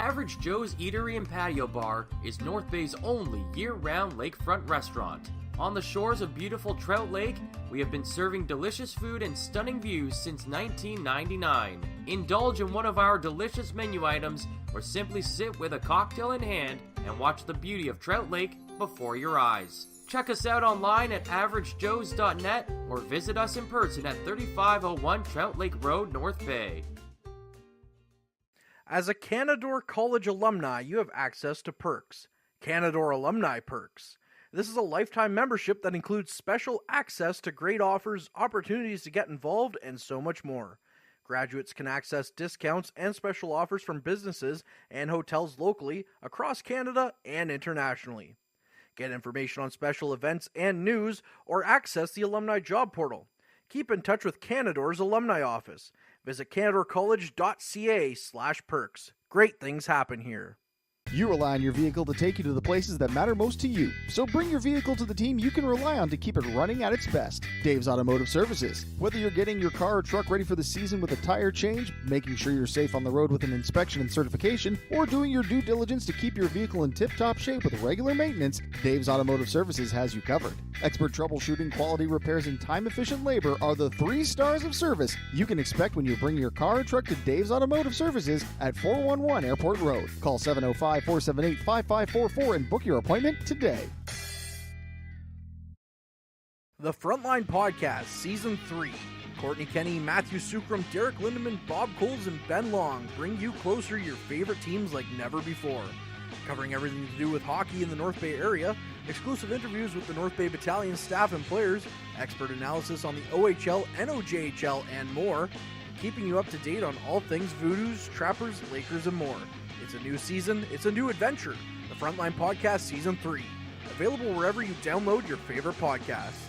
Average Joe's Eatery and Patio Bar is North Bay's only year-round lakefront restaurant. On the shores of beautiful Trout Lake, we have been serving delicious food and stunning views since 1999. Indulge in one of our delicious menu items or simply sit with a cocktail in hand and watch the beauty of Trout Lake before your eyes. Check us out online at averagejoes.net or visit us in person at 3501 Trout Lake Road, North Bay. As a Canadore College alumni, you have access to perks. Canadore Alumni Perks. This is a lifetime membership that includes special access to great offers, opportunities to get involved, and so much more. Graduates can access discounts and special offers from businesses and hotels locally, across Canada, and internationally. Get information on special events and news, or access the alumni job portal. Keep in touch with Canadore's alumni office. Visit canadorecollege.ca/perks. Great things happen here. You rely on your vehicle to take you to the places that matter most to you. So bring your vehicle to the team you can rely on to keep it running at its best. Dave's Automotive Services. Whether you're getting your car or truck ready for the season with a tire change, making sure you're safe on the road with an inspection and certification, or doing your due diligence to keep your vehicle in tip-top shape with regular maintenance, Dave's Automotive Services has you covered. Expert troubleshooting, quality repairs, and time-efficient labor are the 3 stars of service you can expect when you bring your car or truck to Dave's Automotive Services at 411 Airport Road. Call 705-478-5544 and book your appointment today. The Frontline Podcast, Season 3. Courtney Kenny, Matthew Sukram, Derek Lindemann, Bob Coles, and Ben Long bring you closer to your favorite teams like never before. Covering everything to do with hockey in the North Bay area, exclusive interviews with the North Bay Battalion staff and players, expert analysis on the OHL, NOJHL, and more, keeping you up to date on all things Voodoos, Trappers, Lakers, and more. It's a new season, it's a new adventure. The Frontline Podcast Season 3. Available wherever you download your favorite podcasts.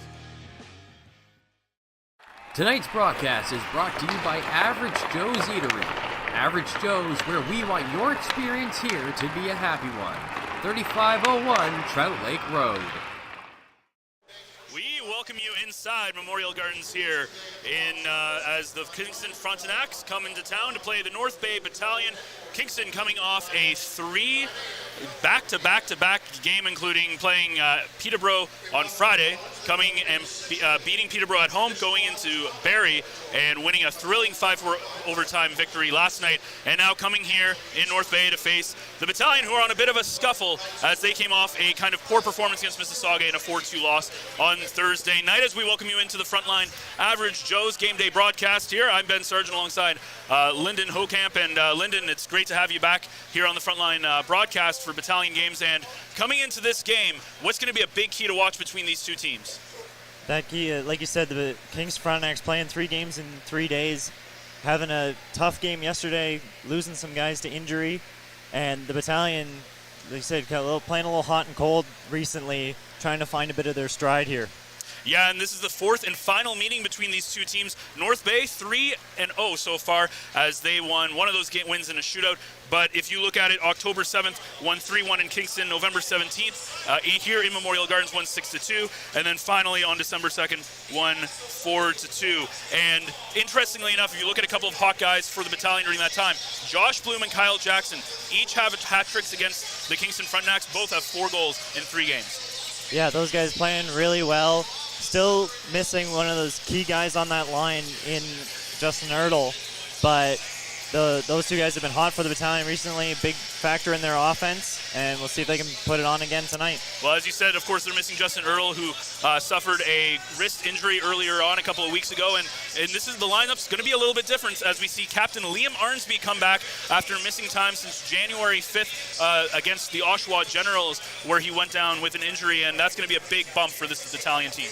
Tonight's broadcast is brought to you by Average Joe's Eatery. Average Joe's, where we want your experience here to be a happy one. 3501 Trout Lake Road. We welcome you inside Memorial Gardens here as the Kingston Frontnacs come into town to play the North Bay Battalion. Kingston coming off a 3 back-to-back game, including playing Peterborough on Friday, coming and beating Peterborough at home, going into Barrie and winning a thrilling 5-4 overtime victory last night, and now coming here in North Bay to face the Battalion, who are on a bit of a scuffle as they came off a kind of poor performance against Mississauga in a 4-2 loss on Thursday night. As we welcome you into the Frontline Average Joe's Game Day broadcast here, I'm Ben Sargent alongside Lyndon Hokamp, and Lyndon, it's great to have you back here on the Frontline broadcast for Battalion games. And coming into this game, what's going to be a big key to watch between these two teams? That key, like you said, the Kings Frontnacs playing 3 games in 3 days, having a tough game yesterday, losing some guys to injury, and the Battalion, like you said, playing a little hot and cold recently, trying to find a bit of their stride here. Yeah, and this is the 4th and final meeting between these two teams. North Bay 3-0 so far, as they won one of those wins in a shootout. But if you look at it, October 7th won 3-1 in Kingston. November 17th here in Memorial Gardens won 6-2, and then finally on December 2nd won 4-2. And interestingly enough, if you look at a couple of hot guys for the Battalion during that time, Josh Bloom and Kyle Jackson each have hat tricks against the Kingston Frontnacs. Both have 4 goals in 3 games. Yeah, those guys playing really well. Still missing one of those key guys on that line in Justin Ertl, but those 2 guys have been hot for the Battalion recently, a big factor in their offense, and we'll see if they can put it on again tonight. Well, as you said, of course, they're missing Justin Ertl, who suffered a wrist injury earlier on a couple of weeks ago, and this is the lineup's going to be a little bit different as we see Captain Liam Arnsby come back after missing time since January 5th against the Oshawa Generals, where he went down with an injury, and that's going to be a big bump for this Battalion team.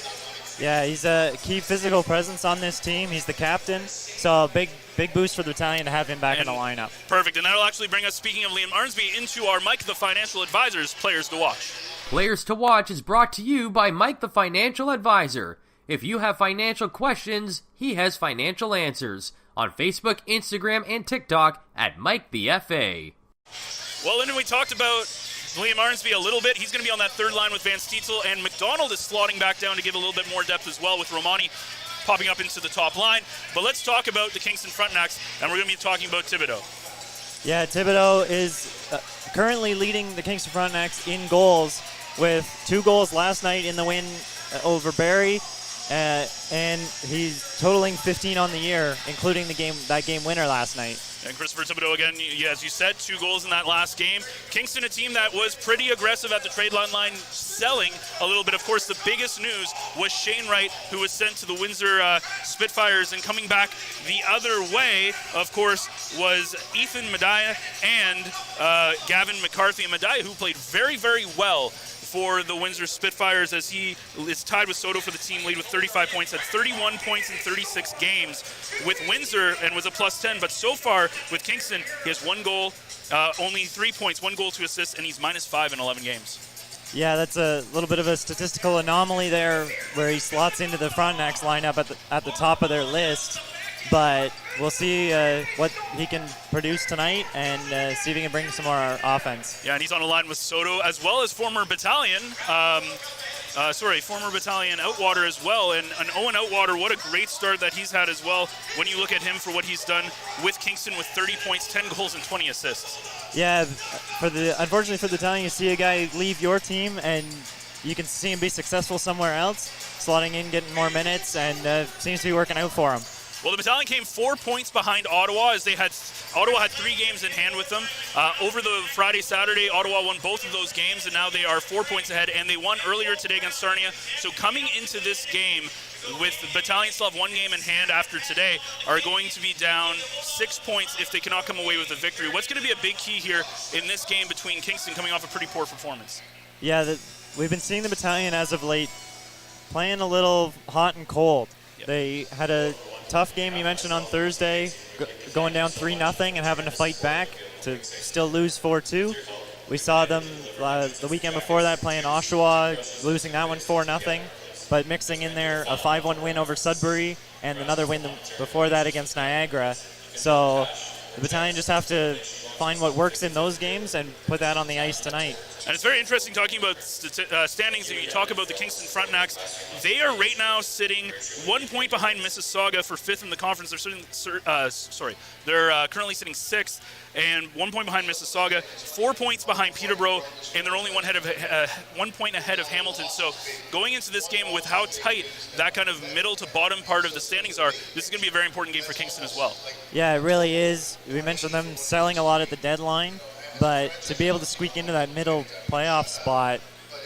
Yeah, he's a key physical presence on this team. He's the captain, so a big boost for the Battalion to have him back in the lineup. Perfect, and that'll actually bring us, speaking of Liam Arnsby, into our Mike the Financial Advisor's Players to Watch. Players to Watch is brought to you by Mike the Financial Advisor. If you have financial questions, he has financial answers. On Facebook, Instagram, and TikTok at Mike the FA. Well, Lyndon, we talked about Liam Arnsby a little bit. He's going to be on that third line with Van Stietzel, and McDonald is slotting back down to give a little bit more depth as well, with Romani popping up into the top line. But let's talk about the Kingston Frontnacs, and we're going to be talking about Thibodeau. Yeah, Thibodeau is currently leading the Kingston Frontnacs in goals with 2 goals last night in the win over Barrie, and he's totaling 15 on the year, including that game winner last night. And Christopher Thibodeau, again, as you said, 2 goals in that last game. Kingston, a team that was pretty aggressive at the trade line, selling a little bit. Of course, the biggest news was Shane Wright, who was sent to the Windsor Spitfires, and coming back the other way, of course, was Ethan Medaya and Gavin McCarthy. And Medaya, who played very, very well for the Windsor Spitfires, as he is tied with Soto for the team lead with 35 points, had 31 points in 36 games with Windsor and was a +10. But so far with Kingston, he has 1 goal, only 3 points, 1 goal, 2 assists, and he's -5 in 11 games. Yeah, that's a little bit of a statistical anomaly there where he slots into the Frontnacs lineup at the top of their list. But we'll see what he can produce tonight and see if he can bring some more offense. Yeah, and he's on a line with Soto as well as former Battalion. Former Battalion Outwater as well. And an Owen Outwater, what a great start that he's had as well when you look at him for what he's done with Kingston with 30 points, 10 goals, and 20 assists. Yeah, unfortunately for the Battalion, you see a guy leave your team and you can see him be successful somewhere else, slotting in, getting more minutes, and seems to be working out for him. Well, the Battalion came 4 points behind Ottawa as Ottawa had 3 games in hand with them. Over the Friday, Saturday, Ottawa won both of those games, and now they are 4 points ahead, and they won earlier today against Sarnia. So coming into this game, with the Battalion still have 1 game in hand after today, are going to be down 6 points if they cannot come away with a victory. What's going to be a big key here in this game between Kingston coming off a pretty poor performance? Yeah, we've been seeing the Battalion as of late playing a little hot and cold. Yep. They had a tough game you mentioned on Thursday, going down 3-0 and having to fight back to still lose 4-2. We saw them the weekend before that playing Oshawa, losing that one 4-0, but mixing in there a 5-1 win over Sudbury and another win before that against Niagara. So the Battalion just have to find what works in those games and put that on the ice tonight. And it's very interesting talking about standings. If you talk about the Kingston Frontnacs, they are right now sitting 1 point behind Mississauga for 5th in the conference. They're currently sitting 6th and 1 point behind Mississauga, 4 points behind Peterborough, and they're only 1 point ahead of Hamilton. So going into this game with how tight that kind of middle to bottom part of the standings are, this is going to be a very important game for Kingston as well. Yeah, it really is. We mentioned them selling a lot at the deadline, but to be able to squeak into that middle playoff spot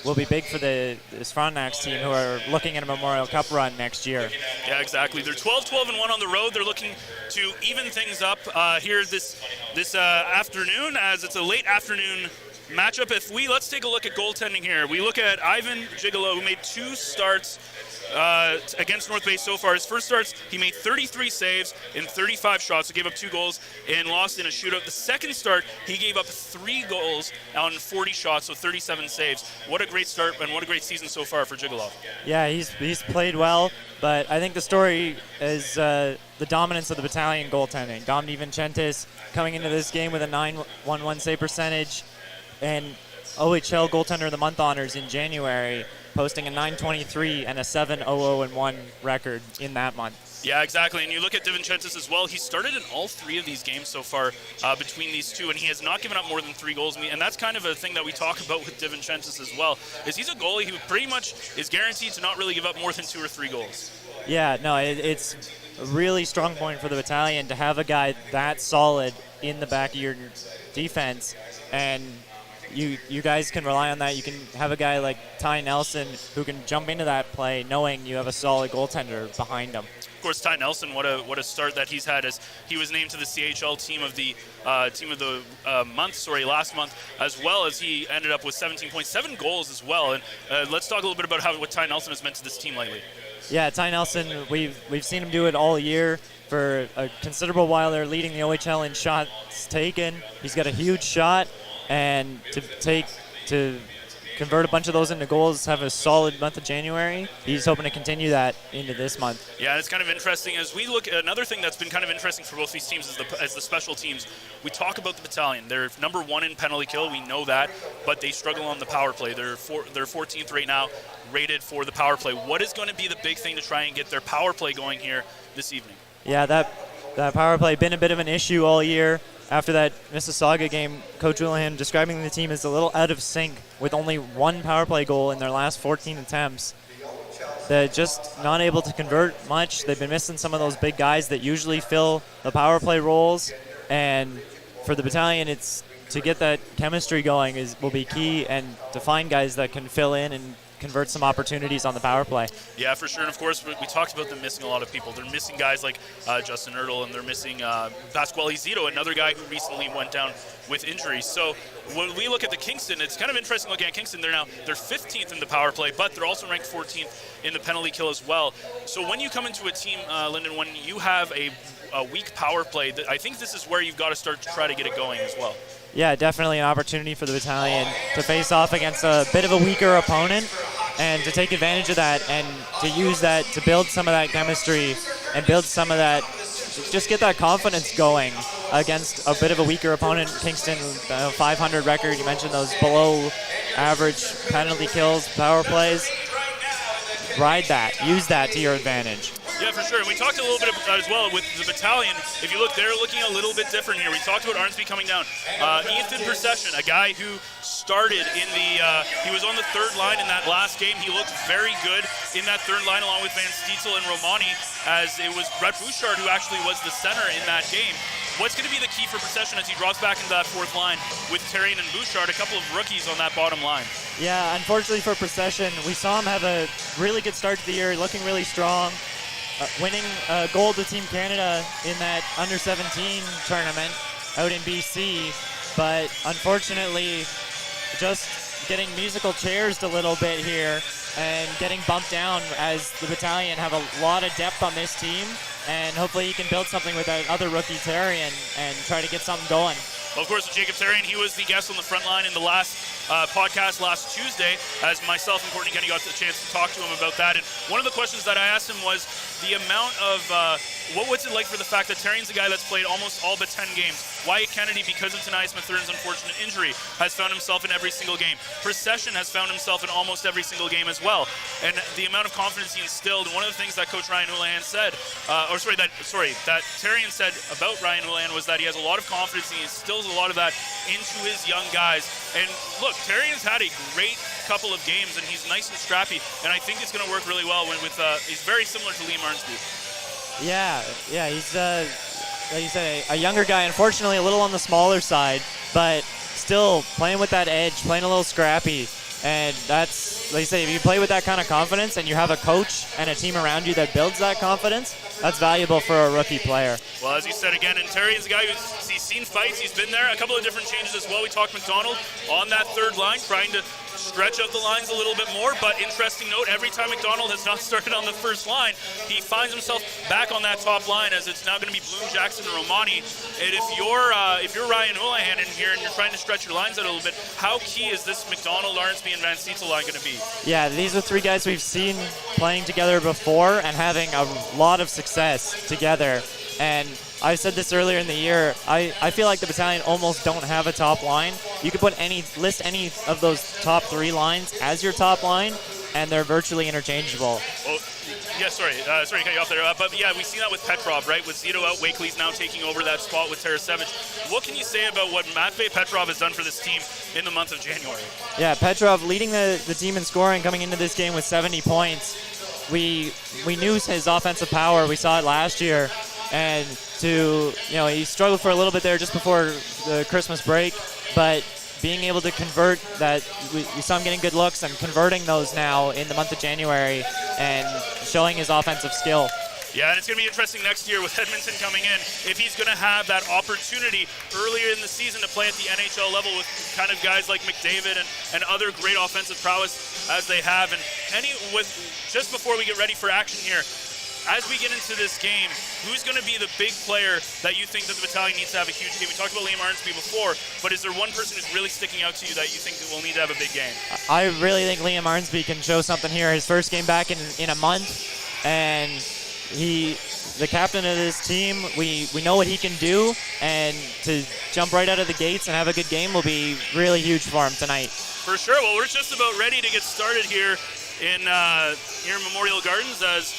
will be big for this Frontnacs team, who are looking at a Memorial Cup run next year. Yeah, exactly. They're 12-12-1 on the road. They're looking to even things up here this afternoon, as it's a late afternoon matchup. Let's take a look at goaltending here. We look at Ivan Gigolo, who made 2 starts against North Bay so far. His first starts, he made 33 saves in 35 shots, so gave up 2 goals and lost in a shootout. The second start, he gave up 3 goals on 40 shots, so 37 saves. What a great start and what a great season so far for Gigolo. Yeah, he's played well, but I think the story is the dominance of the Battalion goaltending. Dom DiVincentis coming into this game with a 911 save percentage, and OHL Goaltender of the Month honors in January, posting a 923 and a 7-0-0-1 record in that month. Yeah, exactly. And you look at DiVincentis as well. He started in all 3 of these games so far between these 2, and he has not given up more than 3 goals. And that's kind of a thing that we talk about with DiVincentis as well, is he's a goalie who pretty much is guaranteed to not really give up more than 2 or 3 goals. Yeah, no, it's a really strong point for the Battalion to have a guy that solid in the back of your defense, and you guys can rely on that. You can have a guy like Ty Nelson who can jump into that play knowing you have a solid goaltender behind him. Of course, Ty Nelson, what a start that he's had, as he was named to the CHL team of the last month, as well as he ended up with 17.7 goals as well. And let's talk a little bit about what Ty Nelson has meant to this team lately. Yeah, Ty Nelson, we've seen him do it all year. For a considerable while, they're leading the OHL in shots taken. He's got a huge shot, and to convert a bunch of those into goals, have a solid month of January. He's hoping to continue that into this month. Yeah, it's kind of interesting. As we look, another thing that's been kind of interesting for both these teams is the special teams. We talk about the Battalion. They're number 1 in penalty kill. We know that, but they struggle on the power play. They're 14th right now, rated for the power play. What is going to be the big thing to try and get their power play going here this evening? Yeah, that power play been a bit of an issue all year. after that Mississauga game, Coach Houlihan describing the team as a little out of sync with only one power play goal in their last 14 attempts. They're just not able to convert much. They've been missing some of those big guys that usually fill the power play roles. And for the Battalion, it's to get that chemistry going will be key, and to find guys that can fill in and convert some opportunities on the power play. Yeah, for sure. And of course, we talked about them missing a lot of people. They're missing guys like Justin Ertl, and they're missing Pasquale Zito, another guy who recently went down with injury. So when we look at the Kingston, it's kind of interesting looking at Kingston. They're 15th in the power play, but they're also ranked 14th in the penalty kill as well. So when you come into a team, Lyndon, when you have a weak power play, I think this is where you've got to start to try to get it going as well. Yeah, definitely an opportunity for the Battalion to face off against a bit of a weaker opponent and to take advantage of that and to use that to build some of that chemistry and build some of that, just get that confidence going against a bit of a weaker opponent. Kingston, 500 record, you mentioned those below average penalty kills, power plays. Ride that, use that to your advantage. Yeah, for sure. And we talked a little bit about that as well with the Battalion. If you look, they're looking a little bit different here. We talked about Arnsby coming down. Ethan Procession, a guy who started in he was on the third line in that last game. He looked very good in that third line along with Van Stietzel and Romani, as it was Brett Bouchard who actually was the center in that game. What's going to be the key for Procession as he drops back into that fourth line with Terrien and Bouchard, a couple of rookies on that bottom line? Yeah, unfortunately for Procession, we saw him have a really good start to the year, looking really strong. Winning gold to Team Canada in that under-17 tournament out in BC, but unfortunately just getting musical chairs a little bit here and getting bumped down, as the Battalion have a lot of depth on this team, and hopefully he can build something with that other rookie Terrien and try to get something going. Well, of course, with Jacob Terrien, he was the guest on the front line in the last podcast last Tuesday, as myself and Courtney Kenny got the chance to talk to him about that. And one of the questions that I asked him was the amount of what's it like for the fact that Terrien's a guy that's played almost all but 10 games. Wyatt Kennedy, because of Tanias Mathern's unfortunate injury, has found himself in every single game. Procession has found himself in almost every single game as well. And the amount of confidence he instilled, one of the things that Coach Ryan Houlihan said, that Terrien said about Ryan Houlihan was that he has a lot of confidence and he instills a lot of that into his young guys. And look, Terrien's had a great couple of games, and he's nice and scrappy, and I think it's going to work really well he's very similar to Liam Arnsby. Yeah, he's like you said, a younger guy, unfortunately a little on the smaller side, but still playing with that edge, playing a little scrappy. And that's, like you say, if you play with that kind of confidence and you have a coach and a team around you that builds that confidence, that's valuable for a rookie player. Well, as you said again, and Terrien's a guy he's seen fights, he's been there, a couple of different changes as well. We talked McDonald on that third line, trying to stretch out the lines a little bit more, but interesting note, every time McDonald has not started on the first line, he finds himself back on that top line, as it's now going to be Bloom, Jackson, and Romani. And if you're Ryan Houlihan in here and you're trying to stretch your lines out a little bit, how key is this McDonald, Arnsby, and Van Stietzel line going to be? Yeah, these are three guys we've seen playing together before and having a lot of success together. And I said this earlier in the year, I feel like the Battalion almost don't have a top line. You could list any of those top three lines as your top line, and they're virtually interchangeable. Well, yeah, sorry to cut you off there. But yeah, we've seen that with Petrov, right? With Zito out, Wakely's now taking over that spot with Tarasevic. What can you say about what Matvei Petrov has done for this team in the month of January? Yeah, Petrov leading the team in scoring, coming into this game with 70 points. We knew his offensive power. We saw it last year. And he struggled for a little bit there just before the Christmas break, but being able to convert that, we saw him getting good looks and converting those now in the month of January and showing his offensive skill. Yeah, and it's going to be interesting next year with Edmonton coming in, if he's going to have that opportunity earlier in the season to play at the NHL level with kind of guys like McDavid and other great offensive prowess as they have. And just before we get ready for action here, as we get into this game, who's going to be the big player that you think that the Battalion needs to have a huge game? We talked about Liam Arnsby before, but is there one person who's really sticking out to you that you think will need to have a big game? I really think Liam Arnsby can show something here. His first game back in a month, and the captain of this team, we know what he can do, and to jump right out of the gates and have a good game will be really huge for him tonight. For sure. Well, we're just about ready to get started here in Memorial Gardens, as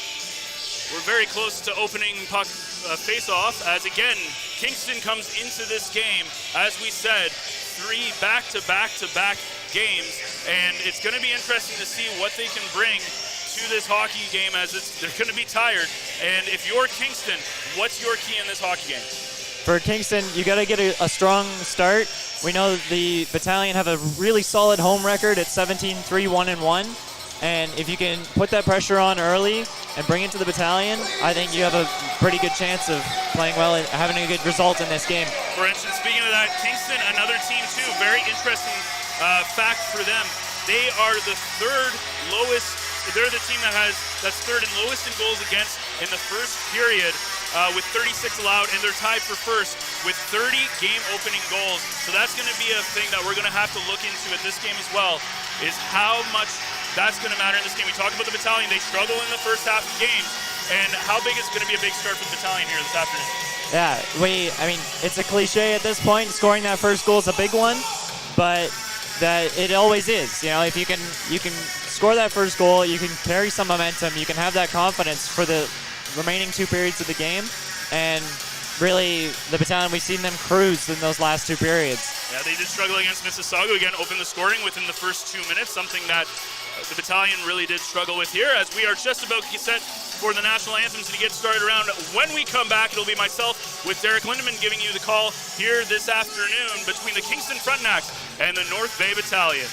we're very close to opening puck face-off, as again, Kingston comes into this game, as we said, 3 back-to-back-to-back games, and it's going to be interesting to see what they can bring to this hockey game, as they're going to be tired. And if you're Kingston, what's your key in this hockey game? For Kingston, you got to get a strong start. We know the Battalion have a really solid home record at 17-3-1-1. And if you can put that pressure on early and bring it to the Battalion, I think you have a pretty good chance of playing well and having a good result in this game. For instance, speaking of that, Kingston, another team too, very interesting fact for them. They are the third lowest, they're the team that's third and lowest in goals against in the first period with 36 allowed, and they're tied for first with 30 game opening goals. So that's going to be a thing that we're going to have to look into at this game as well, is how much that's going to matter in this game. We talked about the Battalion. They struggle in the first half of games. And how big is going to be a big start for the Battalion here this afternoon? Yeah, I mean, it's a cliche at this point. Scoring that first goal is a big one, but that it always is. You know, if you can score that first goal, you can carry some momentum, you can have that confidence for the remaining 2 periods of the game. And really, the Battalion, we've seen them cruise in those last 2 periods. Yeah, they did struggle against Mississauga again, open the scoring within the first 2 minutes, something that the Battalion really did struggle with here, as we are just about to get set for the national anthems to get started around. When we come back, it'll be myself with Derek Lindemann giving you the call here this afternoon between the Kingston Frontnacs and the North Bay Battalion.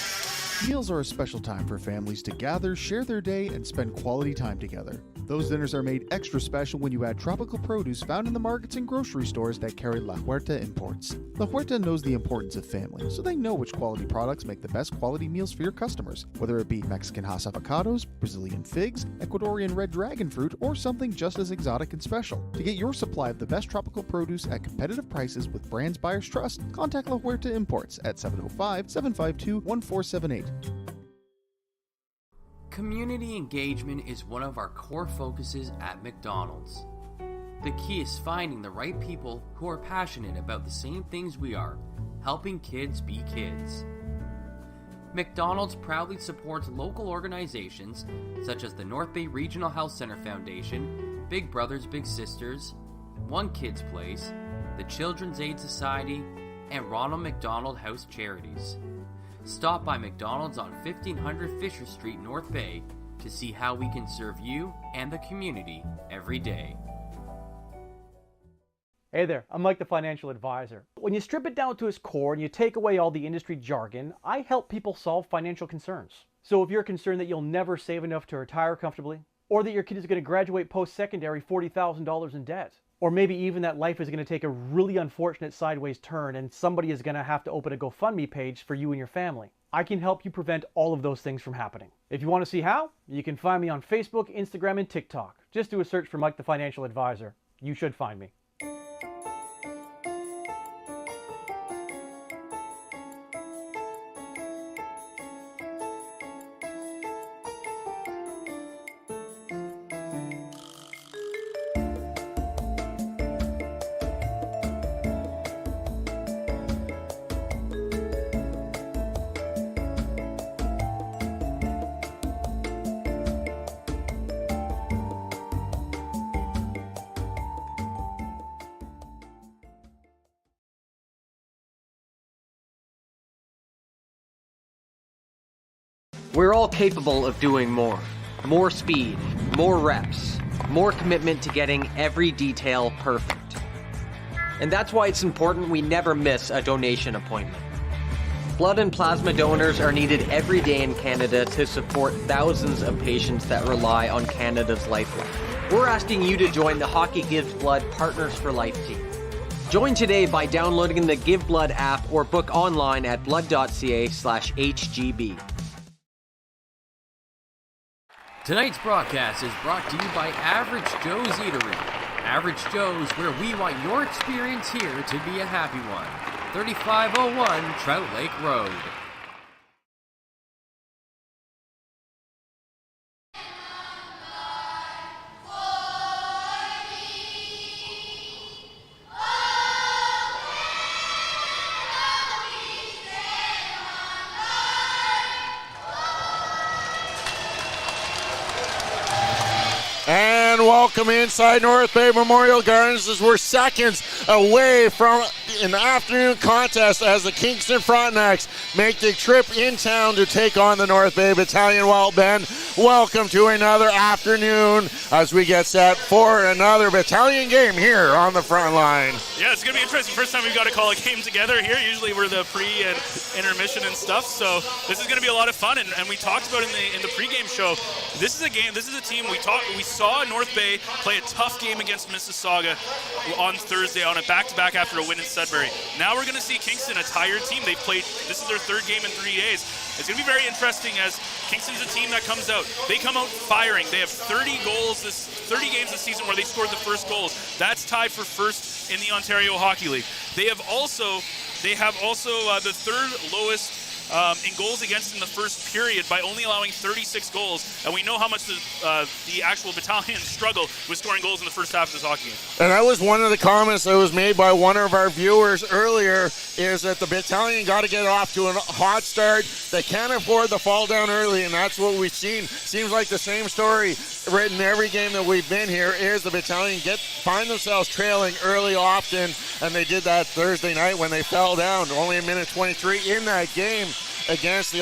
Meals are a special time for families to gather, share their day, and spend quality time together. Those dinners are made extra special when you add tropical produce found in the markets and grocery stores that carry La Huerta imports. La Huerta knows the importance of family, so they know which quality products make the best quality meals for your customers, whether it be Mexican Hass avocados, Brazilian figs, Ecuadorian red dragon fruit, or something just as exotic and special. To get your supply of the best tropical produce at competitive prices with brands buyers trust, contact La Huerta Imports at 705-752-1478. Community engagement is one of our core focuses at McDonald's. The key is finding the right people who are passionate about the same things we are, helping kids be kids. McDonald's proudly supports local organizations such as the North Bay Regional Health Center Foundation, Big Brothers Big Sisters, One Kids Place, the Children's Aid Society, and Ronald McDonald House Charities. Stop by McDonald's on 1500 Fisher Street, North Bay, to see how we can serve you and the community every day. Hey there, I'm Mike the Financial Advisor. When you strip it down to its core and you take away all the industry jargon, I help people solve financial concerns. So if you're concerned that you'll never save enough to retire comfortably, or that your kid is going to graduate post-secondary $40,000 in debt, or maybe even that life is going to take a really unfortunate sideways turn and somebody is going to have to open a GoFundMe page for you and your family, I can help you prevent all of those things from happening. If you want to see how, you can find me on Facebook, Instagram, and TikTok. Just do a search for Mike the Financial Advisor. You should find me. We're all capable of doing more. More speed, more reps, more commitment to getting every detail perfect. And that's why it's important we never miss a donation appointment. Blood and plasma donors are needed every day in Canada to support thousands of patients that rely on Canada's lifeline. We're asking you to join the Hockey Gives Blood Partners for Life team. Join today by downloading the Give Blood app or book online at blood.ca/HGB. Tonight's broadcast is brought to you by Average Joe's Eatery. Average Joe's, where we want your experience here to be a happy one. 3501 Trout Lake Road. And and welcome inside North Bay Memorial Gardens as we're seconds away from an afternoon contest as the Kingston Frontnacs make the trip in town to take on the North Bay Battalion. Well, Ben, welcome to another afternoon as we get set for another Battalion game here on the front line. Yeah, it's going to be interesting. First time we've got to call a game together here. Usually we're the pre and intermission and stuff, so this is going to be a lot of fun. And we talked about in the pregame show, this is a game, this is a team we saw North Bay play a tough game against Mississauga on Thursday on a back-to-back after a win in Sudbury. Now we're going to see Kingston, a tired team. This is their third game in 3 days. It's going to be very interesting as Kingston's a team that comes out. They come out firing. They have 30 games this season where they scored the first goals. That's tied for first in the Ontario Hockey League. They have also the third lowest in goals against in the first period by only allowing 36 goals. And we know how much the actual Battalion struggle with scoring goals in the first half of this hockey game. And that was one of the comments that was made by one of our viewers earlier, is that the Battalion got to get off to a hot start. They can't afford the fall down early, and that's what we've seen. Seems like the same story written every game that we've been here is the Battalion find themselves trailing early often, and they did that Thursday night when they fell down. Only a minute 23 in that game against the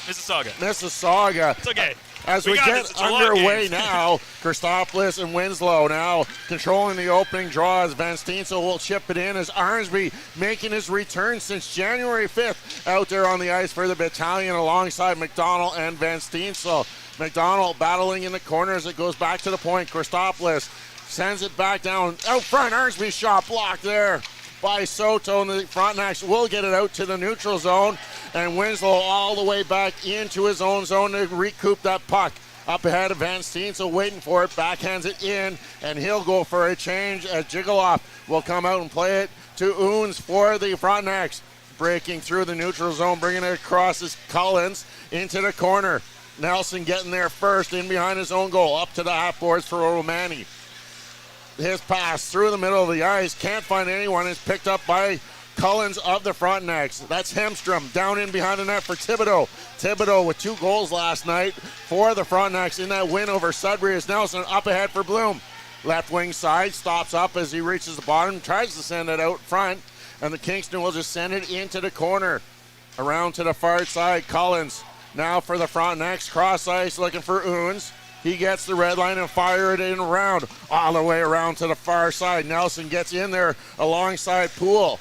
Mississauga. It's okay. As we get underway now, Christopoulos and Winslow now controlling the opening draw as Van Steensel will chip it in as Arnsby making his return since January 5th out there on the ice for the Battalion alongside McDonald and Van Steensel. McDonald battling in the corner as it goes back to the point. Christopoulos sends it back down out front. Arnsby's shot blocked there by Soto, and the Frontnacs will get it out to the neutral zone, and Winslow all the way back into his own zone to recoup that puck. Up ahead of Van Steensel waiting for it, backhands it in, and he'll go for a change as Jiggleoff will come out and play it to Oons for the Frontnacs. Breaking through the neutral zone, bringing it across is Collins into the corner. Nelson getting there first, in behind his own goal, up to the half boards for Romani. His pass through the middle of the ice, can't find anyone, is picked up by Collins of the Frontnacs. That's Hemstrom down in behind the net for Thibodeau. Thibodeau with 2 goals last night for the Frontnacs in that win over Sudbury as Nelson up ahead for Bloom. Left wing side, stops up as he reaches the bottom, tries to send it out front, and the Kingston will just send it into the corner. Around to the far side, Collins now for the Frontnacs, cross ice looking for Oons. He gets the red line and fire it in around, all the way around to the far side. Nelson gets in there alongside Poole.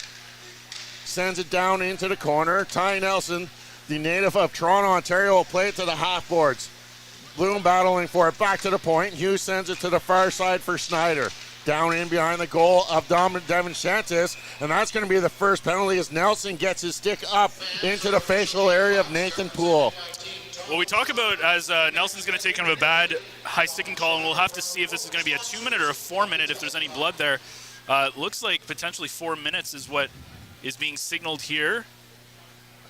Sends it down into the corner. Ty Nelson, the native of Toronto, Ontario, will play it to the half boards. Bloom battling for it back to the point. Hughes sends it to the far side for Snyder. Down in behind the goal of Devin Shantis, and that's going to be the first penalty as Nelson gets his stick up into the facial area of Nathan Poole. Well, we talk about as Nelson's going to take kind of a bad high sticking call, and we'll have to see if this is going to be a 2-minute or a 4-minute if there's any blood there. Looks like potentially 4 minutes is what is being signaled here.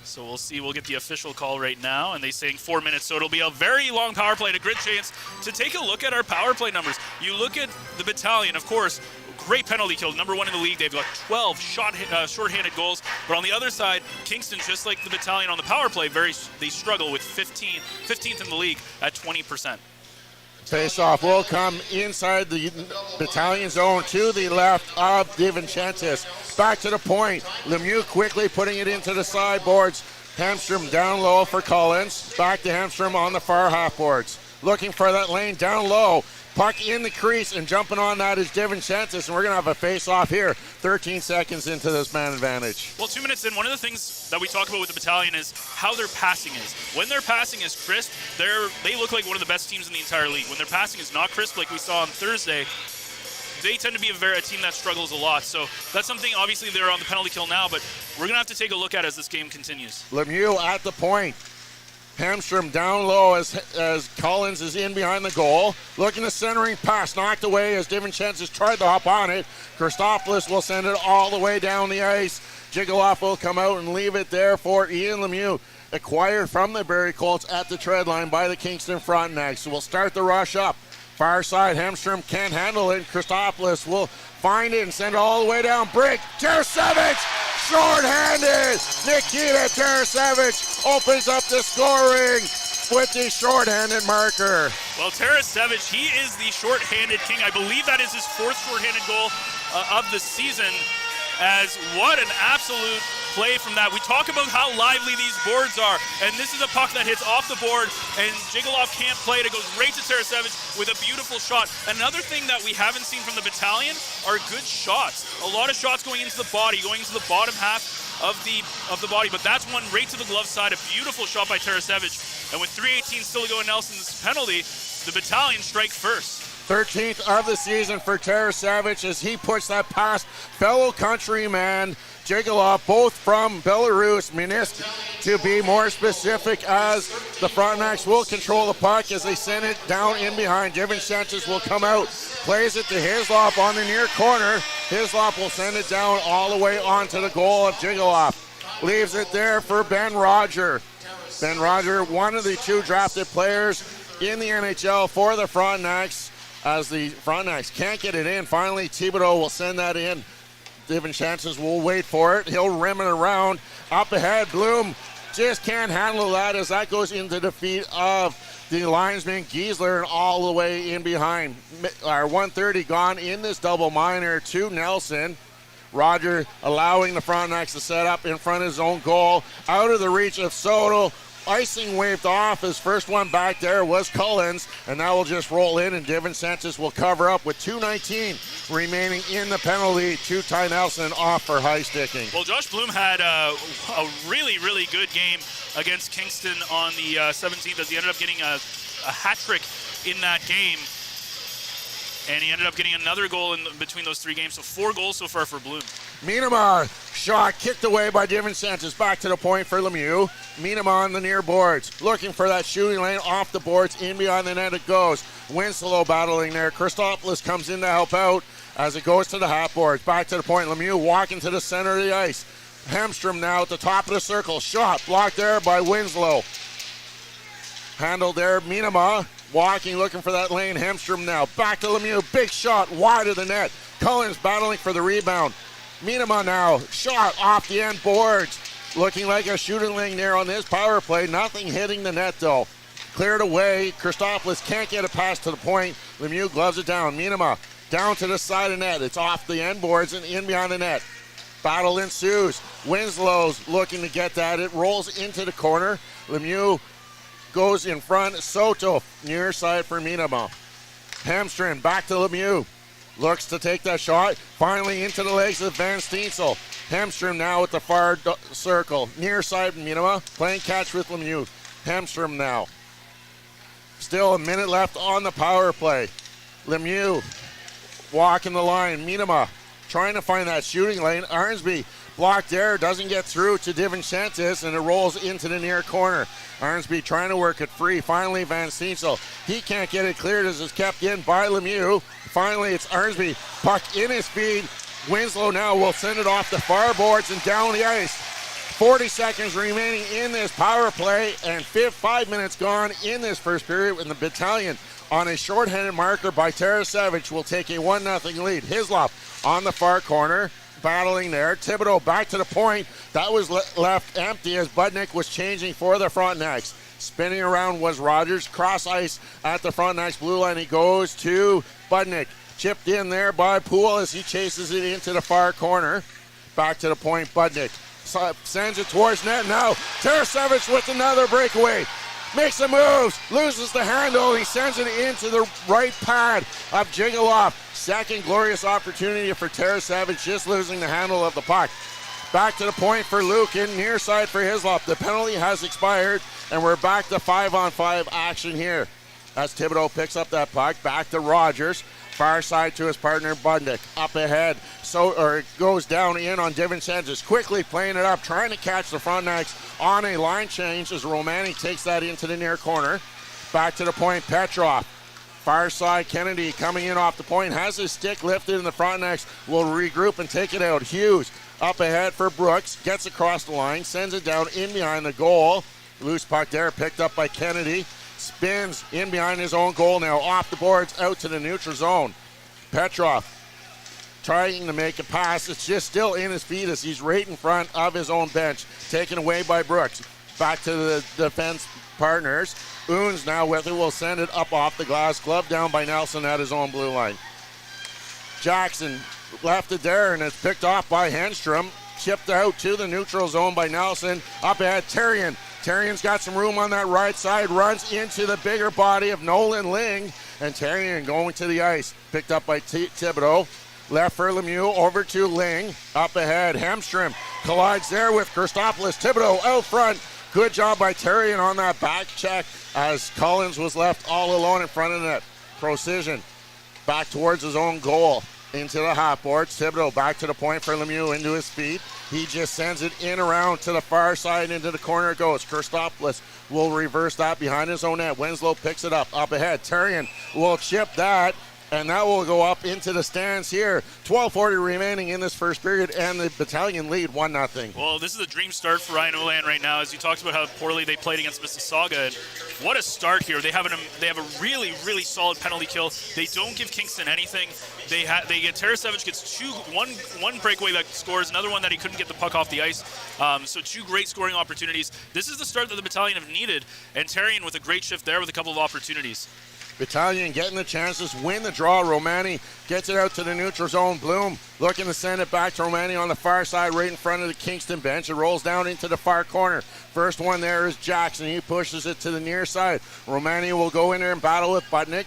So we'll see. We'll get the official call right now, and they're saying 4 minutes, so it'll be a very long power play and a great chance to take a look at our power play numbers. You look at the Battalion, of course, great penalty kill, number 1 in the league. They've got 12 short-handed goals. But on the other side, Kingston, just like the Battalion on the power play, they struggle with 15th in the league at 20%. Face-off will come inside the Battalion zone to the left of DeVinchentis. Back to the point. Lemieux quickly putting it into the sideboards. Hamstrom down low for Collins. Back to Hamstrom on the far half boards. Looking for that lane down low. Puck in the crease, and jumping on that is DeVinchentis, and we're going to have a face-off here 13 seconds into this man advantage. Well, 2 minutes in, one of the things that we talk about with the Battalion is how their passing is. When their passing is crisp, they look like one of the best teams in the entire league. When their passing is not crisp, like we saw on Thursday, they tend to be a team that struggles a lot. So that's something, obviously, they're on the penalty kill now, but we're going to have to take a look at as this game continues. Lemieux at the point. Hamstrom down low as Collins is in behind the goal. Looking at centering pass, knocked away as DeVinchentis tried to hop on it. Christopoulos will send it all the way down the ice. Jiggleoff will come out and leave it there for Ian Lemieux. Acquired from the Barrie Colts at the tread line by the Kingston Frontnacs. So we'll start the rush up. Far side, Hamstrom can't handle it. Christopoulos will find it and send it all the way down. Break, Tarasevic, short-handed. Nikita Tarasevic opens up the scoring. with the shorthanded marker. Well, Tarasevic, he is the shorthanded king. I believe that is his 4th shorthanded goal of the season. As what an absolute play from that. We talk about how lively these boards are, and this is a puck that hits off the board, and Jigalov can't play it. It goes right to Tarasevic with a beautiful shot. Another thing that we haven't seen from the Battalion are good shots. A lot of shots going into the body, going into the bottom half of the body, but that's one right to the glove side. A beautiful shot by Tarasevic, and with 3:18 still to go in Nelson's penalty, the Battalion strike first. 13th of the season for Tarasevic as he puts that past fellow countryman Jigalov, both from Belarus, Minsk, to be more specific, as the Frontnacs will control the puck as they send it down in behind. Divin Sanchez will come out, plays it to Hislop on the near corner. Hislop will send it down all the way onto the goal of Jigalov. Leaves it there for Ben Roger. Ben Roger, one of the 2 drafted players in the NHL for the Frontnacs, as the Frontnacs can't get it in. Finally, Thibodeau will send that in. Divin Sanchez will wait for it. He'll rim it around. Up ahead, Bloom just can't handle that as that goes into the feet of the linesman Giesler and all the way in behind. Our 130 gone in this double minor to Nelson. Roger allowing the Frontnacs to set up in front of his own goal. Out of the reach of Soto. Icing waved off. His first one back there was Cullens, and now will just roll in, and Divin Sanchez will cover up with 2:19 remaining in the penalty to Ty Nelson off for high sticking. Well, Josh Bloom had a really, really good game against Kingston on the 17th, as he ended up getting a hat trick in that game. And he ended up getting another goal in between those 3 games, so 4 goals so far for Bloom. Minamar, shot kicked away by Divin Sanchez, back to the point for Lemieux. Minamar on the near boards, looking for that shooting lane off the boards, in beyond the net it goes. Winslow battling there. Christopoulos comes in to help out as it goes to the half boards, back to the point. Lemieux walking to the center of the ice. Hemstrom now at the top of the circle, shot blocked there by Winslow. Handled there, Minamar. Walking, looking for that lane. Hemstrom now. Back to Lemieux. Big shot wide of the net. Cullens battling for the rebound. Minama now. Shot off the end boards. Looking like a shooting lane there on this power play. Nothing hitting the net though. Cleared away. Christopoulos can't get it past to the point. Lemieux gloves it down. Minama down to the side of net. It's off the end boards and in behind the net. Battle ensues. Winslow's looking to get that. It rolls into the corner. Lemieux goes in front. Soto near side for Minama. Hamstring back to Lemieux. Looks to take that shot. Finally into the legs of Van Steensel. Hamstring now at the far circle. Near side Minama playing catch with Lemieux. Hamstring now. Still a minute left on the power play. Lemieux walking the line. Minama trying to find that shooting lane. Arnsby blocked there, doesn't get through to Divin Sanchez, and it rolls into the near corner. Arnsby trying to work it free. Finally, Van Steensel. He can't get it cleared as it's kept in by Lemieux. Finally, it's Arnsby. Puck in his feed. Winslow now will send it off the far boards and down the ice. 40 seconds remaining in this power play, and 5 minutes gone in this first period, when the Battalion on a shorthanded marker by Tarasevic will take a 1-0 lead. Hislop on the far corner, battling there. Thibodeau back to the point. That was left empty as Budnick was changing for the Frontnacs. Spinning around was Rogers. Cross ice at the Frontnacs blue line. He goes to Budnick. Chipped in there by Poole as he chases it into the far corner. Back to the point, Budnick sends it towards net. Now Tarasevic with another breakaway. Makes the moves, loses the handle. He sends it into the right pad of Jigalov. Second glorious opportunity for Tarasevic, just losing the handle of the puck. Back to the point for Lukin, near side for Hislop. The penalty has expired, and we're back to 5-on-5 action here. As Thibodeau picks up that puck, back to Rogers. Far side to his partner Budnick. Up ahead, it goes down in on Divin Sanchez. Quickly playing it up, trying to catch the Frontnacs on a line change as Romani takes that into the near corner. Back to the point, Petrov. Far side, Kennedy coming in off the point. Has his stick lifted, and the Frontnacs will regroup and take it out. Hughes up ahead for Brooks. Gets across the line, sends it down in behind the goal. Loose puck there, picked up by Kennedy. Spins in behind his own goal now. Off the boards, out to the neutral zone. Petrov trying to make a pass. It's just still in his feet as he's right in front of his own bench. Taken away by Brooks. back to the defense partners. Oons now with it will send it up off the glass. Glove down by Nelson at his own blue line. Jackson left it there, and it's picked off by Henstrom. Chipped out to the neutral zone by Nelson. Up ahead, Terrian. Terrian's got some room on that right side. Runs into the bigger body of Nolan Ling. And Terrian going to the ice. Picked up by Thibodeau. Left for Lemieux, over to Ling. Up ahead, Hamstrom collides there with Christopoulos. Thibodeau out front. Good job by Terrian on that back check as Collins was left all alone in front of the net. Precision back towards his own goal. Into the half boards. Thibodeau back to the point for Lemieux into his feet. He just sends it in around to the far side. Into the corner it goes. Christopoulos will reverse that behind his own net. Winslow picks it up. Up ahead. Terrian will chip that. And that will go up into the stands here. 12:40 remaining in this first period, and the Battalion lead 1-0. Well, this is a dream start for Ryan Olan right now, as you talked about how poorly they played against Mississauga. And what a start here! They have a really, really solid penalty kill. They don't give Kingston anything. They get Tarasevic gets one breakaway that scores, another one that he couldn't get the puck off the ice. So two great scoring opportunities. This is the start that the Battalion have needed, and Terrian with a great shift there with a couple of opportunities. Battalion getting the chances, win the draw. Romani gets it out to the neutral zone. Bloom looking to send it back to Romani on the far side, right in front of the Kingston bench. It rolls down into the far corner. First one there is Jackson. He pushes it to the near side. Romani will go in there and battle with Butnick.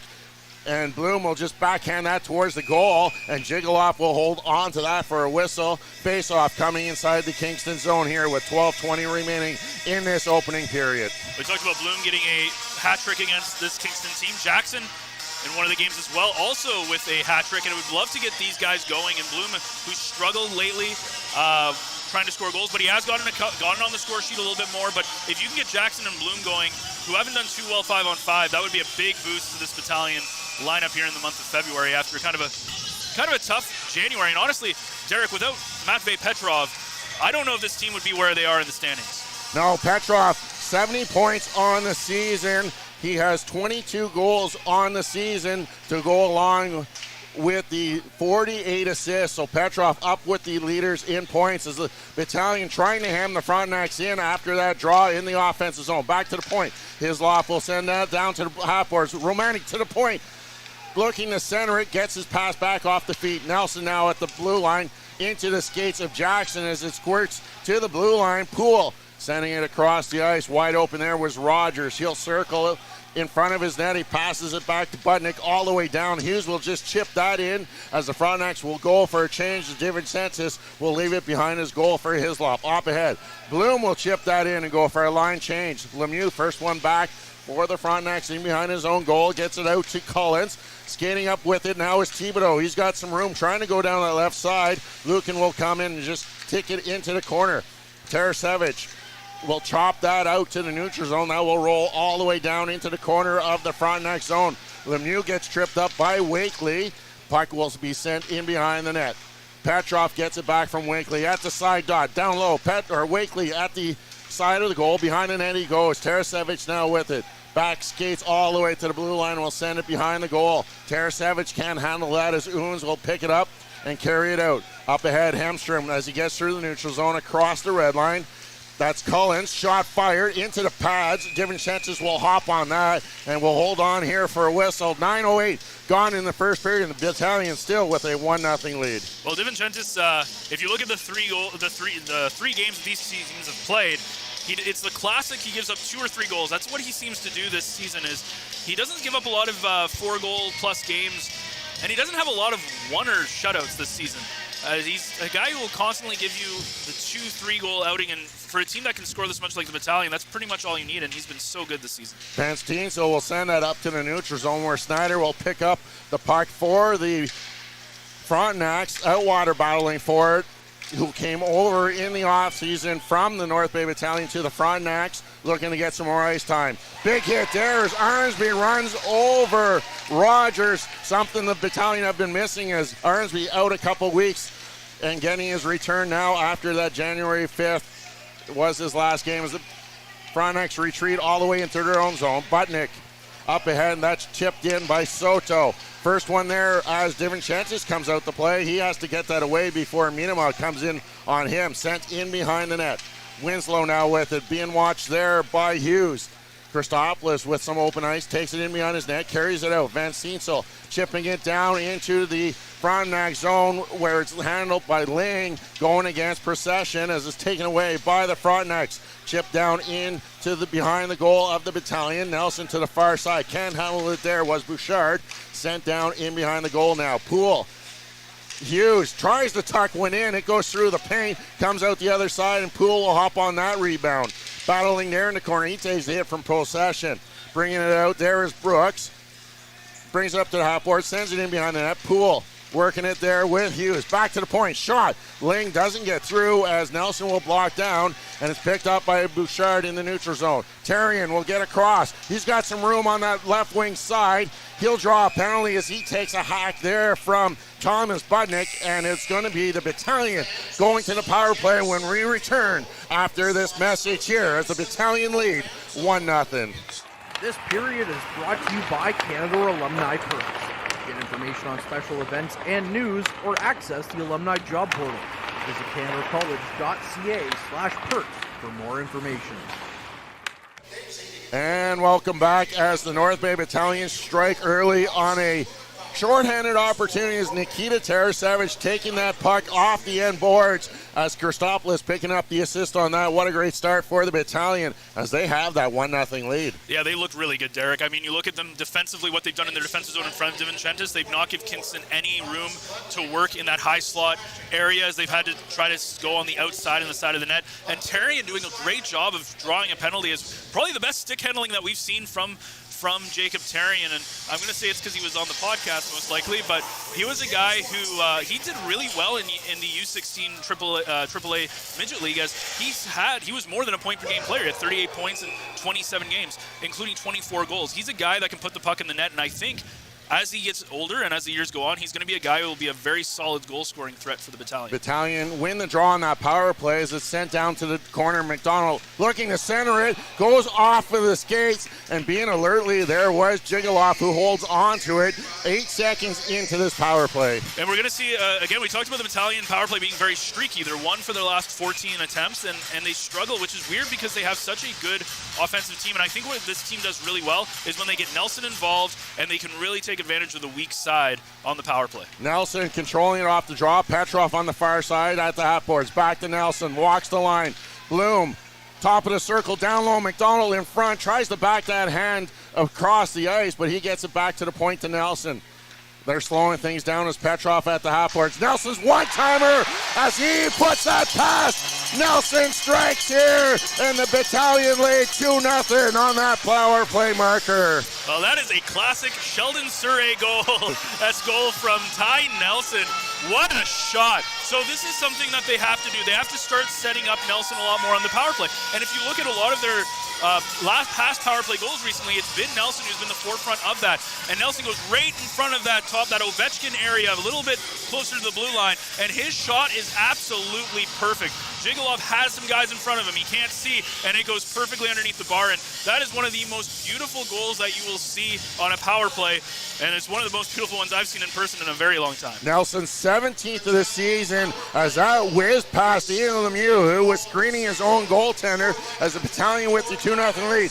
And Bloom will just backhand that towards the goal, and Jiggleoff will hold on to that for a whistle. Face-off coming inside the Kingston zone here with 12:20 remaining in this opening period. We talked about Bloom getting a hat trick against this Kingston team. Jackson in one of the games as well, also with a hat trick, and I would love to get these guys going. And Bloom, who struggled lately trying to score goals, but he has gotten on the score sheet a little bit more. But if you can get Jackson and Bloom going, who haven't done too well 5-on-5, that would be a big boost to this Battalion lineup here in the month of February after kind of a tough January. And honestly, Derek, without Matvei Petrov, I don't know if this team would be where they are in the standings. No, Petrov, 70 points on the season. He has 22 goals on the season to go along with the 48 assists. So Petrov up with the leaders in points as the Battalion trying to ham the Frontnacs in after that draw in the offensive zone. Back to the point. Hisloff will send that down to the half boards. Romantic to the point. Looking to center it, gets his pass back off the feet. Nelson now at the blue line into the skates of Jackson as it squirts to the blue line. Poole sending it across the ice. Wide open there was Rogers. He'll circle it in front of his net. He passes it back to Butnick all the way down. Hughes will just chip that in as the Frontnacs will go for a change. The DiVincentis will leave it behind his goal for Hislop. Up ahead. Bloom will chip that in and go for a line change. Lemieux, first one back for the Frontnacs in behind his own goal. Gets it out to Collins. Skating up with it now is Thibodeau. He's got some room trying to go down that left side. Lucan will come in and just tick it into the corner. Tarasevic will chop that out to the neutral zone. That will roll all the way down into the corner of the Frontnac zone. Lemieux gets tripped up by Wakely. Puck will be sent in behind the net. Petrov gets it back from Wakely at the side dot. Down low, Wakely at the side of the goal. Behind the net he goes. Tarasevic now with it. Back skates all the way to the blue line. Will send it behind the goal. Tarasevic can't handle that as Oons will pick it up and carry it out. Up ahead, Hemstrom as he gets through the neutral zone across the red line. That's Collins. Shot fired into the pads. DiVincentis will hop on that and will hold on here for a whistle. 9:08 gone in the first period, and the Battalion still with a 1-0 lead. Well, DiVincentis, if you look at the three games that these teams have played, it's the classic. He gives up 2 or 3 goals. That's what he seems to do this season. Is he doesn't give up a lot of 4-goal-plus games, and he doesn't have a lot of one-er shutouts this season. He's a guy who will constantly give you the 2-3 goal outing, and for a team that can score this much like the Battalion, that's pretty much all you need, and he's been so good this season. Vance Tinsel will send that up to the neutral zone where Snyder will pick up the puck for the Frontnacs, Outwater battling for it, who came over in the offseason from the North Bay Battalion to the Frontnacs, looking to get some more ice time. Big hit there as Arnsby runs over Rogers, something the Battalion have been missing as Arnsby out a couple weeks and getting his return now after that January 5th was his last game as the Frontnacs retreat all the way into their own zone. Butnick up ahead, and that's chipped in by Soto. First one there as DiVincentis comes out to play. He has to get that away before Minima comes in on him. Sent in behind the net. Winslow now with it, being watched there by Hughes. Christopoulos with some open ice, takes it in behind his net, carries it out. Van Steensel chipping it down into the Frontnacs zone where it's handled by Ling, going against Procession as it's taken away by the Frontnacs. Chip down into the behind the goal of the Battalion. Nelson to the far side, can't handle it there, was Bouchard. Sent down in behind the goal now. Poole. Hughes tries to tuck one in, it goes through the paint, comes out the other side, and Poole will hop on that rebound. Battling there in the corner, he takes the hit from Procession. Bringing it out, there is Brooks. Brings it up to the half board, sends it in behind the net. Poole working it there with Hughes. Back to the point, shot. Ling doesn't get through as Nelson will block down, and it's picked up by Bouchard in the neutral zone. Terrian will get across. He's got some room on that left wing side. He'll draw a penalty as he takes a hack there from Thomas Budnick, and it's going to be the Battalion going to the power play when we return after this message here as the Battalion lead 1-0. This period is brought to you by Canada Alumni Perks. Get information on special events and news or access the alumni job portal. Visit canadacollege.ca/perks for more information. And welcome back as the North Bay Battalion strike early on a shorthanded opportunity as Nikita Tarasevich taking that puck off the end boards as Christopoulos picking up the assist on that. What a great start for the Battalion as they have that 1-0 lead. Yeah, they looked really good, Derek. I mean, you look at them defensively, what they've done in their defensive zone in front of DiVincentis. They've not given Kingston any room to work in that high slot area as they've had to try to go on the outside and the side of the net. And Terrian doing a great job of drawing a penalty is probably the best stick handling that we've seen from Jacob Terrian, and I'm going to say it's because he was on the podcast most likely, but he was a guy who he did really well in the U16 AAA Midget League as he was more than a point per game player. He had 38 points in 27 games, including 24 goals. He's a guy that can put the puck in the net, and I think as he gets older and as the years go on, he's going to be a guy who will be a very solid goal-scoring threat for the Battalion. Battalion win the draw on that power play as it's sent down to the corner. McDonald looking to center it, goes off of the skates, and being alertly, there was Jiggaloff who holds on to it 8 seconds into this power play. And we're going to see, again, we talked about the Battalion power play being very streaky. They're 1 for their last 14 attempts, and they struggle, which is weird because they have such a good offensive team. And I think what this team does really well is when they get Nelson involved and they can really take advantage of the weak side on the power play. Nelson controlling it off the draw. Petrov on the far side at the half boards. Back to Nelson. Walks the line. Bloom, top of the circle, down low. McDonald in front. Tries to back that hand across the ice, but he gets it back to the point to Nelson. They're slowing things down as Petrov at the half boards. Nelson's one-timer as he puts that past. Nelson strikes here, and the Battalion lead 2-0 on that power play marker. Well, that is a classic Sheldon Surrey goal. That's goal from Ty Nelson. What a shot. So this is something that they have to do. They have to start setting up Nelson a lot more on the power play. And if you look at a lot of their past power play goals recently, it's been Nelson who's been the forefront of that. And Nelson goes right in front of that that Ovechkin area, a little bit closer to the blue line, and his shot is absolutely perfect. Jiggaloff has some guys in front of him. He can't see, and it goes perfectly underneath the bar. And that is one of the most beautiful goals that you will see on a power play, and it's one of the most beautiful ones I've seen in person in a very long time. Nelson, 17th of the season, as that whiz past Ian Lemieux, who was screening his own goaltender as the Battalion with the 2-0 lead.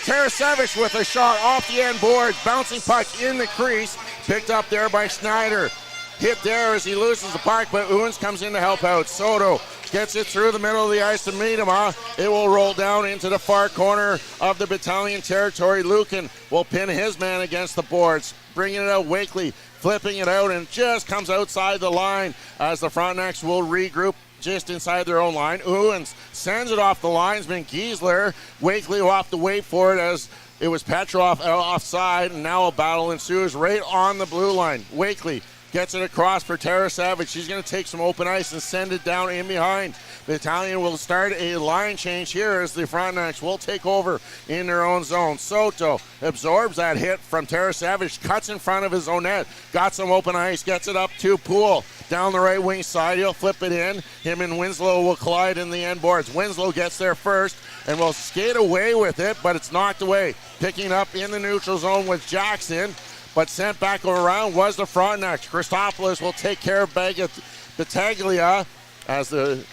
Tarasevich with a shot off the end board, bouncing puck in the crease, picked up there by Schneider. Hit there as he loses the puck, but Owens comes in to help out. Soto gets it through the middle of the ice to Miedema. It will roll down into the far corner of the Battalion territory. Lucan will pin his man against the boards, bringing it out. Wakely flipping it out and just comes outside the line as the Frontnacs will regroup just inside their own line. Owens sends it off the linesman Giesler. Wakely will have to wait for it as it was Petrov offside, and now a battle ensues right on the blue line. Wakely gets it across for Tarasevich. He's going to take some open ice and send it down in behind. The Battalion will start a line change here as the Frontnacs will take over in their own zone. Soto absorbs that hit from Tarasevich, cuts in front of his own net, got some open ice, gets it up to Poole. Down the right wing side, he'll flip it in. Him and Winslow will collide in the end boards. Winslow gets there first and will skate away with it, but it's knocked away. Picking up in the neutral zone with Jackson, but sent back around was the Frontnacs. Christopoulos will take care of Battaglia as the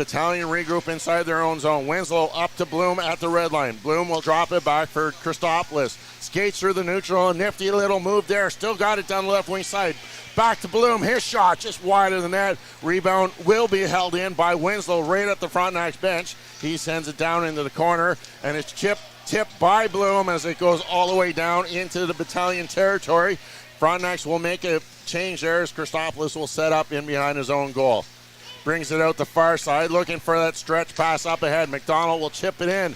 Battalion regroup inside their own zone. Winslow up to Bloom at the red line. Bloom will drop it back for Christopoulos. Skates through the neutral. Nifty little move there. Still got it down the left wing side. Back to Bloom. His shot just wide of the net. Rebound will be held in by Winslow right at the Frontnacs bench. He sends it down into the corner, and it's tipped by Bloom as it goes all the way down into the Battalion territory. Frontnacs will make a change there as Christopoulos will set up in behind his own goal. Brings it out the far side, looking for that stretch pass up ahead. McDonald will chip it in.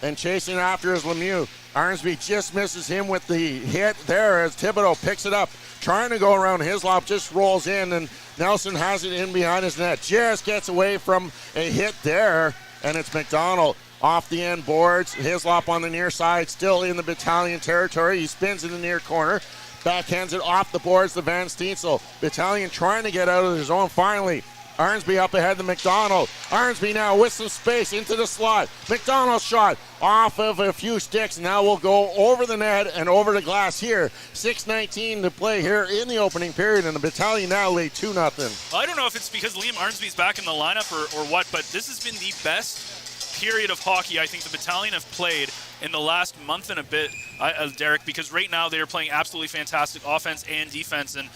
And chasing after is Lemieux. Arnsby just misses him with the hit there as Thibodeau picks it up. Trying to go around Hislop, just rolls in, and Nelson has it in behind his net. Just gets away from a hit there, and it's McDonald off the end boards. Hislop on the near side, still in the Battalion territory. He spins in the near corner. Backhands it off the boards to Van Steensel. Battalion trying to get out of their zone finally. Arnsby up ahead to McDonald. Arnsby now with some space into the slot. McDonald's shot off of a few sticks. Now will go over the net and over the glass here. 6:19 to play here in the opening period, and the Battalion now lead 2-0. I don't know if it's because Liam Arnsby's back in the lineup or what, but this has been the best period of hockey I think the Battalion have played in the last month and a bit, Derek, because right now they are playing absolutely fantastic offense and defense, and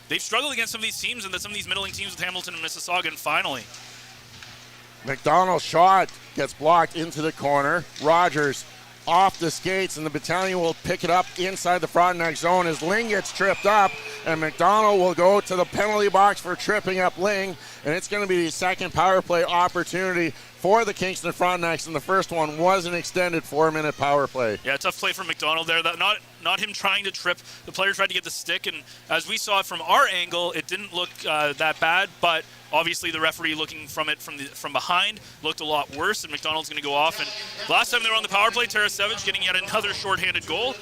they've struggled against some of these teams and some of these middling teams with Hamilton and Mississauga, and finally. McDonald's shot gets blocked into the corner. Rogers off the skates, and the Battalion will pick it up inside the Frontenac zone as Ling gets tripped up, and McDonald will go to the penalty box for tripping up Ling, and it's going to be the second power play opportunity for the Kingston Frontenacs, and the first one was an extended 4-minute power play. Yeah, tough play from McDonald there. That not him trying to trip. The player tried to get the stick, and as we saw it from our angle, it didn't look that bad, but obviously the referee looking from it from behind looked a lot worse, and McDonald's going to go off. And last time they were on the power play, Tarasevic getting yet another shorthanded goal,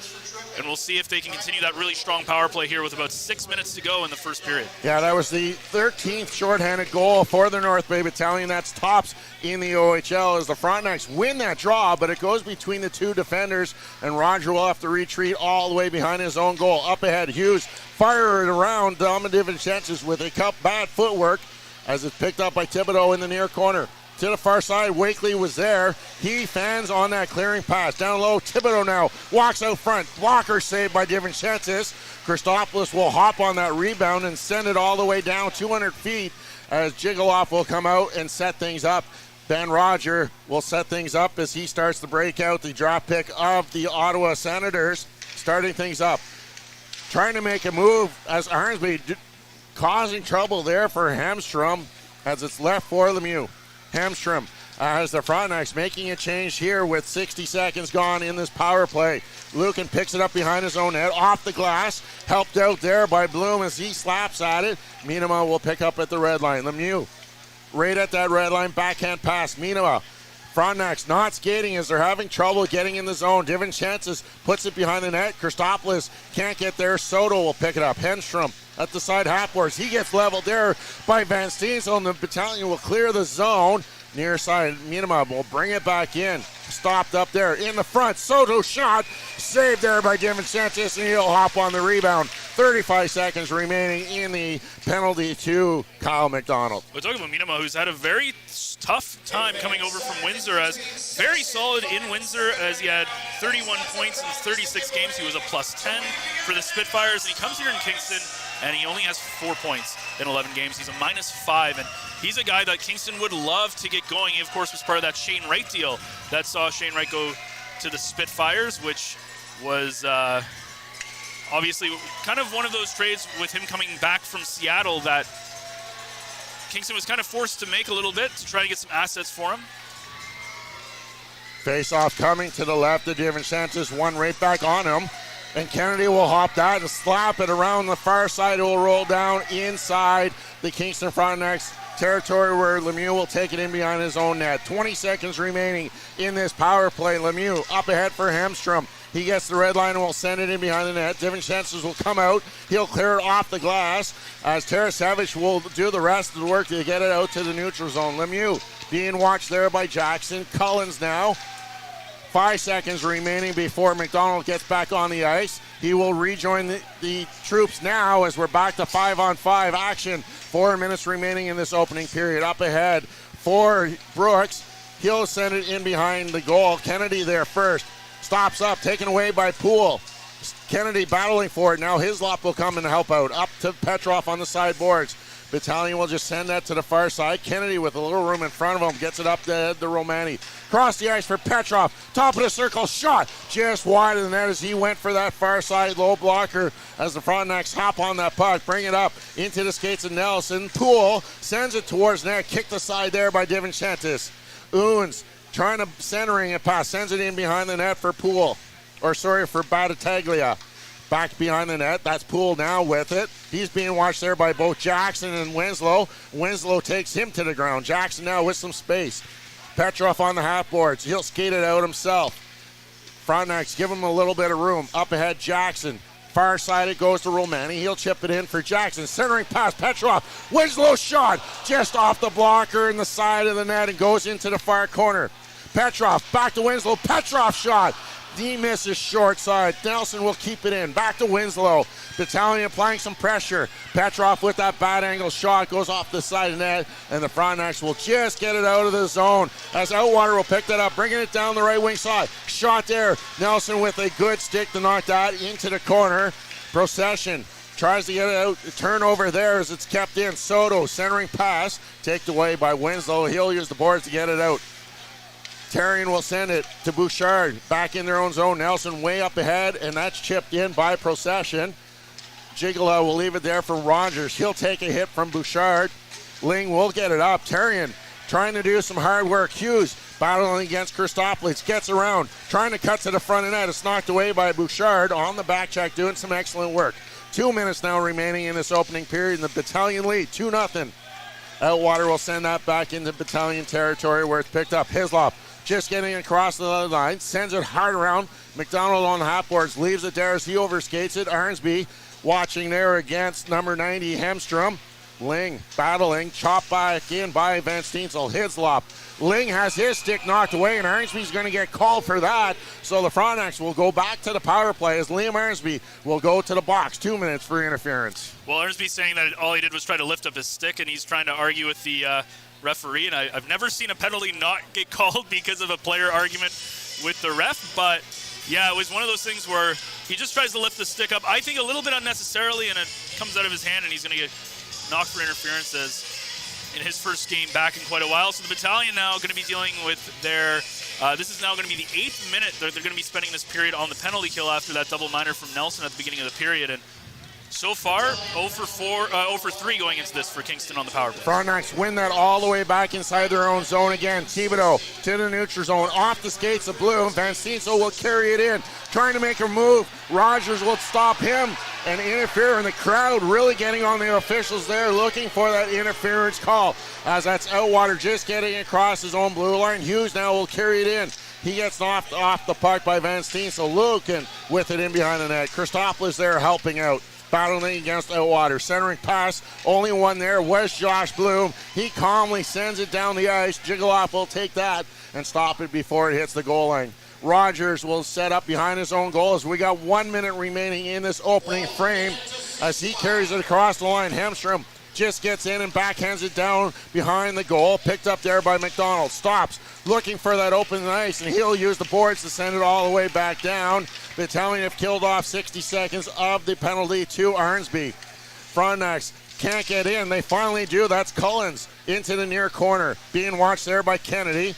and we'll see if they can continue that really strong power play here with about 6 minutes to go in the first period. Yeah, that was the 13th shorthanded goal for the North Bay Battalion. That's tops in the OHL as the Frontenacs win that draw, but it goes between the two defenders, and Roger will have to retreat all the way behind his own goal. Up ahead, Hughes fire it around Dominic chances with a bad footwork as it's picked up by Thibodeau in the near corner. To the far side, Wakely was there. He fans on that clearing pass. Down low, Thibodeau now walks out front. Blocker saved by DiVincentis. Christopoulos will hop on that rebound and send it all the way down 200 feet as Jiggleoff will come out and set things up. Ben Roger will set things up as he starts to break out, the draft pick of the Ottawa Senators, starting things up. Trying to make a move as Arnsby causing trouble there for Hamstrom as it's left for Lemieux. Hamstrom as the Frontenacs making a change here with 60 seconds gone in this power play. Lucan picks it up behind his own net, off the glass, helped out there by Bloom as he slaps at it. Minema will pick up at the red line. Lemieux right at that red line, backhand pass. Minema. Frontenacs not skating as they're having trouble getting in the zone. DiVincentis puts it behind the net. Christopoulos can't get there. Soto will pick it up. Henstrom at the side half boards. He gets leveled there by Van Steensel, and the Battalion will clear the zone. Near side, Minema will bring it back in. Stopped up there in the front. Soto shot. Saved there by DiVincentis, and he'll hop on the rebound. 35 seconds remaining in the penalty to Kyle McDonald. We're talking about Minema, who's had a very tough time coming over from Windsor, as very solid in Windsor, as he had 31 points in 36 games. He was a +10 for the Spitfires, and he comes here in Kingston, and he only has 4 points in 11 games. He's a -5, and he's a guy that Kingston would love to get going. He, of course, was part of that Shane Wright deal that saw Shane Wright go to the Spitfires, which was obviously kind of one of those trades with him coming back from Seattle that Kingston was kind of forced to make a little bit to try to get some assets for him. Face-off coming to the left of DiVincentis, one right back on him. And Kennedy will hop that and slap it around the far side. It will roll down inside the Kingston Frontenacs territory where Lemieux will take it in behind his own net. 20 seconds remaining in this power play. Lemieux up ahead for Hamstrom. He gets the red line and will send it in behind the net. DiVincentis will come out. He'll clear it off the glass as Tarasevic will do the rest of the work to get it out to the neutral zone. Lemieux being watched there by Jackson. Cullens now. 5 seconds remaining before McDonald gets back on the ice. He will rejoin the troops now as we're back to 5-on-5 action. 4 minutes remaining in this opening period. Up ahead for Brooks. He'll send it in behind the goal. Kennedy there first. Stops up, taken away by Poole. Kennedy battling for it. Now Hislop will come and help out. Up to Petrov on the sideboards. Battalion will just send that to the far side. Kennedy with a little room in front of him gets it up to Romani. Cross the ice for Petrov. Top of the circle, shot just wide of the net as he went for that far side low blocker as the Frontnacs hop on that puck. Bring it up into the skates of Nelson. Poole sends it towards net. Kicked aside there by DeVinchentis. Oons trying to centering it pass. Sends it in behind the net for Poole. For Battaglia. Back behind the net. That's Poole now with it. He's being watched there by both Jackson and Winslow. Winslow takes him to the ground. Jackson now with some space. Petrov on the half boards. He'll skate it out himself. Frontnacs give him a little bit of room. Up ahead, Jackson. Far side it goes to Romani. He'll chip it in for Jackson. Centering pass, Petrov. Winslow shot just off the blocker in the side of the net and goes into the far corner. Petrov back to Winslow. Petrov shot. He misses short side. Nelson will keep it in. Back to Winslow. Battalion applying some pressure. Petrov with that bad angle shot goes off the side of the net, and the Frontnacs will just get it out of the zone as Outwater will pick that up, bringing it down the right wing side. Shot there. Nelson with a good stick to knock that into the corner. Procession tries to get it out. The turnover there as it's kept in. Soto centering pass. Taken away by Winslow. He'll use the boards to get it out. Terrian will send it to Bouchard. Back in their own zone. Nelson way up ahead, and that's chipped in by Procession. Gigolo will leave it there for Rogers. He'll take a hit from Bouchard. Ling will get it up. Terrian trying to do some hard work. Hughes battling against Christopoulos. Gets around. Trying to cut to the front of the net. It's knocked away by Bouchard on the back check, doing some excellent work. 2 minutes now remaining in this opening period, and the Battalion lead 2-0. Outwater will send that back into Battalion territory where it's picked up. Hislop just getting across the line, sends it hard around. McDonald on the half boards, leaves it there as he overskates it. Arnsby watching there against number 90, Hemstrom. Ling battling, chopped back in by Van Steensel. Hislop. Ling has his stick knocked away, and Arnsby's going to get called for that. So the Frontnacs will go back to the power play as Liam Arnsby will go to the box. 2 minutes for interference. Well, Arnsby's saying that all he did was try to lift up his stick, and he's trying to argue with the referee. And I've never seen a penalty not get called because of a player argument with the ref. But, yeah, it was one of those things where he just tries to lift the stick up, I think a little bit unnecessarily, and it comes out of his hand, and he's going to get knocked for interference as in his first game back in quite a while. So the Battalion now going to be dealing with their this is now going to be the 8th minute they're going to be spending this period on the penalty kill after that double minor from Nelson at the beginning of the period. And so far, 0 for 3 going into this for Kingston on the power play. Frontnacs win that all the way back inside their own zone again. Thibodeau to the neutral zone, off the skates of blue. Van Steensel will carry it in, trying to make a move. Rogers will stop him and interfere, and the crowd really getting on the officials there, looking for that interference call, as that's Outwater just getting across his own blue line. Hughes now will carry it in. He gets knocked off the puck by Van Steensel. Lucan with it in behind the net. Christopoulos there helping out, battling against Outwater. Centering pass, only one there was Josh Bloom. He calmly sends it down the ice. Gigoloff will take that and stop it before it hits the goal line. Rogers will set up behind his own goal as we got 1 minute remaining in this opening frame as he carries it across the line. Hemstrom just gets in and backhands it down behind the goal. Picked up there by McDonald. Stops, looking for that open ice, and he'll use the boards to send it all the way back down. Battalion have killed off 60 seconds of the penalty to Arnsby. Frontnacs can't get in. They finally do. That's Cullens into the near corner. Being watched there by Kennedy.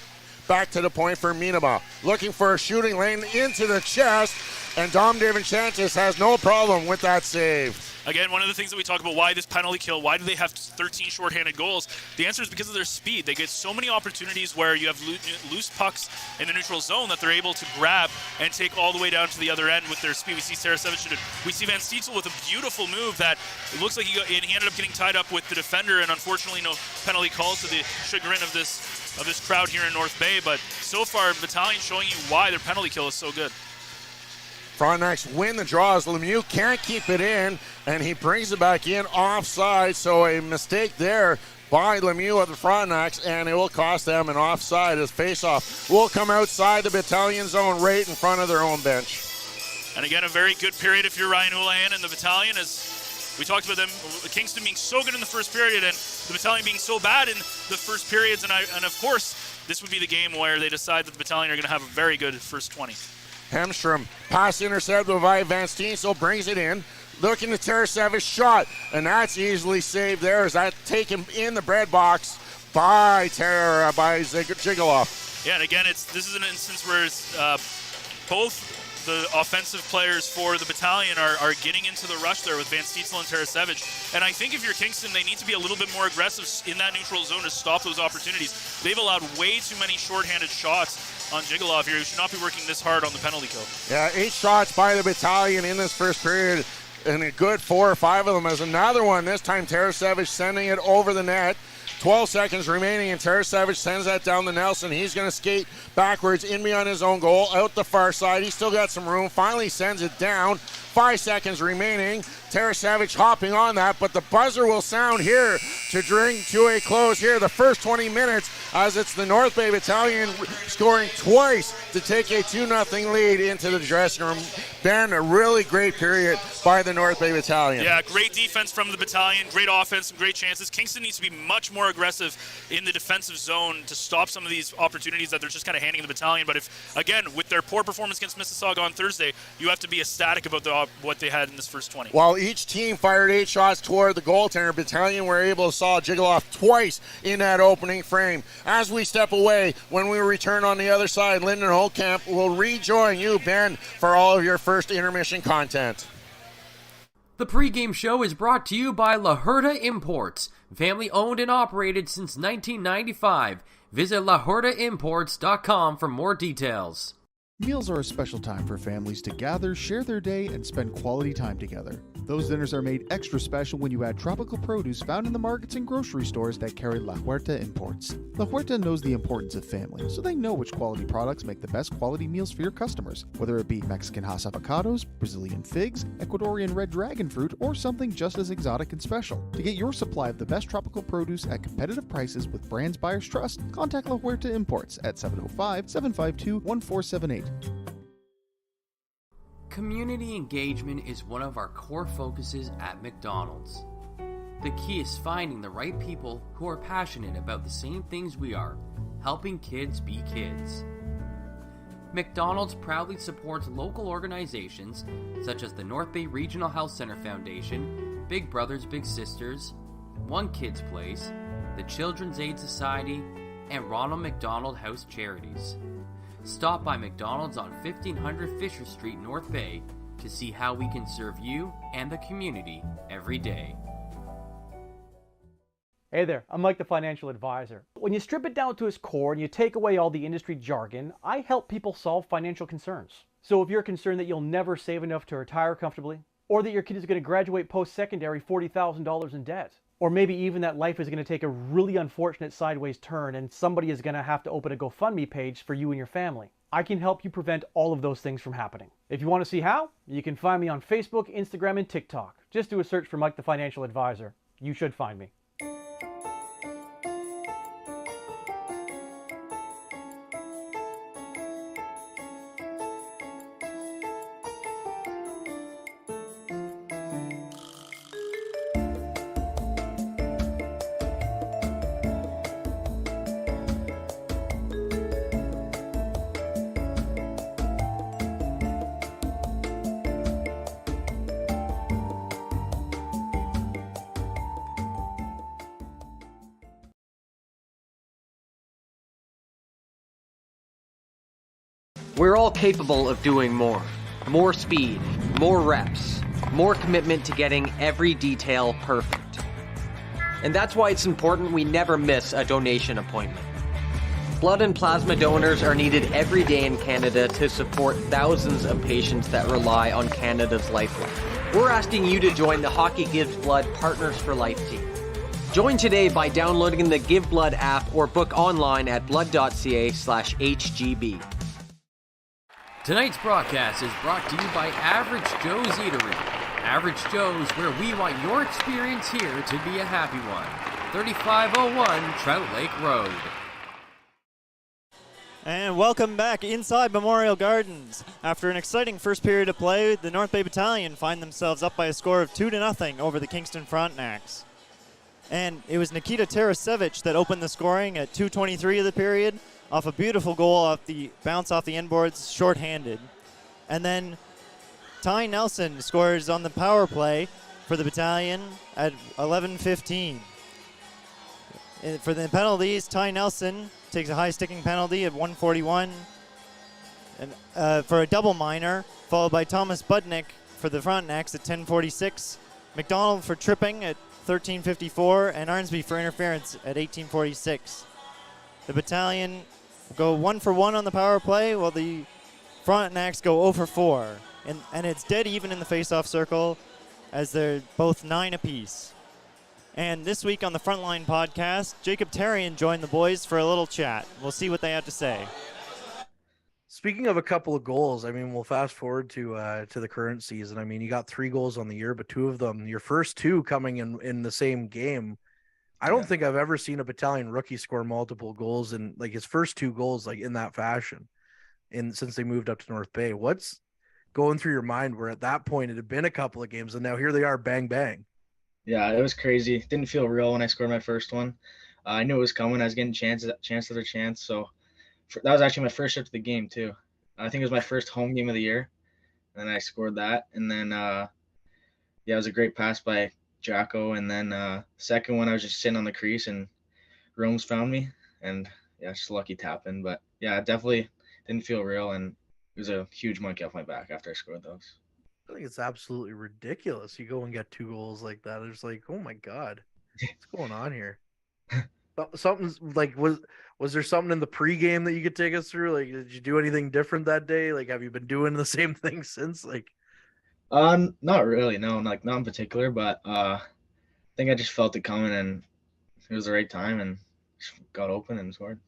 Back to the point for Minama. Looking for a shooting lane into the chest, and Dom DeVinchentis has no problem with that save. Again, one of the things that we talk about, why this penalty kill, why do they have 13 shorthanded goals? The answer is because of their speed. They get so many opportunities where you have loose pucks in the neutral zone that they're able to grab and take all the way down to the other end with their speed. We see Saracevic, we see Van Steensel with a beautiful move that it looks like he ended up getting tied up with the defender, and unfortunately no penalty calls, to the chagrin of this crowd here in North Bay. But so far, Battalion showing you why their penalty kill is so good. Frontnacs win the draw as Lemieux can't keep it in, and he brings it back in offside. So a mistake there by Lemieux of the Frontnacs, and it will cost them an offside as faceoff will come outside the Battalion zone right in front of their own bench. And again, a very good period if you're Ryan Houlihan and the Battalion, as We talked about them, Kingston being so good in the first period and the Battalion being so bad in the first periods, and of course, this would be the game where they decide that the Battalion are going to have a very good first 20. Hemstrom, pass intercepted by Van Steensel, brings it in. Looking to Tarasevic, shot, and that's easily saved there. Is that taken in the bread box by Jigalov? Yeah, and again, this is an instance where it's, both the offensive players for the Battalion are getting into the rush there with Van Steensel and Tarasevic. And I think if you're Kingston, they need to be a little bit more aggressive in that neutral zone to stop those opportunities. They've allowed way too many shorthanded shots on Jigalov here, who should not be working this hard on the penalty kill. Yeah, 8 shots by the Battalion in this first period, and a good 4 or 5 of them as another one. This time Tarasevic sending it over the net. 12 seconds remaining, and Tarasevic sends that down to Nelson. He's going to skate backwards in beyond his own goal, out the far side. He's still got some room. Finally sends it down. 5 seconds remaining. Tarasevic hopping on that, but the buzzer will sound here to bring to a close here the first 20 minutes, as it's the North Bay Battalion scoring twice to take a 2-0 lead into the dressing room. Ben, a really great period by the North Bay Battalion. Yeah, great defense from the Battalion, great offense, some great chances. Kingston needs to be much more aggressive in the defensive zone to stop some of these opportunities that they're just kind of handing the Battalion. But if, again, with their poor performance against Mississauga on Thursday, you have to be ecstatic about what they had in this first 20. While each team fired 8 shots toward the goaltender, Battalion were able to saw Jigalov twice in that opening frame. As we step away, when we return on the other side, Lyndon Holtkamp will rejoin you, Ben, for all of your first intermission content. The pregame show is brought to you by La Huerta Imports, family owned and operated since 1995. Visit LaHuertaImports.com for more details. Meals are a special time for families to gather, share their day, and spend quality time together. Those dinners are made extra special when you add tropical produce found in the markets and grocery stores that carry La Huerta Imports. La Huerta knows the importance of family, so they know which quality products make the best quality meals for your customers, whether it be Mexican Hass avocados, Brazilian figs, Ecuadorian red dragon fruit, or something just as exotic and special. To get your supply of the best tropical produce at competitive prices with brands buyers trust, contact La Huerta Imports at 705-752-1478. Community engagement is one of our core focuses at McDonald's. The key is finding the right people who are passionate about the same things we are, helping kids be kids. McDonald's proudly supports local organizations such as the North Bay Regional Health Center Foundation, Big Brothers Big Sisters, One Kids Place, the Children's Aid Society, and Ronald McDonald House Charities. Stop by McDonald's on 1500 Fisher Street, North Bay, to see how we can serve you and the community every day. Hey there, I'm Mike the Financial Advisor. When you strip it down to its core and you take away all the industry jargon, I help people solve financial concerns. So if you're concerned that you'll never save enough to retire comfortably, or that your kid is going to graduate post-secondary $40,000 in debt, or maybe even that life is going to take a really unfortunate sideways turn and somebody is going to have to open a GoFundMe page for you and your family, I can help you prevent all of those things from happening. If you want to see how, you can find me on Facebook, Instagram, and TikTok. Just do a search for Mike the Financial Advisor. You should find me. We're all capable of doing more. More speed, more reps, more commitment to getting every detail perfect. And that's why it's important we never miss a donation appointment. Blood and plasma donors are needed every day in Canada to support thousands of patients that rely on Canada's lifeline. We're asking you to join the Hockey Gives Blood Partners for Life team. Join today by downloading the Give Blood app or book online at blood.ca/HGB. Tonight's broadcast is brought to you by Average Joe's Eatery. Average Joe's, where we want your experience here to be a happy one. 3501 Trout Lake Road. And welcome back inside Memorial Gardens. After an exciting first period of play, the North Bay Battalion find themselves up by a score of 2-0 over the Kingston Frontnacs. And it was Nikita Tarasevich that opened the scoring at 2:23 of the period off a beautiful goal off the bounce off the end boards, shorthanded. And then Ty Nelson scores on the power play for the Battalion at 11:15. For the penalties, Ty Nelson takes a high sticking penalty at 1:41 and for a double minor, followed by Thomas Budnick for the Frontnacs at 10:46, McDonald for tripping at 13:54, and Arnsby for interference at 18:46. The Battalion go 1 for 1 on the power play, while the Frontnacs go 0 for 4. And it's dead even in the face-off circle, as they're both 9 apiece. And this week on the Frontline podcast, Jacob Tarian joined the boys for a little chat. We'll see what they have to say. Speaking of a couple of goals, I mean, we'll fast forward to the current season. I mean, you got 3 goals on the year, but 2 of them, your first 2 coming in the same game. I don't think I've ever seen a Battalion rookie score multiple goals, and like his first 2 goals like in that fashion, since they moved up to North Bay. What's going through your mind where at that point it had been a couple of games and now here they are, bang bang? Yeah, it was crazy. Didn't feel real when I scored my first one. I knew it was coming. I was getting chance after chance. So that was actually my first trip to the game too. I think it was my first home game of the year, and then I scored that. And then it was a great pass by Jacko. And then second one, I was just sitting on the crease and Rome's found me, and just a lucky tap in. But yeah, it definitely didn't feel real, and it was a huge monkey off my back after I scored those. I think it's absolutely ridiculous. You go and get 2 goals like that. It's like, oh my God, what's going on here? Something's like, was there something in the pregame that you could take us through? Like, did you do anything different that day? Like, have you been doing the same thing since? Like, not really, no, like not in particular, but I think I just felt it coming, and it was the right time, and just got open and scored.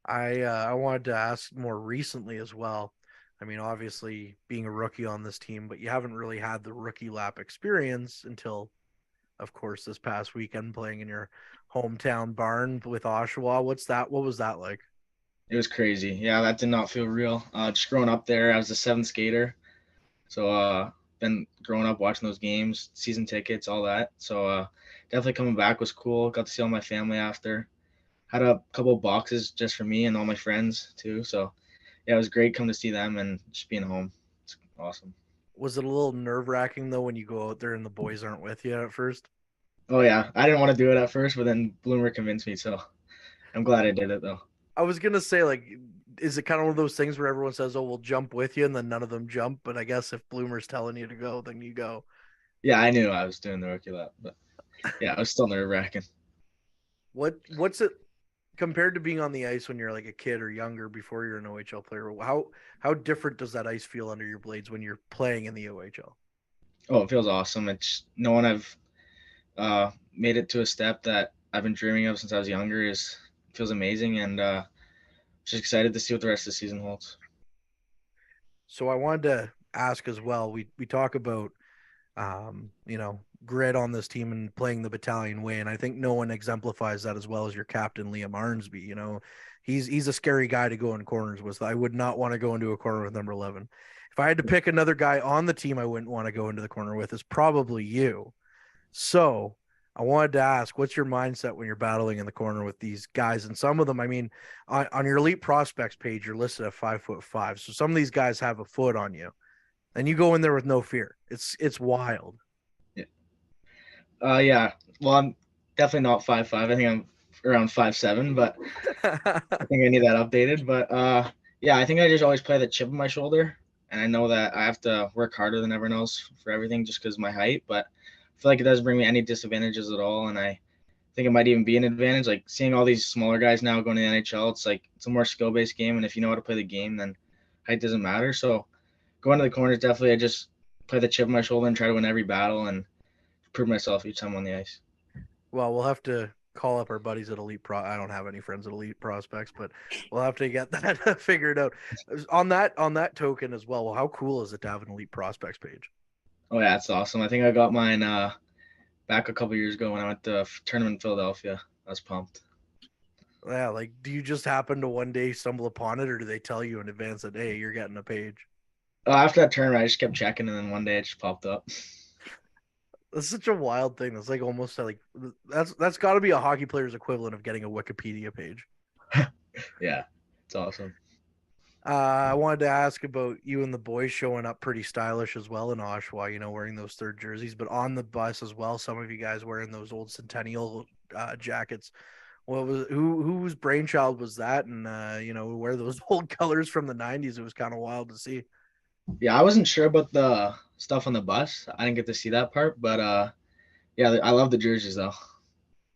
I wanted to ask more recently as well. I mean, obviously being a rookie on this team, but you haven't really had the rookie lap experience until, of course, this past weekend playing in your hometown barn with Oshawa. What was that like? It was crazy. Yeah, that did not feel real. Just growing up there, I was a 7th skater. So been growing up watching those games, season tickets, all that. So definitely coming back was cool. Got to see all my family after. Had a couple of boxes just for me and all my friends too. So yeah, it was great coming to see them and just being home. It's awesome. Was it a little nerve-wracking though when you go out there and the boys aren't with you at first? Oh yeah, I didn't want to do it at first, but then Bloomer convinced me, so I'm glad I did it though. I was gonna say, like, is it kind of one of those things where everyone says, "Oh, we'll jump with you," and then none of them jump? But I guess if Bloomer's telling you to go, then you go. Yeah, I knew I was doing the rookie lap, but yeah, it was still nerve-wracking. What's it compared to being on the ice when you're like a kid or younger before you're an OHL player? How different does that ice feel under your blades when you're playing in the OHL? Oh, it feels awesome. It's no one I've made it to a step that I've been dreaming of since I was younger. It feels amazing, and just excited to see what the rest of the season holds. So I wanted to ask as well. We talk about grit on this team and playing the Battalion way, and I think no one exemplifies that as well as your captain Liam Arnsby. You know, he's a scary guy to go in corners with. I would not want to go into a corner with number 11. If I had to pick another guy on the team I wouldn't want to go into the corner with, is probably you. So I wanted to ask, what's your mindset when you're battling in the corner with these guys? And some of them, I mean, on your elite prospects page, you're listed at 5'5". So some of these guys have a foot on you, and you go in there with no fear. It's wild. Yeah. Well, I'm definitely not 5'5". I think I'm around 5'7", but I think I need that updated. But yeah, I think I just always play the chip on my shoulder, and I know that I have to work harder than everyone else for everything just because of my height. But I feel like it doesn't bring me any disadvantages at all, and I think it might even be an advantage. Like seeing all these smaller guys now going to the NHL, it's a more skill-based game, and if you know how to play the game, then height doesn't matter. So going to the corners, definitely I just play the chip on my shoulder and try to win every battle and prove myself each time on the ice. Well, we'll have to call up our buddies at Elite Pro. I don't have any friends at Elite Prospects, but we'll have to get that figured out. On that token as well, how cool is it to have an Elite Prospects page? Oh yeah, it's awesome. I think I got mine back a couple years ago when I went to a tournament in Philadelphia. I was pumped. Yeah, like, do you just happen to one day stumble upon it, or do they tell you in advance that, hey, you're getting a page? After that tournament, I just kept checking, and then one day it just popped up. That's such a wild thing. That's like almost like that's got to be a hockey player's equivalent of getting a Wikipedia page. Yeah, it's awesome. I wanted to ask about you and the boys showing up pretty stylish as well in Oshawa, wearing those third jerseys, but on the bus as well. Some of you guys wearing those old Centennial jackets. Whose brainchild was that? And wear those old colors from the 90s. It was kind of wild to see. Yeah, I wasn't sure about the stuff on the bus. I didn't get to see that part, but yeah, I love the jerseys though.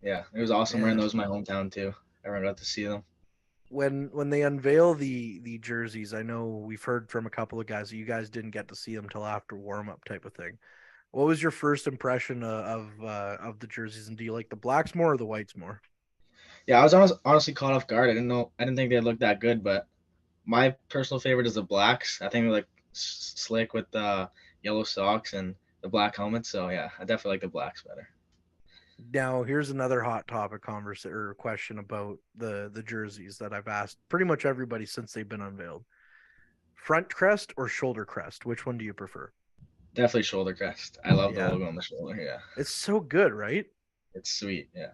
Yeah, it was awesome wearing those in my hometown too. Everyone got to see them. When they unveil the jerseys, I know we've heard from a couple of guys that you guys didn't get to see them till after warm up type of thing. What was your first impression of the jerseys, and do you like the blacks more or the whites more? Yeah, I was honestly caught off guard. I didn't think they'd look that good, but my personal favorite is the blacks. I think they're like slick with the yellow socks and the black helmets. So yeah, I definitely like the blacks better. Now, here's another hot topic question about the jerseys that I've asked pretty much everybody since they've been unveiled. Front crest or shoulder crest? Which one do you prefer? Definitely shoulder crest. I love the logo on the shoulder. Yeah, it's so good, right? It's sweet. Yeah.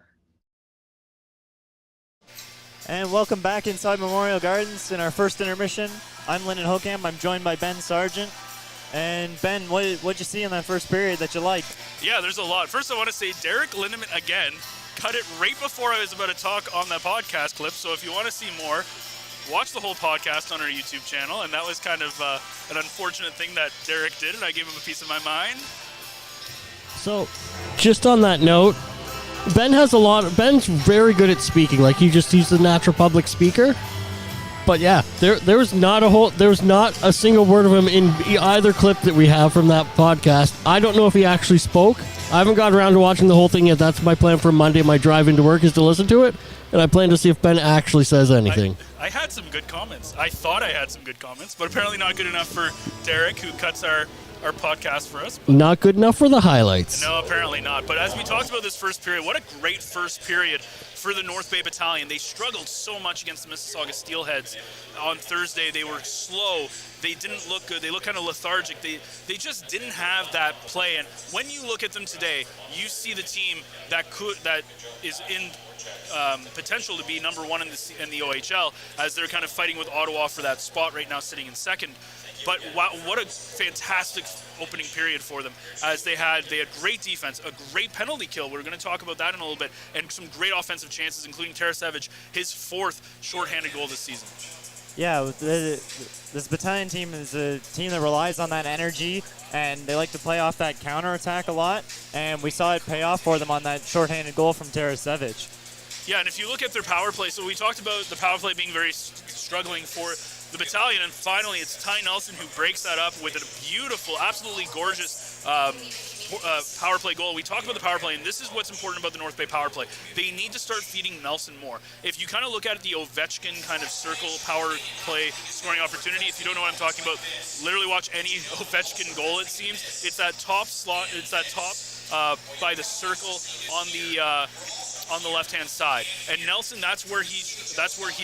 And welcome back inside Memorial Gardens in our first intermission. I'm Lyndon Hokamp. I'm joined by Ben Sargent. And Ben, what'd you see in that first period that you liked? Yeah, there's a lot. First, I want to say Derek Lindemann again cut it right before I was about to talk on the podcast clip. So if you want to see more, watch the whole podcast on our YouTube channel. And that was kind of an unfortunate thing that Derek did, and I gave him a piece of my mind. So, just on that note, Ben's very good at speaking. Like, he's a natural public speaker. But yeah, there was not a single word of him in either clip that we have from that podcast. I don't know if he actually spoke. I haven't got around to watching the whole thing yet. That's my plan for Monday. My drive into work is to listen to it, and I plan to see if Ben actually says anything. I had some good comments. I thought I had some good comments, but apparently not good enough for Derek, who cuts our podcast for us. Not good enough for the highlights. No, apparently not. But as we talked about this first period, what a great first period for the North Bay Battalion. They struggled so much against the Mississauga Steelheads on Thursday. They were slow. They didn't look good. They looked kind of lethargic. They just didn't have that play. And when you look at them today, you see the team that is in potential to be number one in the OHL, as they're kind of fighting with Ottawa for that spot right now, sitting in second. But wow, what a fantastic opening period for them, as they had great defense, a great penalty kill. We're going to talk about that in a little bit, and some great offensive chances, including Tarasevic, his fourth shorthanded goal this season. Yeah, this Battalion team is a team that relies on that energy, and they like to play off that counterattack a lot, and we saw it pay off for them on that shorthanded goal from Tarasevic. Yeah, and if you look at their power play, so we talked about the power play being very struggling for the Battalion, and finally it's Ty Nelson who breaks that up with a beautiful, absolutely gorgeous power play goal. We talked about the power play, and this is what's important about the North Bay power play. They need to start feeding Nelson more. If you kind of look at it, the Ovechkin kind of circle power play scoring opportunity, if you don't know what I'm talking about, literally watch any Ovechkin goal, it seems. It's that top slot, it's that top by the circle on the left-hand side, and Nelson, that's where he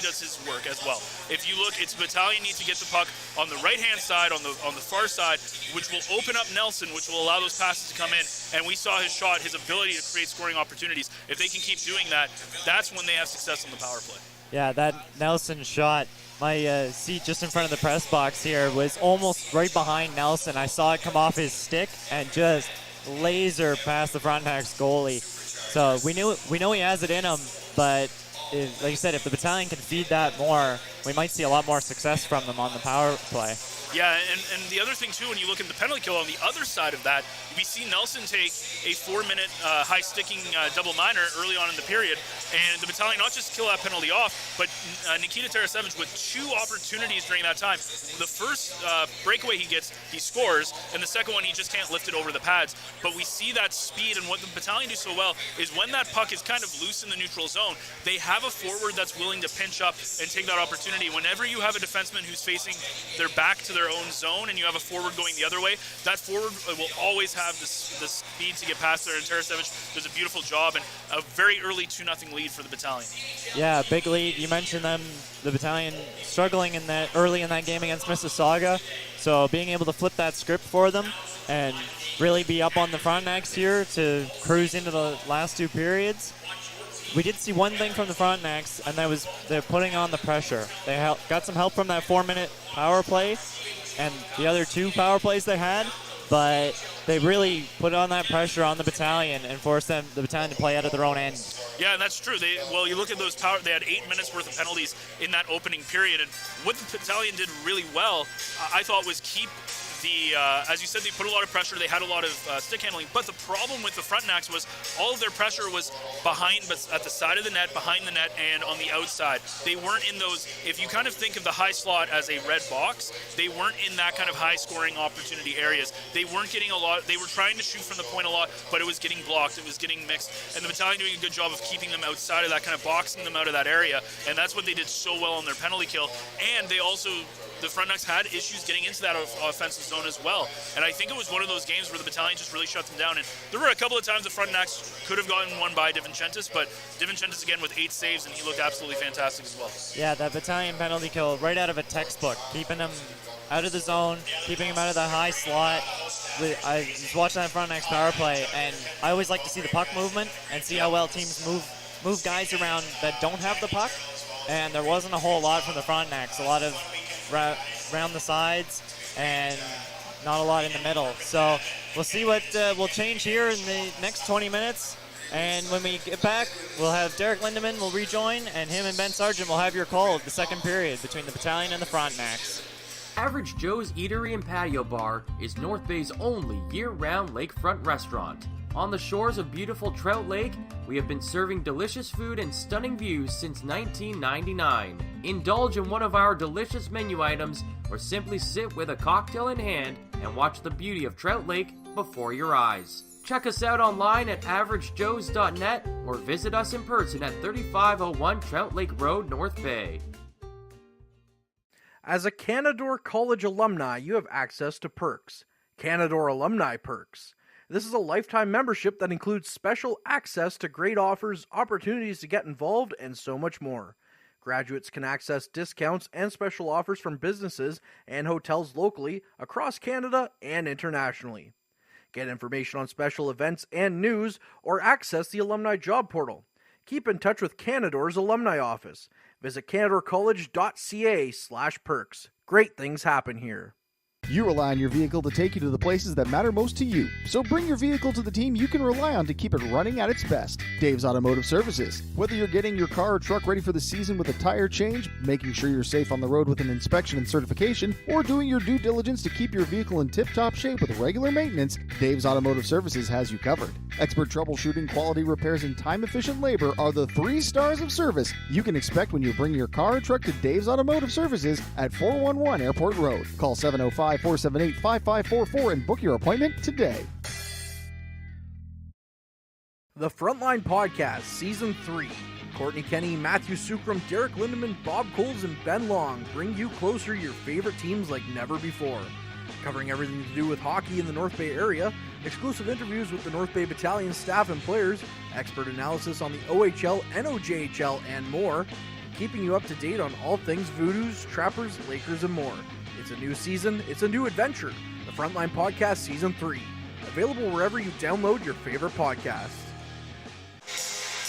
does his work as well. If you look, it's Battalion needs to get the puck on the right-hand side, on the far side, which will open up Nelson, which will allow those passes to come in. And we saw his shot, his ability to create scoring opportunities. If they can keep doing that, that's when they have success on the power play. Yeah, that Nelson shot. My seat just in front of the press box here was almost right behind Nelson. I saw it come off his stick and just laser past the Frontnacs goalie. So we know he has it in him, but like you said, if the Battalion can feed that more, we might see a lot more success from them on the power play. Yeah, and the other thing, too, when you look at the penalty kill on the other side of that, we see Nelson take a 4-minute high-sticking double minor early on in the period, and the Battalion not just kill that penalty off, but Nikita Tarasevic with 2 opportunities during that time. The first breakaway he gets, he scores, and the second one, he just can't lift it over the pads. But we see that speed, and what the Battalion do so well is when that puck is kind of loose in the neutral zone, they have a forward that's willing to pinch up and take that opportunity. opportunity. Whenever you have a defenseman who's facing their back to their own zone and you have a forward going the other way, that forward will always have the speed to get past there. And Tarasevic does a beautiful job, and a very early 2-0 lead for the Battalion. Yeah, big lead. You mentioned them, the Battalion struggling in that early in that game against Mississauga. So being able to flip that script for them and really be up on the Frontnacs here to cruise into the last two periods. We did see one thing from the Frontnacs, and that was they're putting on the pressure. They got some help from that 4-minute power play and the other 2 power plays they had, but they really put on that pressure on the Battalion and forced the Battalion to play out of their own end. Yeah, and that's true. You look at those they had 8 minutes worth of penalties in that opening period, and what the Battalion did really well, I thought, was keep as you said, they put a lot of pressure. They had a lot of stick handling. But the problem with the Frontnacs was all of their pressure was but at the side of the net, behind the net, and on the outside. They weren't in those. If you kind of think of the high slot as a red box, they weren't in that kind of high-scoring opportunity areas. They weren't getting a lot. They were trying to shoot from the point a lot, but it was getting blocked. It was getting mixed. And the Battalion doing a good job of keeping them outside of that, kind of boxing them out of that area. And that's what they did so well on their penalty kill. And they also, the Frontnacs had issues getting into that offensive zone as well. And I think it was one of those games where the Battalion just really shut them down. And there were a couple of times the Frontnacs could have gotten one by DiVincentis, but DiVincentis again with 8 saves, and he looked absolutely fantastic as well. Yeah, that Battalion penalty kill right out of a textbook, keeping them out of the zone, keeping them out of the high slot. I was watching that Frontnacs power play, and I always like to see the puck movement and see how well teams move guys around that don't have the puck. And there wasn't a whole lot from the Frontnacs. A lot of around the sides and not a lot in the middle. So we'll see what will change here in the next 20 minutes. And when we get back, we'll have Derek Lindemann will rejoin, and him and Ben Sargent will have your call of the second period between the Battalion and the Frontnacs. Average Joe's Eatery and Patio Bar is North Bay's only year-round lakefront restaurant. On the shores of beautiful Trout Lake, we have been serving delicious food and stunning views since 1999. Indulge in one of our delicious menu items, or simply sit with a cocktail in hand and watch the beauty of Trout Lake before your eyes. Check us out online at averagejoes.net or visit us in person at 3501 Trout Lake Road, North Bay. As a Canadore College alumni, you have access to perks. Canadore Alumni Perks. This is a lifetime membership that includes special access to great offers, opportunities to get involved, and so much more. Graduates can access discounts and special offers from businesses and hotels locally, across Canada, and internationally. Get information on special events and news, or access the alumni job portal. Keep in touch with Canadore's alumni office. Visit canadorecollege.ca/perks. Great things happen here. You rely on your vehicle to take you to the places that matter most to you. So bring your vehicle to the team you can rely on to keep it running at its best. Dave's Automotive Services. Whether you're getting your car or truck ready for the season with a tire change, making sure you're safe on the road with an inspection and certification, or doing your due diligence to keep your vehicle in tip-top shape with regular maintenance, Dave's Automotive Services has you covered. Expert troubleshooting, quality repairs, and time-efficient labor are the 3 stars of service you can expect when you bring your car or truck to Dave's Automotive Services at 411 Airport Road. Call 705-478-5544 and book your appointment today. The Frontline Podcast, Season 3. Courtney Kenny, Matthew Sukram, Derek Lindemann, Bob Coles, and Ben Long bring you closer to your favorite teams like never before. Covering everything to do with hockey in the North Bay area, exclusive interviews with the North Bay Battalion staff and players, expert analysis on the OHL, NOJHL, and more, keeping you up to date on all things Voodoos, Trappers, Lakers, and more. It's a new season, it's a new adventure. The Frontline Podcast Season 3. Available wherever you download your favorite podcast.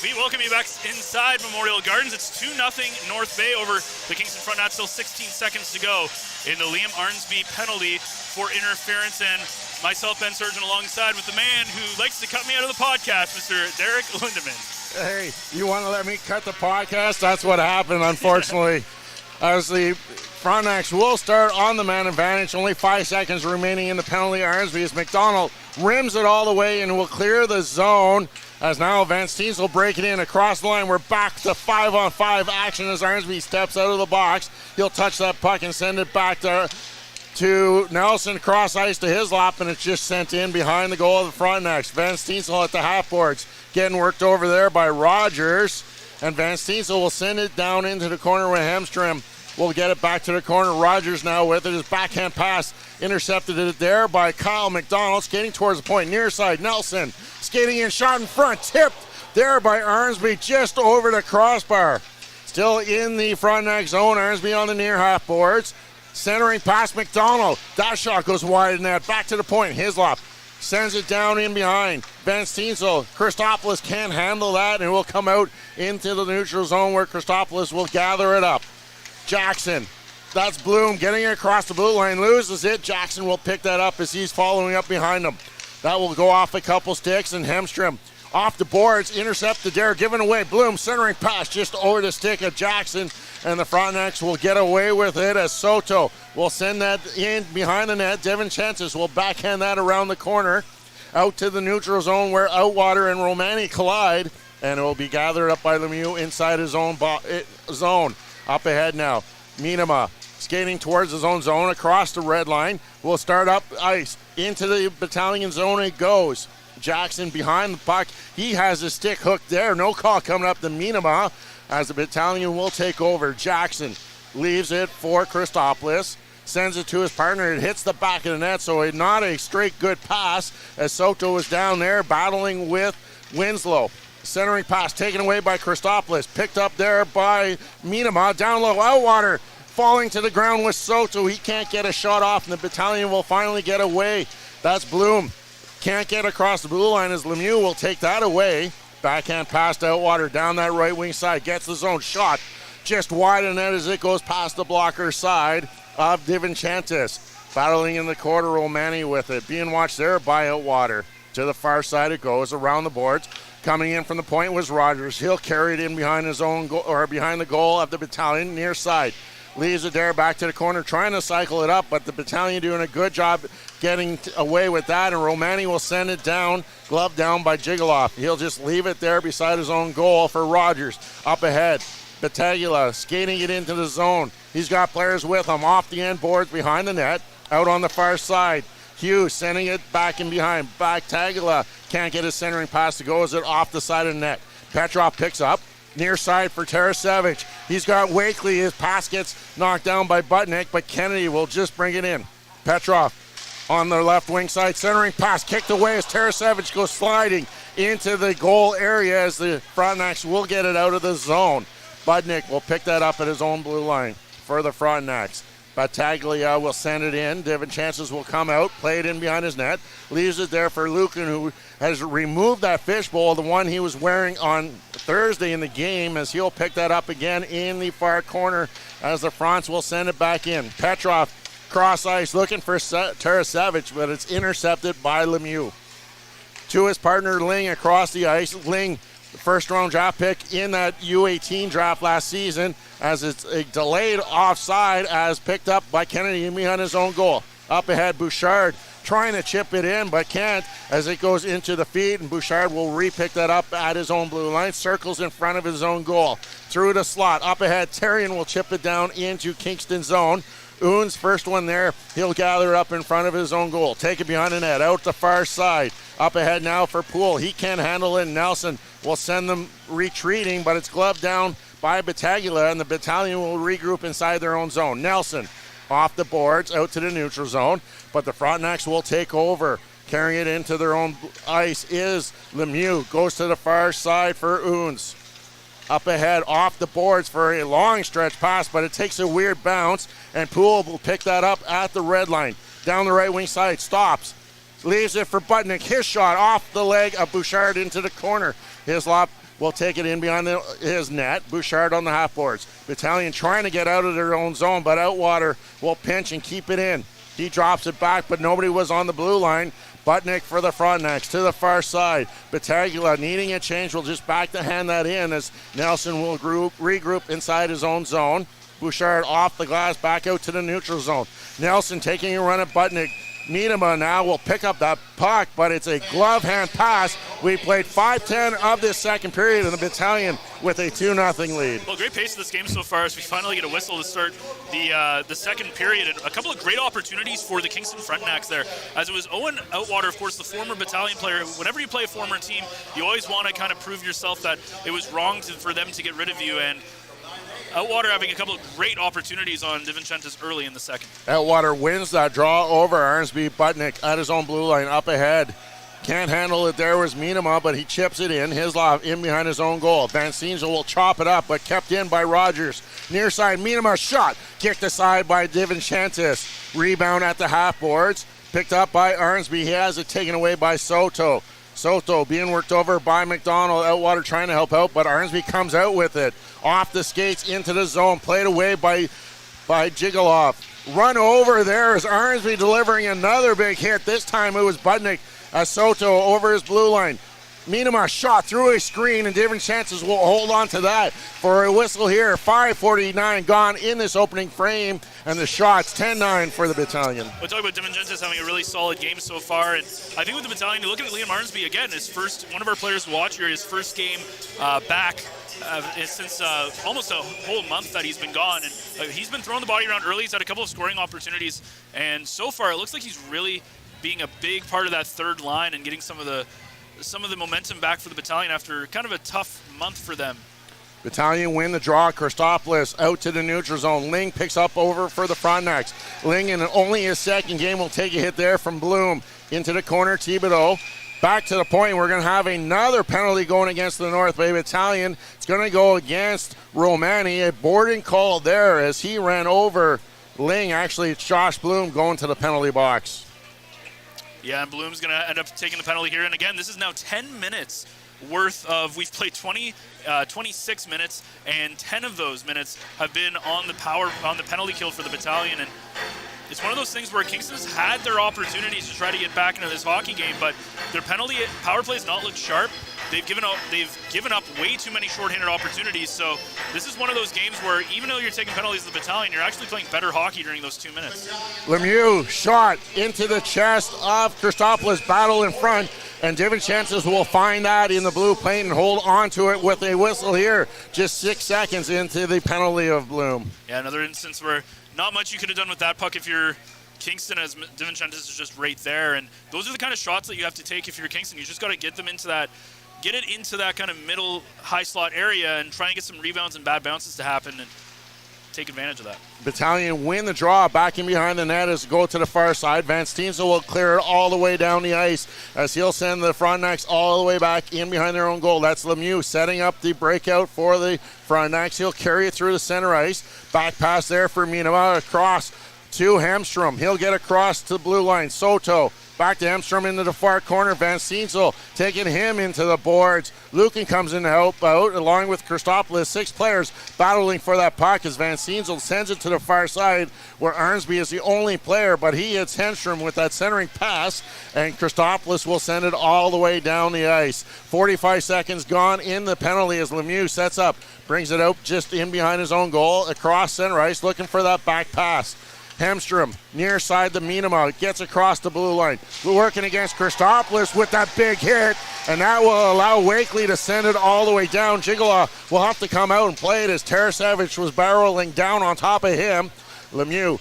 We welcome you back inside Memorial Gardens. It's 2-0 North Bay over the Kingston Frontnacs. Still 16 seconds to go in the Liam Arnsby penalty for interference. And myself, Ben Surgeon, alongside with the man who likes to cut me out of the podcast, Mr. Derek Lindemann. Hey, you want to let me cut the podcast? That's what happened, unfortunately. As the Frontnacs will start on the man advantage. Only 5 seconds remaining in the penalty. Arnsby as McDonald rims it all the way and will clear the zone. As now Van Steens will break it in across the line. We're back to 5-on-5 action as Arnsby steps out of the box. He'll touch that puck and send it back to Nelson, cross ice to his lap, and it's just sent in behind the goal of the Frontnacs. Van Steensel at the half boards, getting worked over there by Rogers, and Van Steensel will send it down into the corner with Hemstrom. will get it back to the corner. Rogers now with it. His backhand pass intercepted it there by Kyle McDonald, skating towards the point. Near side, Nelson skating in, shot in front, tipped there by Arnsby just over the crossbar. Still in the Frontnacs zone. Arnsby on the near half boards. Centering past McDonald. That shot goes wide in that. Back to the point. Hislop sends it down in behind. Van Steensel. Christopoulos can't handle that and will come out into the neutral zone where Christopoulos will gather it up. Jackson. That's Bloom getting it across the blue line. Loses it. Jackson will pick that up as he's following up behind him. That will go off a couple sticks, and Hemstrom off the boards, intercepted there, given away. Bloom centering pass just over the stick of Jackson, and the Frontnacs will get away with it as Soto will send that in behind the net. Devin Chances will backhand that around the corner out to the neutral zone where Outwater and Romani collide, and it will be gathered up by Lemieux inside his own zone. Up ahead now, Minema skating towards his own zone across the red line. Will start up ice into the Battalion zone. It goes. Jackson behind the puck. He has his stick hooked there. No call coming up to Minema as the Battalion will take over. Jackson leaves it for Christopoulos. Sends it to his partner. It hits the back of the net, so not a straight good pass as Soto was down there battling with Winslow. Centering pass taken away by Christopoulos. Picked up there by Minema. Down low, Outwater falling to the ground with Soto. He can't get a shot off, and the Battalion will finally get away. That's Bloom. Can't get across the blue line as Lemieux will take that away. Backhand pass to Outwater down that right wing side. Gets the zone shot just wide of net as it goes past the blocker side of Divinchantis. Battling in the corner, Romani with it. Being watched there by Outwater. To the far side it goes, around the boards. Coming in from the point was Rogers. He'll carry it in behind his own goal, or behind the goal of the Battalion, near side. Leaves it there, back to the corner, trying to cycle it up, but the Battalion doing a good job getting away with that, and Romani will send it down, glove down by Jigeloff. He'll just leave it there beside his own goal for Rogers. Up ahead, Battaglia skating it into the zone. He's got players with him off the end boards behind the net, out on the far side. Hughes sending it back in behind. Battaglia can't get his centering pass to go as it off the side of the net. Petrov picks up. Near side for Tarasevic. He's got Wakely. His pass gets knocked down by Butnick, but Kennedy will just bring it in. Petrov on the left wing side. Centering pass kicked away as Tarasevic goes sliding into the goal area as the Frontnacs will get it out of the zone. Butnick will pick that up at his own blue line for the Frontnacs. Battaglia will send it in. Devin Chances will come out, play it in behind his net. Leaves it there for Lucan, who has removed that fishbowl, the one he was wearing on Thursday in the game, as he'll pick that up again in the far corner as the Fronts will send it back in. Petrov cross ice looking for Tarasevic, but it's intercepted by Lemieux. To his partner Ling across the ice. Ling, the first round draft pick in that U18 draft last season, as it's a delayed offside as picked up by Kennedy behind his own goal. Up ahead, Bouchard trying to chip it in but can't as it goes into the feed, and Bouchard will re-pick that up at his own blue line. Circles in front of his own goal. Through the slot. Up ahead, Terrian will chip it down into Kingston zone. Oons, first one there. He'll gather up in front of his own goal. Take it behind the net. Out the far side. Up ahead now for Poole. He can't handle it. Nelson will send them retreating, but it's gloved down by Battaglia, and the Battalion will regroup inside their own zone. Nelson off the boards, out to the neutral zone, but the Frontnacs will take over. Carrying it into their own ice is Lemieux. Goes to the far side for Oons. Up ahead, off the boards for a long stretch pass, but it takes a weird bounce, and Poole will pick that up at the red line. Down the right wing side, stops. Leaves it for Butnick. His shot off the leg of Bouchard into the corner. Hislop will take it in behind his net. Bouchard on the half boards. Battalion trying to get out of their own zone, but Outwater will pinch and keep it in. He drops it back, but nobody was on the blue line. Butnick for the Frontnacs to the far side. Battaglia needing a change will just back to hand that in as Nelson will regroup inside his own zone. Bouchard off the glass, back out to the neutral zone. Nelson taking a run at Butnick. Niedema now will pick up that puck, but it's a glove hand pass. We played 5:10 of this second period, and the Battalion with a 2-0 lead. Well, great pace of this game so far as we finally get a whistle to start the second period. And a couple of great opportunities for the Kingston Frontnacs there. As it was Owen Outwater, of course, the former Battalion player. Whenever you play a former team, you always want to kind of prove yourself that it was wrong for them to get rid of you. And Outwater having a couple of great opportunities on DiVincentis early in the second. Outwater wins that draw over Arnsby. Butnick at his own blue line up ahead. Can't handle it there was Minema, but he chips it in. Hislop in behind his own goal. Van Steensel will chop it up, but kept in by Rogers. Near side, Minema shot. Kicked aside by DiVincentis. Rebound at the half boards. Picked up by Arnsby. He has it taken away by Soto. Soto being worked over by McDonald. Outwater trying to help out, but Arnsby comes out with it. Off the skates into the zone. Played away by Jigalov. Run over there is Arnsby delivering another big hit. This time it was Budnick as Soto over his blue line. Minema shot through a screen, and DiVincentis will hold on to that for a whistle here. 5:49 gone in this opening frame, and the shots 10-9 for the Battalion. We'll talk about DiVincentis having a really solid game so far, and I think with the Battalion, you're looking at Liam Arnsby again, one of our players to watch here, his first game back since almost a whole month that he's been gone, and he's been throwing the body around early. He's had a couple of scoring opportunities, and so far it looks like he's really being a big part of that third line and getting some of the momentum back for the Battalion after kind of a tough month for them. Battalion win the draw. Christopoulos out to the neutral zone. Ling picks up over for the Frontnacs. Ling in only his second game will take a hit there from Bloom. Into the corner, Thibodeau. Back to the point. We're going to have another penalty going against the North Bay Battalion. It's going to go against Romani. A boarding call there as he ran over Ling. Actually, it's Josh Bloom going to the penalty box. Yeah, and Bloom's going to end up taking the penalty here. And again, this is now 10 minutes worth of, we've played 26 minutes, and 10 of those minutes have been on the penalty kill for the Battalion. And it's one of those things where Kingston's had their opportunities to try to get back into this hockey game, but their power play has not looked sharp. They've given up way too many shorthanded opportunities. So this is one of those games where even though you're taking penalties as the Battalion, you're actually playing better hockey during those 2 minutes. Lemieux shot into the chest of Christopoulos, battle in front, and DiVincentis will find that in the blue paint and hold on to it with a whistle here. Just 6 seconds into the penalty of Bloom. Yeah, another instance where not much you could have done with that puck if you're Kingston, as DiVincentis is just right there. And those are the kind of shots that you have to take if you're Kingston. You just got to get it into that kind of middle high slot area and try and get some rebounds and bad bounces to happen and take advantage of that. Battalion win the draw. Back in behind the net as go to the far side. Van Steensel will clear it all the way down the ice as he'll send the Frontnacs all the way back in behind their own goal. That's Lemieux setting up the breakout for the Frontnacs. He'll carry it through the center ice. Back pass there for Minema across to Hemstrom. He'll get across to the blue line. Soto back to Hemstrom into the far corner. Van Steensel taking him into the boards. Lucan comes in to help out along with Christopoulos. 6 players battling for that puck as Van Steensel sends it to the far side where Arnsby is the only player, but he hits Hemstrom with that centering pass, and Christopoulos will send it all the way down the ice. 45 seconds gone in the penalty as Lemieux sets up, brings it out just in behind his own goal across center ice looking for that back pass. Hemstrom near side to Minema, gets across the blue line. Working against Christopoulos with that big hit, and that will allow Wakely to send it all the way down. Jigalov will have to come out and play it as Tarasevich was barreling down on top of him. Lemieux,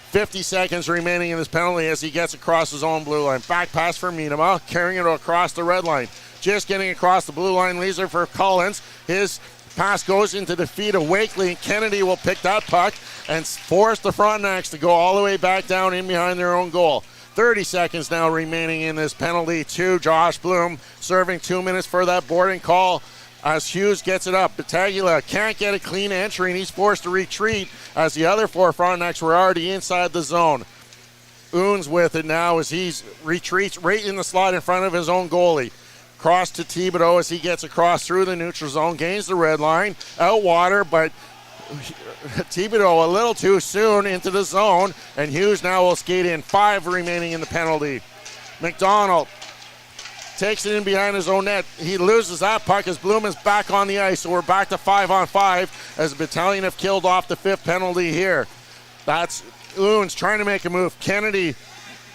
50 seconds remaining in this penalty as he gets across his own blue line. Back pass for Minema, carrying it across the red line. Just getting across the blue line, leaves it for Collins. His pass goes into the feet of Wakely. Kennedy will pick that puck and force the Frontnacs to go all the way back down in behind their own goal. 30 seconds now remaining in this penalty to Josh Bloom, serving 2 minutes for that boarding call as Hughes gets it up. Battaglia can't get a clean entry, and he's forced to retreat as the other 4 Frontnacs were already inside the zone. Oons with it now as he retreats right in the slot in front of his own goalie. Cross to Thibodeau as he gets across through the neutral zone, gains the red line, Outwater, but Thibodeau a little too soon into the zone, and Hughes now will skate in. 5 remaining in the penalty. McDonald takes it in behind his own net. He loses that puck as Bloom is back on the ice, so we're back to 5-on-5 as the Battalion have killed off the 5th penalty here. That's Oons trying to make a move. Kennedy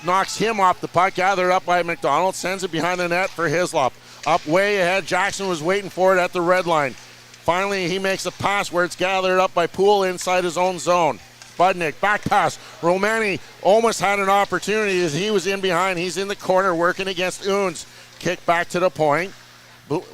knocks him off the puck, gathered up by McDonald, sends it behind the net for Hislop. Up way ahead, Jackson was waiting for it at the red line. Finally, he makes a pass where it's gathered up by Poole inside his own zone. Budnick, back pass. Romani almost had an opportunity as he was in behind. He's in the corner working against Oons. Kick back to the point.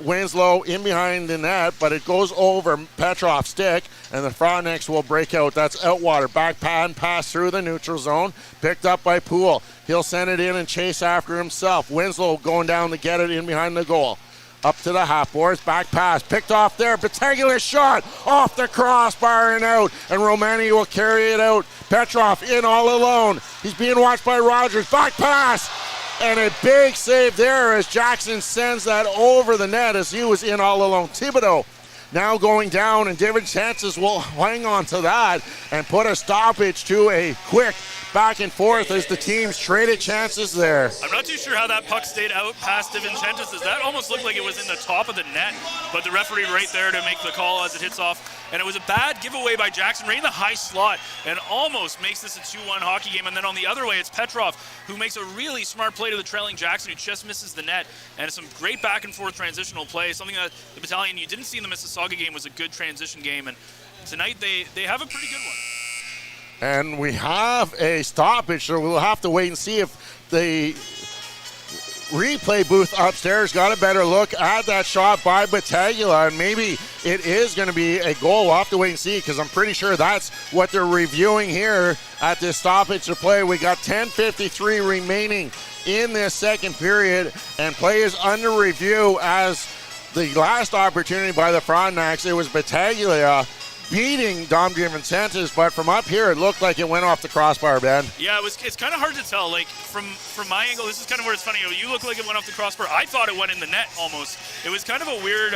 Winslow in behind the net, but it goes over Petrov's stick, and the Frontnacs will break out. That's Outwater. Back pass through the neutral zone, picked up by Poole. He'll send it in and chase after himself. Winslow going down to get it in behind the goal. Up to the half boards, back pass, picked off there. Battaglia shot off the crossbar and out, and Romani will carry it out. Petrov in all alone. He's being watched by Rogers. Back pass, and a big save there as Jackson sends that over the net as he was in all alone. Thibodeau now going down, and David Chances will hang on to that and put a stoppage to a quick back and forth as the teams traded chances there. I'm not too sure how that puck stayed out past DiVincentis, as that almost looked like it was in the top of the net, but the referee right there to make the call as it hits off. And it was a bad giveaway by Jackson right in the high slot and almost makes this a 2-1 hockey game. And then on the other way, it's Petrov who makes a really smart play to the trailing Jackson, who just misses the net. And some great back and forth transitional play, something that the Battalion you didn't see in the Mississauga game was a good transition game. And tonight they have a pretty good one. And we have a stoppage, so we'll have to wait and see if the replay booth upstairs got a better look at that shot by Battaglia, and maybe it is going to be a goal. We'll have to wait and see, because I'm pretty sure that's what they're reviewing here at this stoppage of play. We got 10:53 remaining in this second period, and play is under review as the last opportunity by the Frontnacs. It was Battaglia beating Dom DiVincentis, but from up here it looked like it went off the crossbar, Ben. Yeah, it's kind of hard to tell. Like from my angle, this is kind of where it's funny. You look like it went off the crossbar. I thought it went in the net almost. It was kind of a weird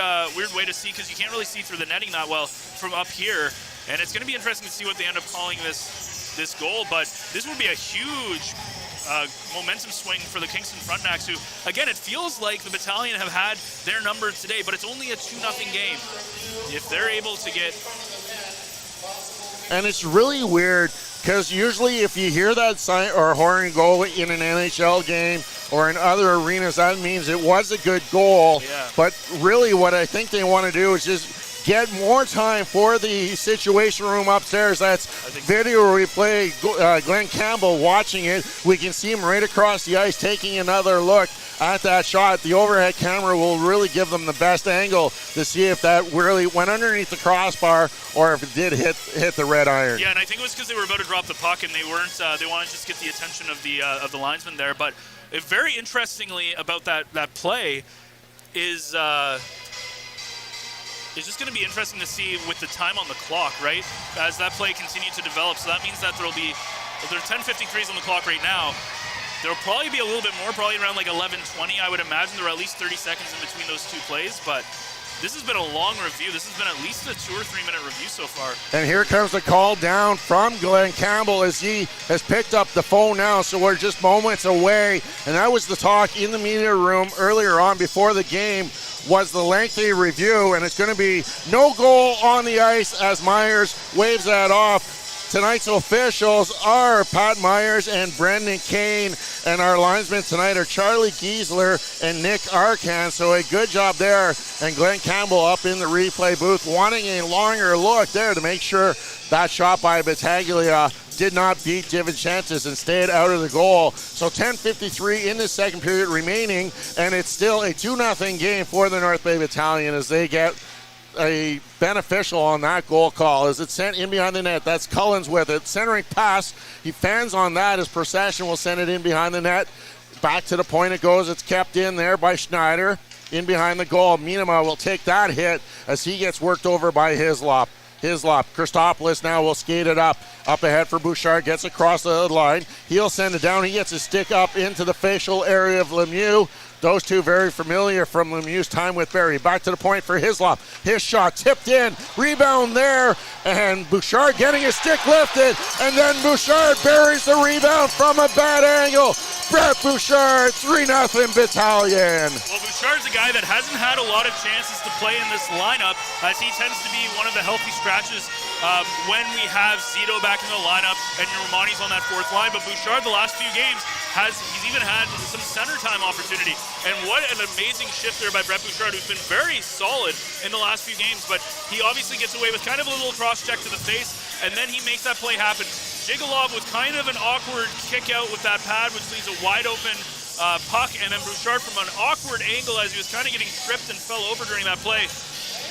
way to see, because you can't really see through the netting that well from up here. And it's going to be interesting to see what they end up calling this goal. But this would be a huge momentum swing for the Kingston Frontnacs, who, again, it feels like the Battalion have had their number today, but it's only a 2-0 game. If they're able to get... And it's really weird, because usually if you hear that sign or horn goal in an NHL game or in other arenas, that means it was a good goal. Yeah. But really what I think they want to do is just get more time for the situation room upstairs. That's video replay. Glenn Campbell watching it. We can see him right across the ice taking another look at that shot. The overhead camera will really give them the best angle to see if that really went underneath the crossbar or if it did hit the red iron. Yeah, and I think it was because they were about to drop the puck and they weren't. They wanted to just get the attention of the linesman there. But very interestingly about that play is it's just going to be interesting to see with the time on the clock, right? As that play continued to develop. So that means that there's 10:53s on the clock right now. There'll probably be a little bit more, probably around like 11:20. I would imagine there are at least 30 seconds in between those two plays, but this has been a long review. This has been at least a 2 or 3 minute review so far. And here comes the call down from Glenn Campbell as he has picked up the phone now, so we're just moments away. And that was the talk in the media room earlier on before the game, was the lengthy review, and it's going to be no goal on the ice as Myers waves that off. Tonight's officials are Pat Myers and Brendan Kane, and our linesmen tonight are Charlie Giesler and Nick Arcan, so a good job there. And Glenn Campbell up in the replay booth wanting a longer look there to make sure that shot by Battaglia did not beat DiVincentis and stayed out of the goal. So 10:53 in the second period remaining, and it's still a 2-0 game for the North Bay Battalion as they get a beneficial on that goal call. As it's sent in behind the net, that's Cullens with it. Centering pass, he fans on that as Procession will send it in behind the net. Back to the point it goes. It's kept in there by Schneider. In behind the goal, Minima will take that hit as he gets worked over by Hislop. Christopoulos now will skate it up ahead for Bouchard, gets across the line. He'll send it down. He gets his stick up into the facial area of Lemieux. Those two very familiar from Lemieux's time with Barrie. Back to the point for Hislop. His shot tipped in. Rebound there. And Bouchard getting his stick lifted. And then Bouchard buries the rebound from a bad angle. Brett Bouchard, 3-0 Battalion. Well, Bouchard's a guy that hasn't had a lot of chances to play in this lineup, as he tends to be one of the healthy scratches when we have Zito back in the lineup and Romani's on that fourth line. But Bouchard, the last few games, he's even had some center time opportunity. And what an amazing shift there by Brett Bouchard, who's been very solid in the last few games, but he obviously gets away with kind of a little cross-check to the face, and then he makes that play happen. Jigalov with kind of an awkward kick out with that pad, which leaves a wide open puck, and then Bouchard from an awkward angle as he was kind of getting tripped and fell over during that play,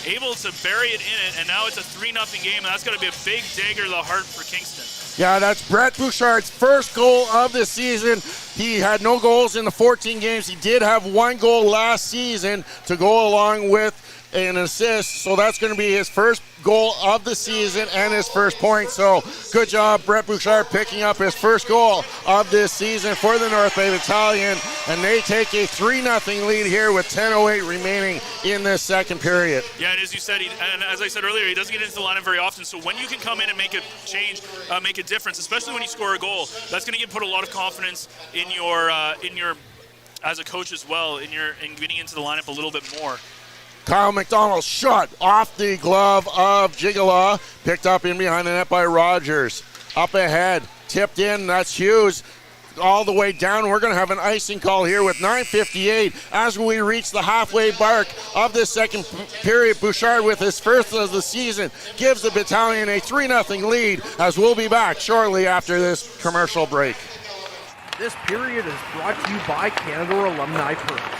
able to bury it in it, and now it's a 3-0 game, and that's going to be a big dagger to the heart for Kingston. Yeah, that's Brett Bouchard's first goal of the season. He had no goals in the 14 games. He did have 1 goal last season to go along with an assist, so that's going to be his first goal of the season and his first point. So good job, Brett Bouchard, picking up his first goal of this season for the North Bay Battalion, and they take a 3-0 lead here with 10:08 remaining in this second period. Yeah, and as you said, and as I said earlier, he doesn't get into the lineup very often, so when you can come in and make a change, make a difference, especially when you score a goal, that's going to put a lot of confidence in your as a coach as well, in getting into the lineup a little bit more. Kyle McDonald's shot off the glove of Gigala, picked up in behind the net by Rogers. Up ahead, tipped in, that's Hughes. All the way down, we're going to have an icing call here with 9:58 as we reach the halfway mark of this second period. Bouchard, with his first of the season, gives the Battalion a 3-0 lead, as we'll be back shortly after this commercial break. This period is brought to you by Canada Alumni Perks.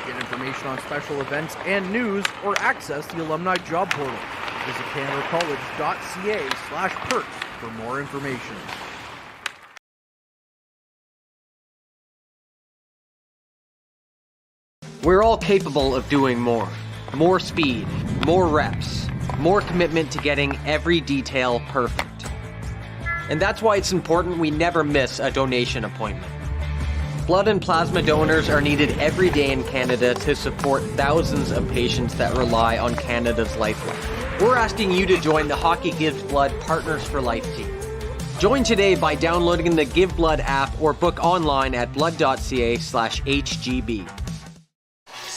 Get information on special events and news, or access the alumni job portal. Visit canadacollege.ca/perks for more information. We're all capable of doing more. More speed, more reps, more commitment to getting every detail perfect. And that's why it's important we never miss a donation appointment. Blood and plasma donors are needed every day in Canada to support thousands of patients that rely on Canada's lifeline. We're asking you to join the Hockey Gives Blood Partners for Life team. Join today by downloading the Give Blood app or book online at blood.ca/HGB.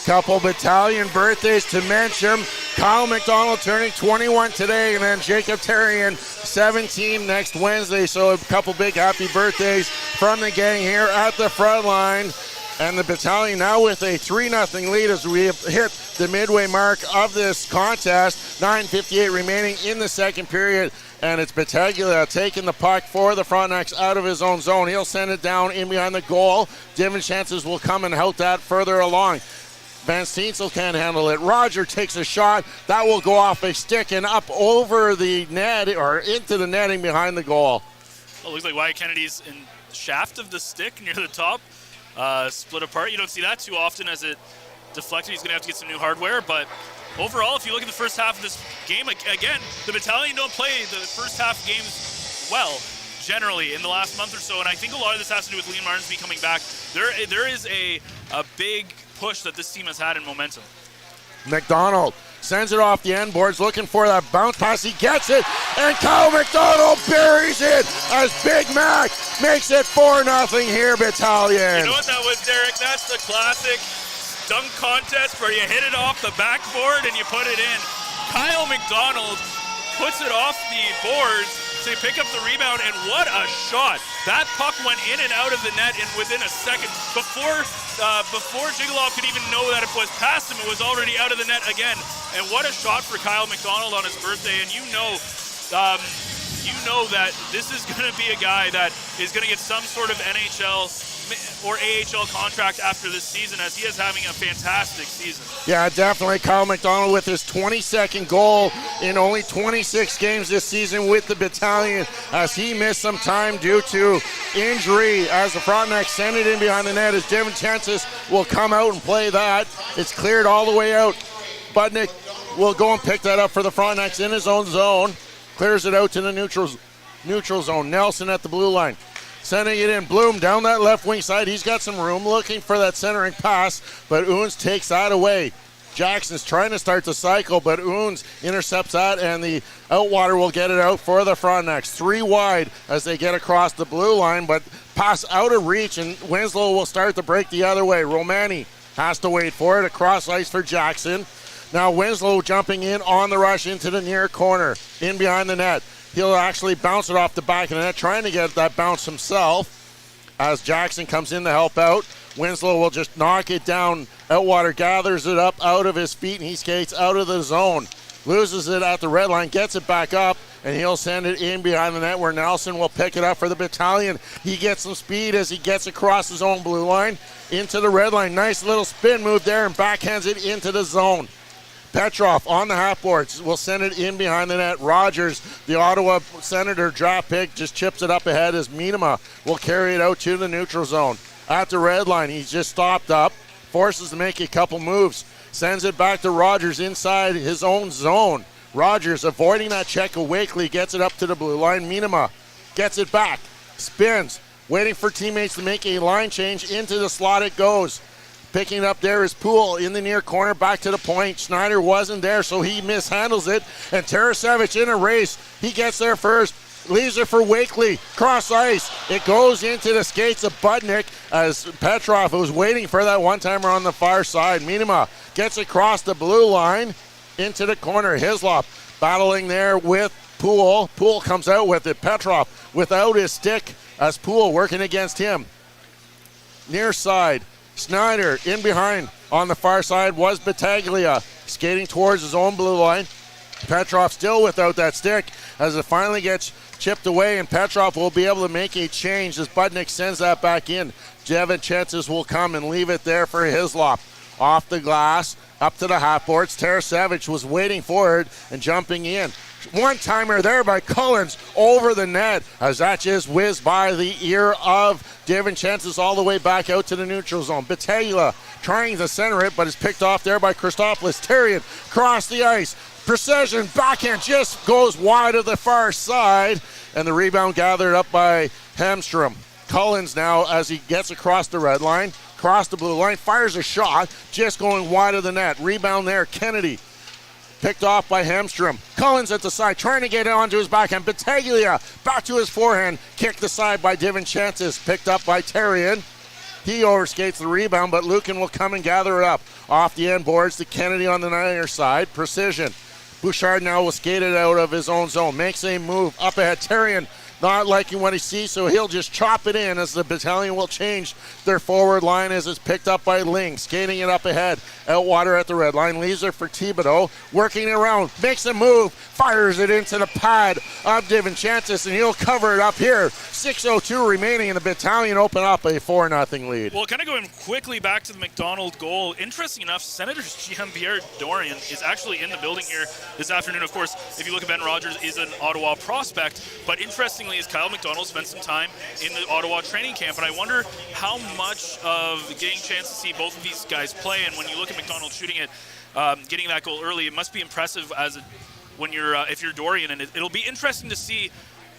Couple Battalion birthdays to mention. Kyle McDonald turning 21 today, and then Jacob Terrian 17 next Wednesday. So a couple big happy birthdays from the gang here at the front line. And the Battalion now with a 3-0 lead as we have hit the midway mark of this contest. 9:58 remaining in the second period. And it's Battaglia taking the puck for the Frontnacs out of his own zone. He'll send it down in behind the goal. Divin Chances will come and help that further along. Van Steensel can't handle it. Roger takes a shot. That will go off a stick and up over the net, or into the netting behind the goal. Well, it looks like Wyatt Kennedy's in the shaft of the stick near the top. Split apart. You don't see that too often as it deflected. He's going to have to get some new hardware. But overall, if you look at the first half of this game, again, the Battalion don't play the first half games well, generally, in the last month or so. And I think a lot of this has to do with Liam Martinsby coming back. There is a big push that this team has had in momentum. McDonald sends it off the end boards, looking for that bounce pass. He gets it, and Kyle McDonald buries it as Big Mac makes it 4-0 here, Battalion. You know what that was, Derek? That's the classic dunk contest where you hit it off the backboard and you put it in. Kyle McDonald puts it off the boards to pick up the rebound, and what a shot. That puck went in and out of the net in within a second. Before Jigalov could even know that it was past him, it was already out of the net again. And what a shot for Kyle McDonald on his birthday. And you know that this is going to be a guy that is going to get some sort of NHL or AHL contract after this season, as he is having a fantastic season. Yeah, definitely. Kyle McDonald with his 22nd goal in only 26 games this season with the Battalion, as he missed some time due to injury, as the Frontnacs send it in behind the net, as Devin Chances will come out and play that. It's cleared all the way out. Budnick will go and pick that up for the Frontnacs in his own zone. Clears it out to the neutral zone. Nelson at the blue line. Sending it in. Bloom down that left wing side. He's got some room, looking for that centering pass, but Oons takes that away. Jackson's trying to start the cycle, but Oons intercepts that, and the Outwater will get it out for the Frontnacs. 3 wide as they get across the blue line, but pass out of reach, and Winslow will start to break the other way. Romani has to wait for it. Across ice for Jackson. Now Winslow jumping in on the rush into the near corner, in behind the net. He'll actually bounce it off the back of the net, trying to get that bounce himself as Jackson comes in to help out. Winslow will just knock it down. Outwater gathers it up out of his feet, and he skates out of the zone. loses it at the red line, gets it back up, and he'll send it in behind the net where Nelson will pick it up for the Battalion. He gets some speed as he gets across his own blue line into the red line. Nice little spin move there and backhands it into the zone. Petrov on the half boards will send it in behind the net. Rogers, the Ottawa Senator draft pick, just chips it up ahead as Minema will carry it out to the neutral zone. At the red line, he's just stopped up, forces to make a couple moves, sends it back to Rogers inside his own zone. Rogers avoiding that check of Wakely, gets it up to the blue line. Minema gets it back, spins, waiting for teammates to make a line change. Into the slot it goes. Picking it up there is Poole in the near corner, back to the point. Schneider wasn't there, so he mishandles it. And Tarasevich in a race. He gets there first, leaves it for Wakely. Cross ice. It goes into the skates of Budnick as Petrov, who's waiting for that one-timer on the far side. Minema gets across the blue line into the corner. Hislop battling there with Poole. Poole comes out with it. Petrov without his stick as Poole working against him. Near side. Snyder in behind on the far side was Battaglia, skating towards his own blue line. Petrov still without that stick as it finally gets chipped away, and Petrov will be able to make a change as Budnick sends that back in. Devin Chances will come and leave it there for Hislop. Off the glass, up to the half boards. Tarasevich was waiting for it and jumping in. One-timer there by Cullens over the net as that just whizzed by the ear of Devin Chances all the way back out to the neutral zone. Battaglia trying to center it, but is picked off there by Christopoulos. Terrian cross the ice. Precision backhand just goes wide of the far side, and the rebound gathered up by Hamstrom. Cullens now, as he gets across the red line, across the blue line, fires a shot, just going wide of the net. Rebound there, Kennedy. Picked off by Hamstrom. Cullens at the side, trying to get it onto his backhand. Battaglia back to his forehand. Kicked aside by Devin Chances. Picked up by Terrian. He overskates the rebound, but Lucan will come and gather it up. Off the end boards to Kennedy on the near side. Precision. Bouchard now will skate it out of his own zone. Makes a move up ahead. Terrian not liking what he sees, so he'll just chop it in as the Battalion will change their forward line as it's picked up by Ling. Skating it up ahead. Outwater at the red line. Leaves it for Thibodeau. Working it around. Makes a move. Fires it into the pad of Devin Chances, and he'll cover it up here. 6:02 remaining, and the Battalion open up a 4-0 lead. Well, kind of going quickly back to the McDonald goal. Interesting enough, Senator Jean-Pierre Dorian is actually in the building here this afternoon. Of course, if you look at Ben Rogers, is an Ottawa prospect, but interestingly is Kyle McDonald spent some time in the Ottawa training camp, and I wonder how much of getting a chance to see both of these guys play, and when you look at McDonald shooting it, getting that goal early, it must be impressive when you're if you're Dorian, and it'll be interesting to see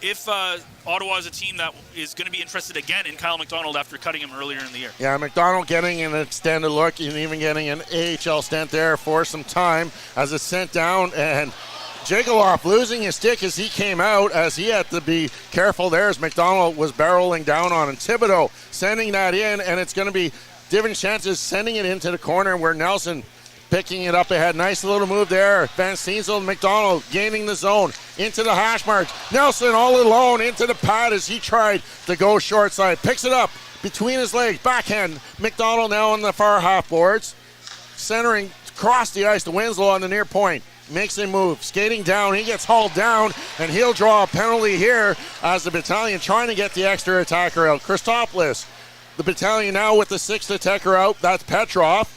if Ottawa is a team that is going to be interested again in Kyle McDonald after cutting him earlier in the year. Yeah, McDonald getting an extended look and even getting an AHL stint there for some time as it's sent down, and Jiggleoff losing his stick as he came out, as he had to be careful there as McDonald was barreling down on him. Thibodeau sending that in, and it's going to be Devin Chances sending it into the corner where Nelson picking it up ahead. Nice little move there. Van Steensel and McDonald gaining the zone into the hash marks. Nelson all alone into the pad as he tried to go short side. Picks it up between his legs. Backhand. McDonald now on the far half boards. Centering across the ice to Winslow on the near point. Makes a move. Skating down. He gets hauled down, and he'll draw a penalty here as the Battalion trying to get the extra attacker out. Christopoulos. The Battalion now with the sixth attacker out. That's Petrov.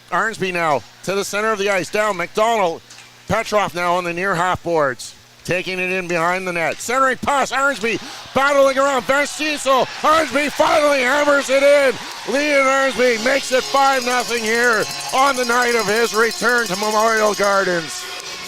Arnsby now to the center of the ice. Down McDonald. Petrov now on the near half boards. Taking it in behind the net. Centering pass. Arnsby battling around. Van Steensel. Arnsby finally hammers it in. Leon Arnsby makes it 5-0 here on the night of his return to Memorial Gardens.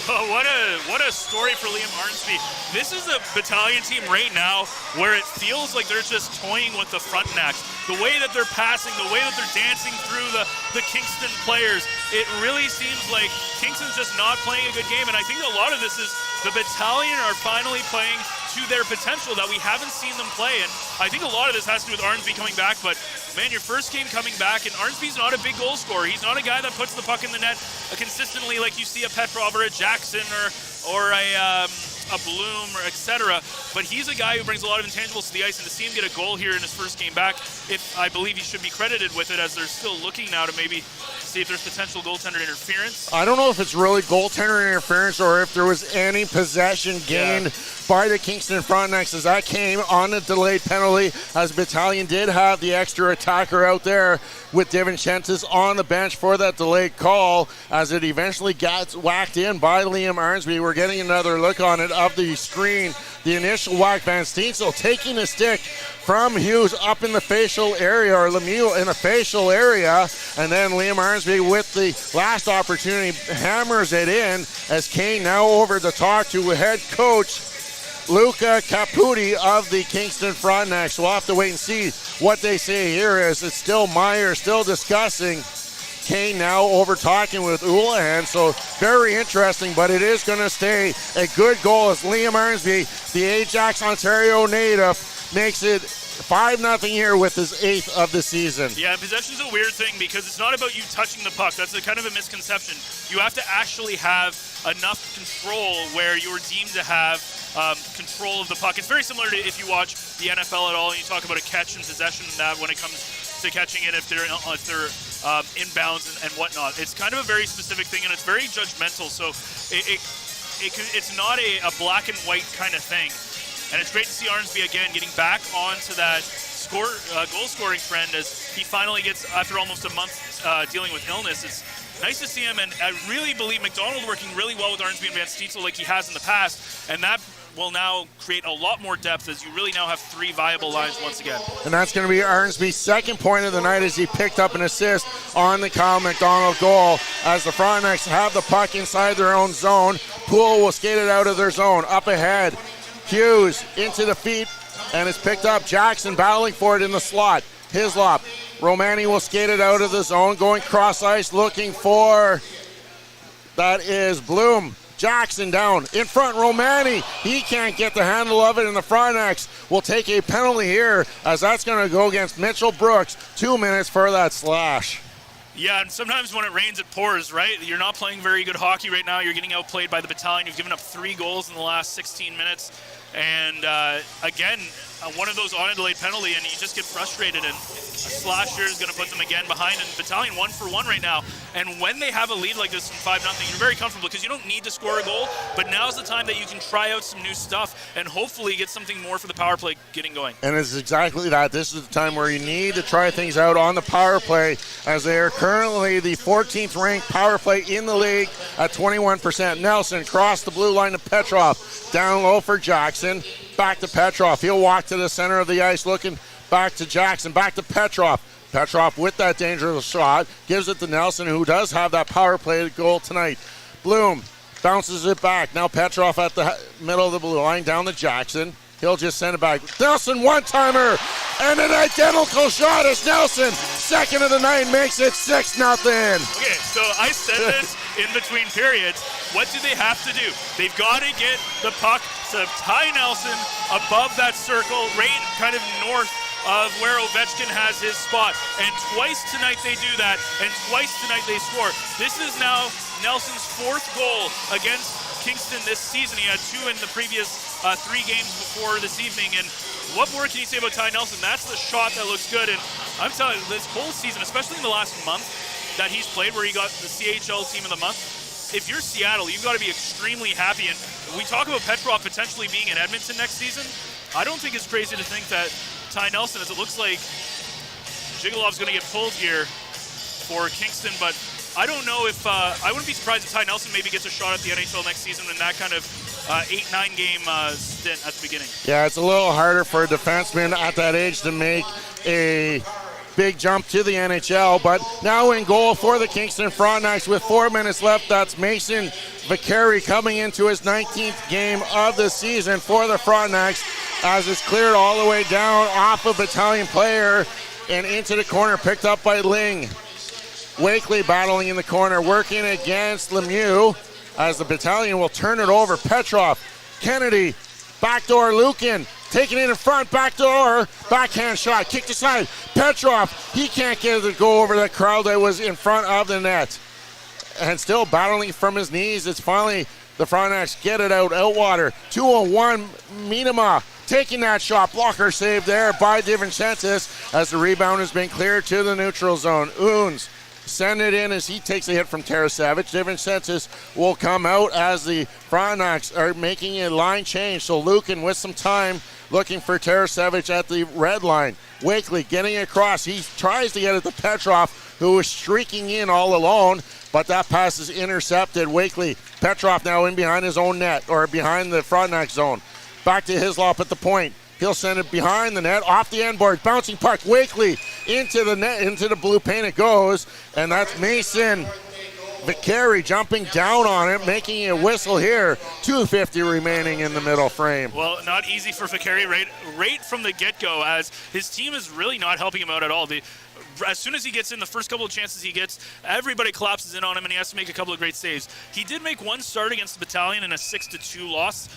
Oh, what a story for Liam Arnsby. This is a Battalion team right now where it feels like they're just toying with the Frontnacs. The way that they're passing, the way that they're dancing through the Kingston players, it really seems like Kingston's just not playing a good game, and I think a lot of this is the Battalion are finally playing to their potential that we haven't seen them play, and I think a lot of this has to do with Arnsby coming back, but man, your first game coming back, and Arnsby's not a big goal scorer. He's not a guy that puts the puck in the net consistently like you see a Petrov or a Jackson or a a Bloom, or etc. But he's a guy who brings a lot of intangibles to the ice, and to see him get a goal here in his first game back, I believe he should be credited with it, as they're still looking now to maybe see if there's potential goaltender interference. I don't know if it's really goaltender interference or if there was any possession gained by the Kingston Frontnacs, as that came on a delayed penalty, as Battalion did have the extra attacker out there with DiVincentis on the bench for that delayed call, as it eventually got whacked in by Liam Arnsby. We're getting another look on it of the screen. The initial whack, Van Steensel taking a stick from Hughes up in the facial area, or Lemieux in the facial area, and then Liam Arnsby with the last opportunity hammers it in, as Kane now over to talk to head coach Luca Caputi of the Kingston Frontnacs. We'll have to wait and see what they say here, as it's still Meyer still discussing. Kane now over talking with Oulahan, so very interesting, but it is going to stay a good goal as Liam Arnsby, the Ajax, Ontario native, makes it 5-0 here with his 8th of the season. Yeah, possession's a weird thing because it's not about you touching the puck. That's a kind of a misconception. You have to actually have enough control where you're deemed to have control of the puck. It's very similar to if you watch the NFL at all and you talk about a catch and possession and that when it comes to catching it, if they're inbounds and whatnot. It's kind of a very specific thing, and it's very judgmental. So it's not a black and white kind of thing. And it's great to see Arnsby again getting back onto that goal scoring trend, as he finally gets, after almost a month dealing with illness. It's nice to see him, and I really believe McDonald working really well with Arnsby and Van Steensel like he has in the past, and that will now create a lot more depth, as you really now have 3 viable lines once again. And that's going to be Arnsby's second point of the night, as he picked up an assist on the Kyle McDonald goal, as the Frontnacs have the puck inside their own zone. Poole will skate it out of their zone. Up ahead, Hughes into the feet, and it's picked up. Jackson battling for it in the slot. Hislop. Romani will skate it out of the zone, going cross ice, looking for, that is Bloom. Jackson down in front. Romani, he can't get the handle of it, and the Frontnacs will take a penalty here, as that's going to go against Mitchell Brooks. 2 minutes for that slash. Yeah, and sometimes when it rains, it pours, right? You're not playing very good hockey right now. You're getting outplayed by the Battalion. You've given up 3 goals in the last 16 minutes. And again, one of those on a delayed penalty, and you just get frustrated, and a slash here is going to put them again behind, and Battalion 1 for 1 right now. And when they have a lead like this from 5-0, you're very comfortable because you don't need to score a goal, but now's the time that you can try out some new stuff and hopefully get something more for the power play getting going. And it's exactly that. This is the time where you need to try things out on the power play, as they are currently the 14th ranked power play in the league at 21%. Nelson crossed the blue line to Petrov. Down low for Jackson. Back to Petrov. He'll walk to the center of the ice, looking back to Jackson. Back to Petrov. Petrov with that dangerous shot. Gives it to Nelson, who does have that power play goal tonight. Bloom bounces it back. Now Petrov at the middle of the blue line, down to Jackson. He'll just send it back. Nelson, one-timer, and an identical shot as Nelson, second of the night, makes it 6-0. Okay, so I said this in between periods. What do they have to do? They've got to get the puck to Ty Nelson above that circle, right kind of north of where Ovechkin has his spot. And twice tonight they do that, and twice tonight they score. This is now Nelson's 4th goal against Kingston this season. He had 2 in the previous 3 games before this evening. And what more can you say about Ty Nelson? That's the shot that looks good. And I'm telling you, this whole season, especially in the last month that he's played, where he got the CHL team of the month, if you're Seattle, you've got to be extremely happy. And we talk about Petrov potentially being in Edmonton next season. I don't think it's crazy to think that Ty Nelson, as it looks like Jigolov's going to get pulled here for Kingston, but I don't know if I wouldn't be surprised if Ty Nelson maybe gets a shot at the NHL next season in that kind of 8-9 game stint at the beginning. Yeah, it's a little harder for a defenseman at that age to make a big jump to the NHL, but now in goal for the Kingston Frontnacs with 4 minutes left. That's Mason Vicari coming into his 19th game of the season for the Frontnacs, as it's cleared all the way down off a Battalion player and into the corner, picked up by Ling. Wakely battling in the corner, working against Lemieux, as the Battalion will turn it over. Petrov, Kennedy, backdoor Lukin, taking it in front, backdoor, backhand shot, kicked aside. Petrov, he can't get it to go over the crowd that was in front of the net. and still battling from his knees. It's finally the Frontnacs get it out. Outwater, 2-on-1, Minima taking that shot. Blocker save there by DiVincentis as the rebound has been cleared to the neutral zone. Oons send it in as he takes a hit from Tarasevic. DiVincentis will come out as the Frontnacs are making a line change. So Lucan with some time looking for Tarasevic at the red line. Wakely getting across. He tries to get it to Petrov, who is streaking in all alone, but that pass is intercepted. Wakely, Petrov now in behind his own net, or behind the Frontenac zone. Back to Hislop at the point. He'll send it behind the net, off the end board, bouncing puck. Wakely into the net, into the blue paint it goes, and that's Mason Vicari jumping down on it, making a whistle here. 2:50 remaining in the middle frame. Well, not easy for Vicari right from the get-go, as his team is really not helping him out at all. As soon as he gets in, the first couple of chances he gets, everybody collapses in on him, and he has to make a couple of great saves. He did make one start against the Battalion in a 6-2 loss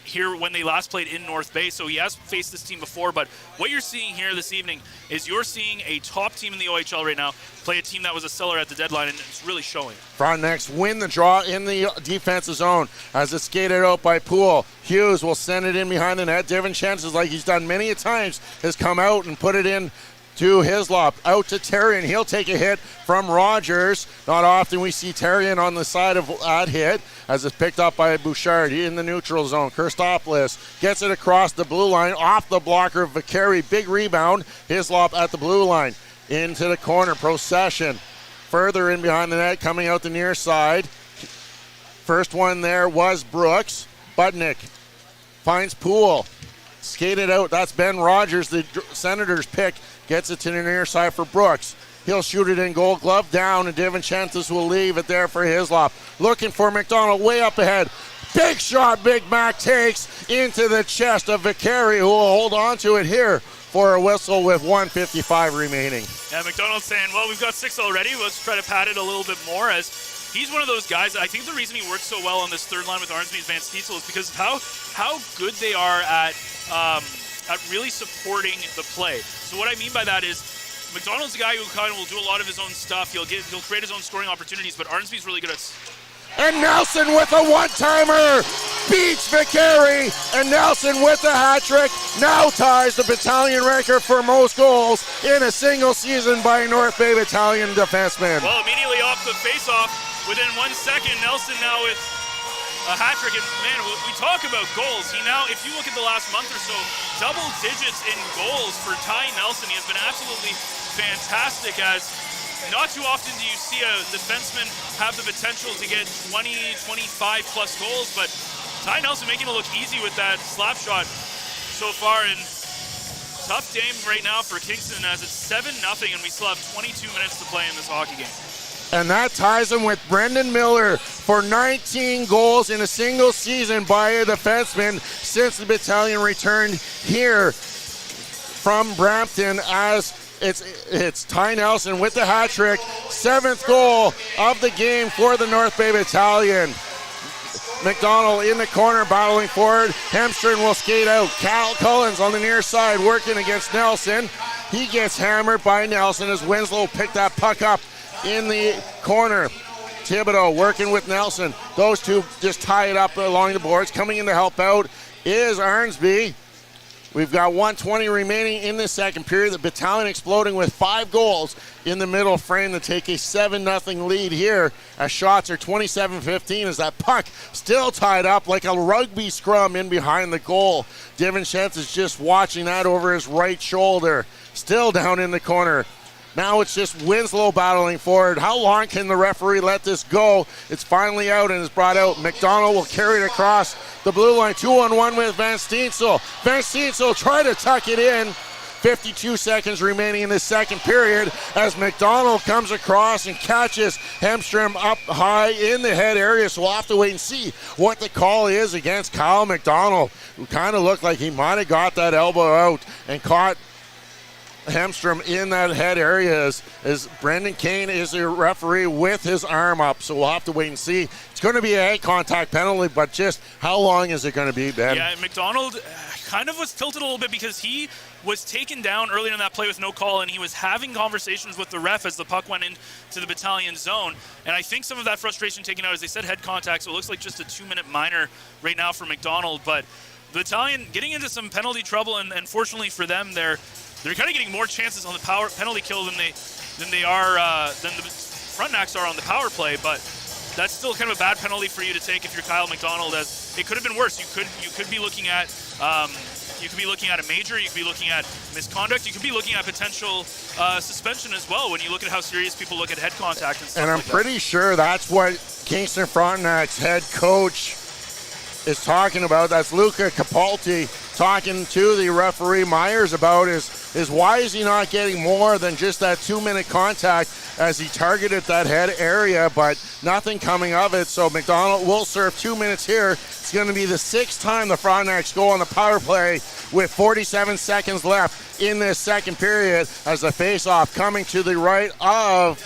here when they last played in North Bay, so he has faced this team before. But what you're seeing here this evening is you're seeing a top team in the OHL right now play a team that was a seller at the deadline, and it's really showing. Frontnacs win the draw in the defensive zone as it's skated out by Poole. Hughes will send it in behind the net. DiVincentis, like he's done many a times, has come out and put it in to Hislop, out to Terrian. He'll take a hit from Rogers. Not often we see Terrian on the side of that hit as it's picked up by Bouchard in the neutral zone. Kirstopoulos gets it across the blue line, off the blocker of Vicari. Big rebound. Hislop at the blue line. Into the corner. Procession. Further in behind the net, coming out the near side. First one there was Brooks. Budnick finds Poole. Skated out. That's Ben Rogers, the Senators pick. Gets it to the near side for Brooks. He'll shoot it in goal, glove down, and DiVincentis will leave it there for Hislop. Looking for McDonald way up ahead. Big shot, Big Mac takes into the chest of Vicari, who will hold on to it here for a whistle with 1:55 remaining. Yeah, McDonald's saying, well, we've got 6 already. Let's try to pad it a little bit more, as he's one of those guys. I think the reason he works so well on this third line with Arnsby and Van Stiesel is because of how good they are at really supporting the play. So what I mean by that is McDonald's a guy who kind of will do a lot of his own stuff. He'll create his own scoring opportunities, but Arnsby's really good at. And Nelson with a one-timer beats Vicari, and Nelson with the hat trick now ties the Battalion record for most goals in a single season by a North Bay Battalion defenseman. Well, immediately off the face-off, within 1 second, Nelson now with a hat trick. And man, we talk about goals. He now, if you look at the last month or so, double digits in goals for Ty Nelson. He has been absolutely fantastic, as not too often do you see a defenseman have the potential to get 20, 25 plus goals, but Ty Nelson making it look easy with that slap shot so far. And tough game right now for Kingston, as it's 7-0, and we still have 22 minutes to play in this hockey game. And that ties him with Brendan Miller for 19 goals in a single season by a defenseman since the Battalion returned here from Brampton, as it's Ty Nelson with the hat trick. 7th goal of the game for the North Bay Battalion. McDonald in the corner battling forward. Hemstrom will skate out. Cal Cullens on the near side working against Nelson. He gets hammered by Nelson as Winslow picked that puck up in the corner. Thibodeau working with Nelson. Those two just tie it up along the boards. Coming in to help out is Arnsby. We've got 1:20 remaining in the second period. The Battalion exploding with 5 goals in the middle frame to take a 7-0 lead here, as shots are 27-15 as that puck still tied up like a rugby scrum in behind the goal. DiVincentis is just watching that over his right shoulder. Still down in the corner. Now it's just Winslow battling forward. How long can the referee let this go? It's finally out and is brought out. McDonald will carry it across the blue line. 2-on-1 with Van Stiensel. Van Stiensel try to tuck it in. 52 seconds remaining in the second period as McDonald comes across and catches Hemstrom up high in the head area. So we'll have to wait and see what the call is against Kyle McDonald, who kind of looked like he might have got that elbow out and caught Hemstrom in that head area as Brendan Kane is a referee with his arm up. So we'll have to wait and see. It's going to be a head contact penalty, but just how long is it going to be, Ben? Yeah, McDonald kind of was tilted a little bit because he was taken down earlier in that play with no call, and he was having conversations with the ref as the puck went into the Battalion zone. And I think some of that frustration taken out, as they said, head contact, so it looks like just a 2-minute minor right now for McDonald. But the Battalion getting into some penalty trouble, and fortunately for them, they're kind of getting more chances on the power penalty kill than the Frontnacs are on the power play. But that's still kind of a bad penalty for you to take if you're Kyle McDonald, as it could have been worse. You could be looking at a major, you could be looking at misconduct, you could be looking at potential suspension as well when you look at how serious people look at head contact and stuff. And I'm pretty sure that's what Kingston Frontnacs head coach is talking about. That's Luca Capaldi talking to the referee Myers about is why is he not getting more than just that 2-minute contact as he targeted that head area, but nothing coming of it. So McDonald will serve 2 minutes here. It's going to be the 6th time the Frontnacs go on the power play with 47 seconds left in this second period as the face-off coming to the right of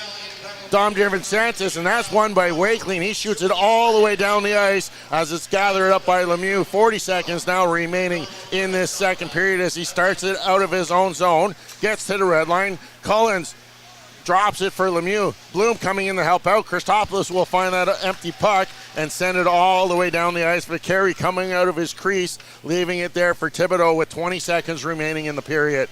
Dom DeVincentis, and that's won by Wakeling. He shoots it all the way down the ice as it's gathered up by Lemieux. 40 seconds now remaining in this second period as he starts it out of his own zone. Gets to the red line. Collins drops it for Lemieux. Bloom coming in to help out. Christopoulos will find that empty puck and send it all the way down the ice. Vicari coming out of his crease, leaving it there for Thibodeau with 20 seconds remaining in the period.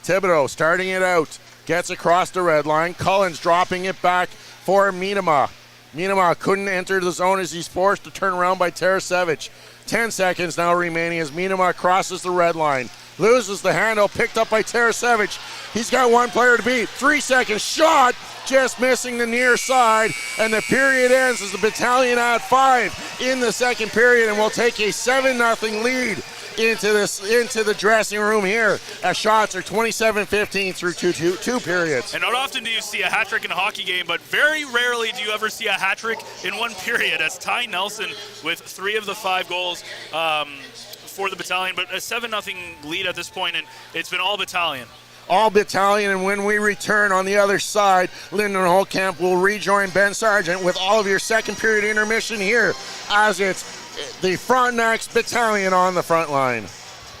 Thibodeau starting it out. Gets across the red line. Collins dropping it back for Miedema. Miedema couldn't enter the zone as he's forced to turn around by Tarasevic. 10 seconds now remaining as Miedema crosses the red line. Loses the handle, picked up by Tarasevic. He's got one player to beat. 3 seconds shot, just missing the near side. And the period ends as the Battalion at 5 in the second period, and will take a 7-0 lead into the dressing room here as shots are 27-15 through two periods. And not often do you see a hat trick in a hockey game, but very rarely do you ever see a hat trick in one period, as Ty Nelson with 3 of the 5 goals for the Battalion, but a 7-0 lead at this point, and it's been all Battalion. All Battalion, and when we return on the other side, Lyndon Holtkamp will rejoin Ben Sargent with all of your second period intermission here as it's the Frontnacs Battalion on the front line.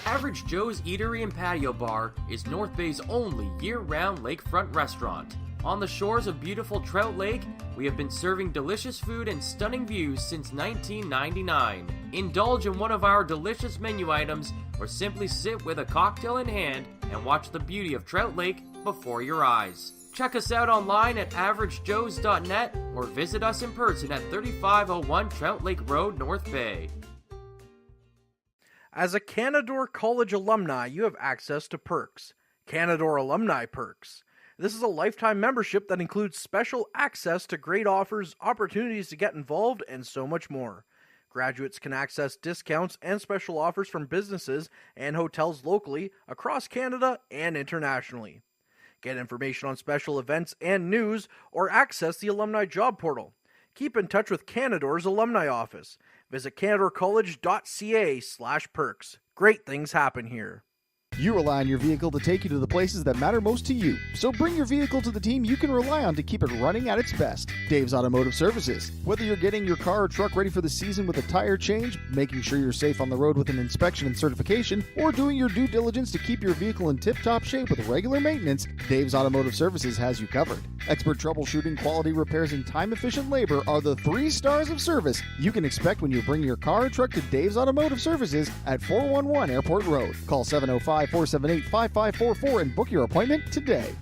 Average Joe's Eatery and Patio Bar is North Bay's only year-round lakefront restaurant. On the shores of beautiful Trout Lake, we have been serving delicious food and stunning views since 1999. Indulge in one of our delicious menu items, or simply sit with a cocktail in hand and watch the beauty of Trout Lake before your eyes. Check us out online at averagejoes.net or visit us in person at 3501 Trout Lake Road, North Bay. As a Canadore College alumni, you have access to perks. Canadore Alumni Perks. This is a lifetime membership that includes special access to great offers, opportunities to get involved, and so much more. Graduates can access discounts and special offers from businesses and hotels locally, across Canada, and internationally. Get information on special events and news, or access the alumni job portal. Keep in touch with Canadore's alumni office. Visit canadorecollege.ca/perks. Great things happen here. You rely on your vehicle to take you to the places that matter most to you. So bring your vehicle to the team you can rely on to keep it running at its best. Dave's Automotive Services. Whether you're getting your car or truck ready for the season with a tire change, making sure you're safe on the road with an inspection and certification, or doing your due diligence to keep your vehicle in tip-top shape with regular maintenance, Dave's Automotive Services has you covered. Expert troubleshooting, quality repairs, and time-efficient labor are the 3 stars of service you can expect when you bring your car or truck to Dave's Automotive Services at 411 Airport Road. Call 705-478-5544 and book your appointment today.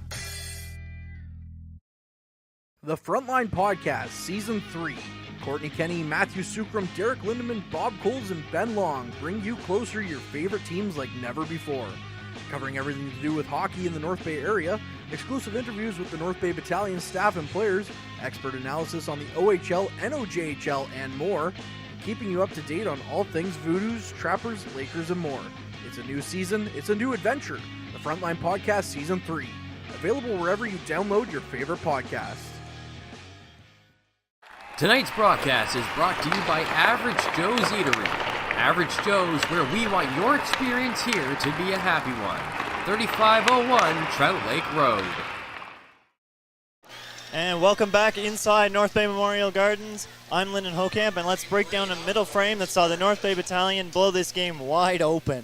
The Frontline Podcast, Season 3. Courtney Kenny, Matthew Sukram, Derek Lindemann, Bob Coles, and Ben Long bring you closer your favorite teams like never before. Covering everything to do with hockey in the North Bay area, exclusive interviews with the North Bay Battalion staff and players, expert analysis on the OHL, NOJHL, and more, keeping you up to date on all things Voodoos, Trappers, Lakers, and more. It's a new season, it's a new adventure. The Frontline Podcast Season 3. Available wherever you download your favorite podcast. Tonight's broadcast is brought to you by Average Joe's Eatery. Average Joe's, where we want your experience here to be a happy one. 3501 Trout Lake Road. And welcome back inside North Bay Memorial Gardens. I'm Lyndon Hokamp, and let's break down a middle frame that saw the North Bay Battalion blow this game wide open.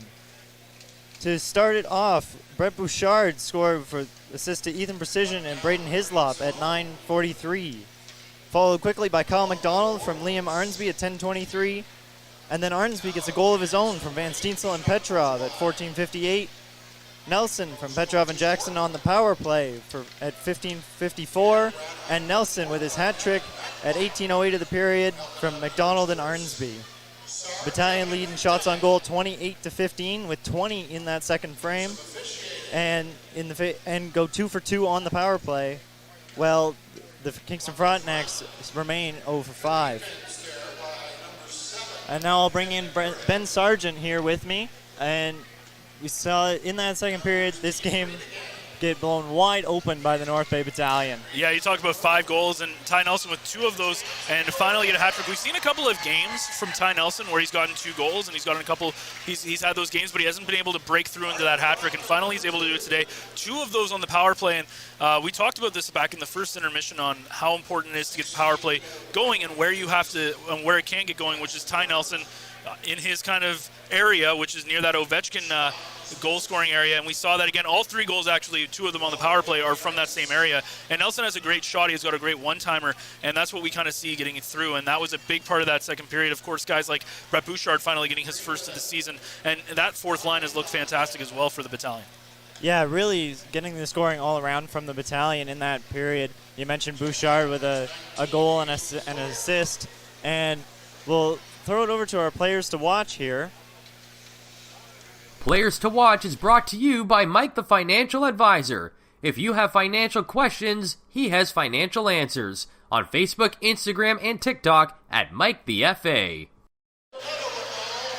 To start it off, Brett Bouchard scored for assist to Ethan Precision and Braden Hislop at 9:43. Followed quickly by Kyle McDonald from Liam Arnsby at 10:23. And then Arnsby gets a goal of his own from Van Steensel and Petrov at 14:58. Nelson from Petrov and Jackson on the power play at 15:54, and Nelson with his hat trick at 18:08 of the period from McDonald and Arnsby. Battalion lead in shots on goal 28-15 with 20 in that second frame, and go 2 for 2 on the power play. Well, the Kingston Frontnacs remain 0 for 5. And now I'll bring in Ben Sargent here with me, and we saw in that second period this game get blown wide open by the North Bay Battalion. Yeah, you talked about 5 goals, and Ty Nelson with 2 of those, and to finally get a hat trick. We've seen a couple of games from Ty Nelson where he's gotten 2 goals, and he's gotten a couple. He's had those games, but he hasn't been able to break through into that hat trick, and finally he's able to do it today. 2 of those on the power play, and we talked about this back in the first intermission on how important it is to get the power play going and where you have to and where it can get going, which is Ty Nelson in his kind of area, which is near that Ovechkin goal-scoring area, and we saw that again. All 3 goals, actually, 2 of them on the power play, are from that same area. And Nelson has a great shot. He's got a great one-timer, and that's what we kind of see getting it through. And that was a big part of that second period. Of course, guys like Brett Bouchard finally getting his first of the season, and that fourth line has looked fantastic as well for the Battalion. Yeah, really getting the scoring all around from the Battalion in that period. You mentioned Bouchard with a goal and an assist, and we'll throw it over to our players to watch here. Players to Watch is brought to you by Mike the Financial Advisor. If you have financial questions, he has financial answers. On Facebook, Instagram, and TikTok at Mike the FA.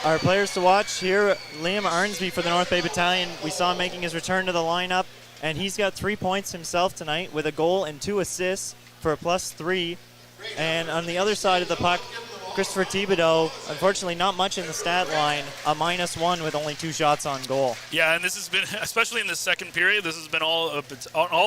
Our players to watch here, Liam Arnsby for the North Bay Battalion. We saw him making his return to the lineup, and he's got 3 points himself tonight with a goal and 2 assists for a +3. And on the other side of the puck, Christopher Thibodeau, unfortunately not much in the stat line, a -1 with only 2 shots on goal. Yeah, and this has been, especially in the second period, this has been all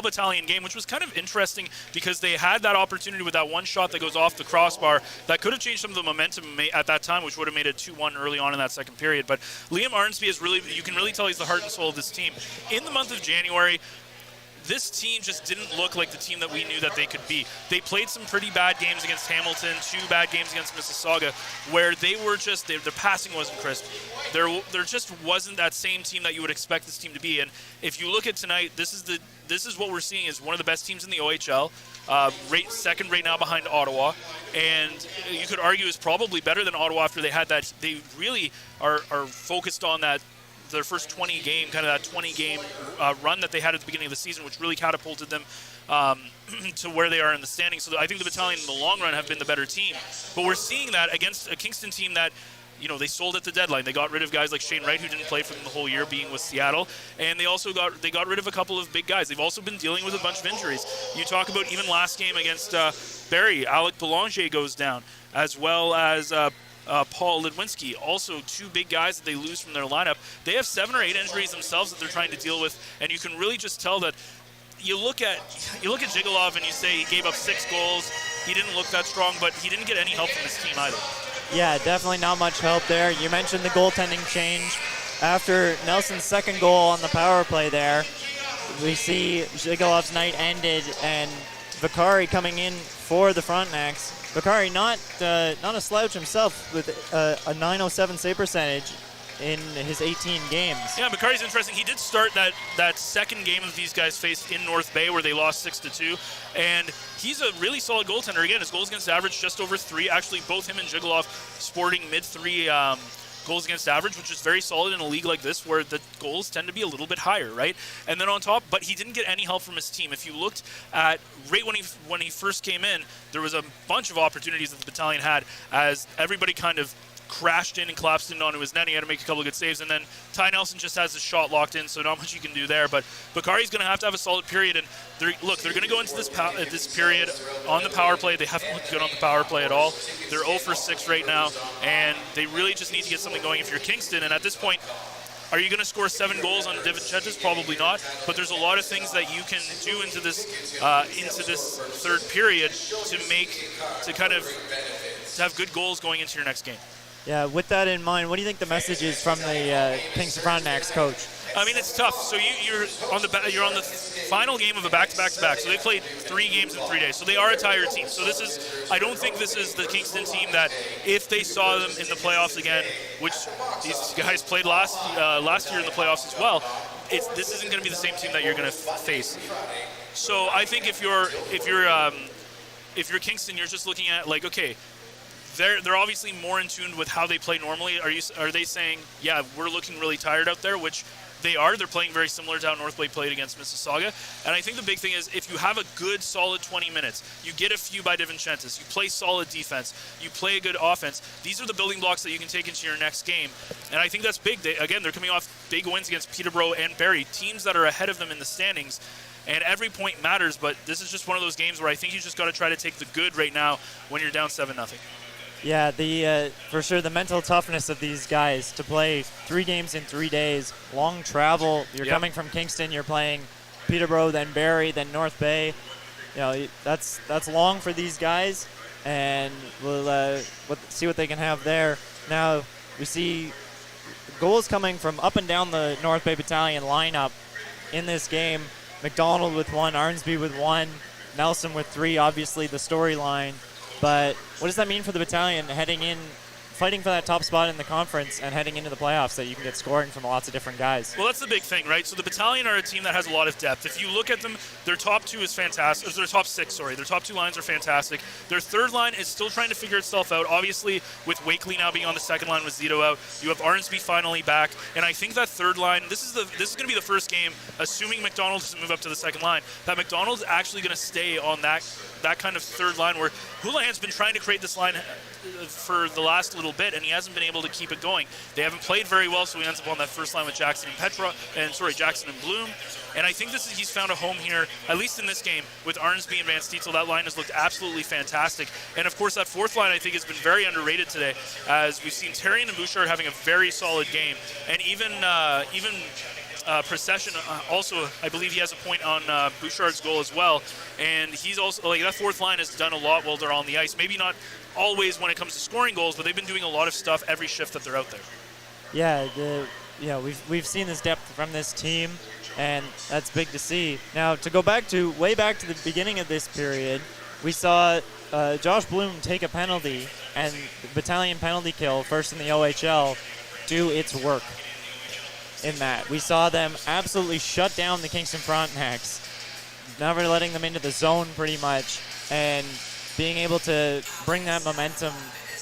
Battalion game, which was kind of interesting because they had that opportunity with that one shot that goes off the crossbar that could have changed some of the momentum at that time, which would have made it 2-1 early on in that second period. But Liam Arnsby is really, you can really tell he's the heart and soul of this team. In the month of January, this team just didn't look like the team that we knew that they could be. They played some pretty bad games against Hamilton, 2 bad games against Mississauga, where they were just, their passing wasn't crisp. There just wasn't that same team that you would expect this team to be. And if you look at tonight, this is what we're seeing is one of the best teams in the OHL, second right now behind Ottawa, and you could argue is probably better than Ottawa after they had that. They really are focused on that. Their first 20-game, kind of that 20-game run that they had at the beginning of the season, which really catapulted them to where they are in the standings. So I think the Battalion in the long run have been the better team. But we're seeing that against a Kingston team that, you know, they sold at the deadline. They got rid of guys like Shane Wright, who didn't play for them the whole year, being with Seattle, and they also got rid of a couple of big guys. They've also been dealing with a bunch of injuries. You talk about even last game against Barrie, Alec Belanger goes down, as well as Paul Lidwinski, also 2 big guys that they lose from their lineup. They have 7 or 8 injuries themselves that they're trying to deal with, and you can really just tell that. You look at Jigalov and you say he gave up 6 goals. He didn't look that strong, but he didn't get any help from his team either. Yeah, definitely not much help there. You mentioned the goaltending change. After Nelson's second goal on the power play there, we see Jigalov's night ended, and Vicari coming in for the Frontnacs. Vicari not a slouch himself with a .907 save percentage in his 18 games. Yeah, Vicari's interesting. He did start that second game that these guys faced in North Bay where they lost 6-2, and he's a really solid goaltender. Again, his goals against average just over 3. Actually, both him and Jigalov sporting mid-3 goals against average, which is very solid in a league like this where the goals tend to be a little bit higher, right? And then on top, but he didn't get any help from his team. If you looked at right when he first came in, there was a bunch of opportunities that the Battalion had as everybody kind of crashed in and collapsed in onto his net. He had to make a couple of good saves, and then Ty Nelson just has his shot locked in, so not much you can do there. But Vicari's going to have a solid period, and they're going to go into this period on the power play. They haven't looked good on the power play at all. They're 0 for 6 right now, and they really just need to get something going if you're Kingston. And at this point, Are you going to score 7 goals on DiVincentis? Probably not. But there's a lot of things that you can do into this third period to have good goals going into your next game. Yeah, with that in mind, what do you think the message is from the Kingston Frontnacs coach? I mean, it's tough. So you're on the final game of a back-to-back-to-back. So they played 3 games in 3 days. So they are a tired team. So I don't think this is the Kingston team that if they saw them in the playoffs again, which these guys played last year in the playoffs as well, this isn't going to be the same team that you're going to face. So I think if you're Kingston, you're just looking at like, okay, they're obviously more in tune with how they play normally. Are they saying, yeah, we're looking really tired out there, which they are. They're playing very similar to how North Bay played against Mississauga. And I think the big thing is if you have a good, solid 20 minutes, you get a few by DiVincentis, you play solid defense, you play a good offense, these are the building blocks that you can take into your next game. And I think that's big. They're coming off big wins against Peterborough and Barrie, teams that are ahead of them in the standings. And every point matters, but this is just one of those games where I think you just got to try to take the good right now when you're down 7-0. Yeah, for sure the mental toughness of these guys to play 3 games in 3 days, long travel. You're coming from Kingston, you're playing Peterborough, then Barrie, then North Bay. You know, that's long for these guys, and we'll see what they can have there. Now we see goals coming from up and down the North Bay Battalion lineup in this game. McDonald with 1, Arnsby with 1, Nelson with 3. Obviously the storyline. But what does that mean for the Battalion heading in, fighting for that top spot in the conference and heading into the playoffs, that you can get scoring from lots of different guys? Well, that's the big thing, right? So the Battalion are a team that has a lot of depth. If you look at them, their top 2 is fantastic. Their top 6, sorry. Their top 2 lines are fantastic. Their third line is still trying to figure itself out. Obviously, with Wakely now being on the second line with Zito out, you have Arnsby finally back. And I think that third line, this is going to be the first game, assuming McDonald doesn't move up to the second line, that McDonald's actually going to stay on that kind of third line, where Houlihan's been trying to create this line for the last little bit, and he hasn't been able to keep it going. They haven't played very well, so he ends up on that first line with Jackson and Bloom. And I think he's found a home here, at least in this game, with Arnsby and Van Stietzel. That line has looked absolutely fantastic. And of course, that fourth line I think has been very underrated today, as we've seen Terrian and Bouchard having a very solid game, and even Procession also, I believe he has a point on Bouchard's goal as well. And he's also, that fourth line has done a lot while they're on the ice. Maybe not always when it comes to scoring goals, but they've been doing a lot of stuff every shift that they're out there. Yeah, we've seen this depth from this team, and that's big to see. Now, to go way back to the beginning of this period, we saw Josh Bloom take a penalty, and the Battalion penalty kill, first in the OHL, do its work. In that, we saw them absolutely shut down the Kingston Frontnacs, never letting them into the zone pretty much, and being able to bring that momentum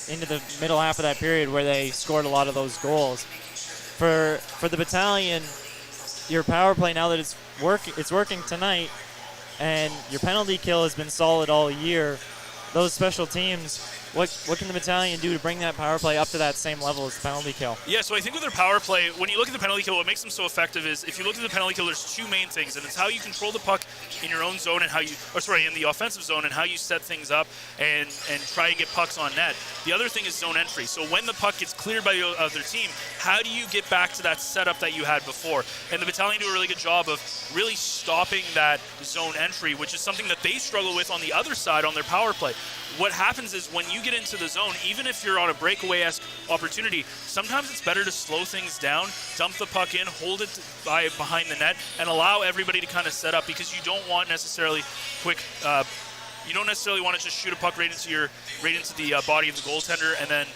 into the middle half of that period where they scored a lot of those goals. For the Battalion, your power play, now that it's working tonight, and your penalty kill has been solid all year. Those special teams, what can the Battalion do to bring that power play up to that same level as the penalty kill? Yeah, so I think with their power play, when you look at the penalty kill, what makes them so effective is if you look at the penalty kill, there's 2 main things, and it's how you control the puck in your own zone and in the offensive zone, and how you set things up and try and get pucks on net. The other thing is zone entry. So when the puck gets cleared by the other team, how do you get back to that setup that you had before? And the Battalion do a really good job of really stopping that zone entry, which is something that they struggle with on the other side on their power play. What happens is when you get into the zone, even if you're on a breakaway-esque opportunity, sometimes it's better to slow things down, dump the puck in, hold it behind the net, and allow everybody to kind of set up, because you don't want necessarily you don't necessarily want to just shoot a puck right into the body of the goaltender, and then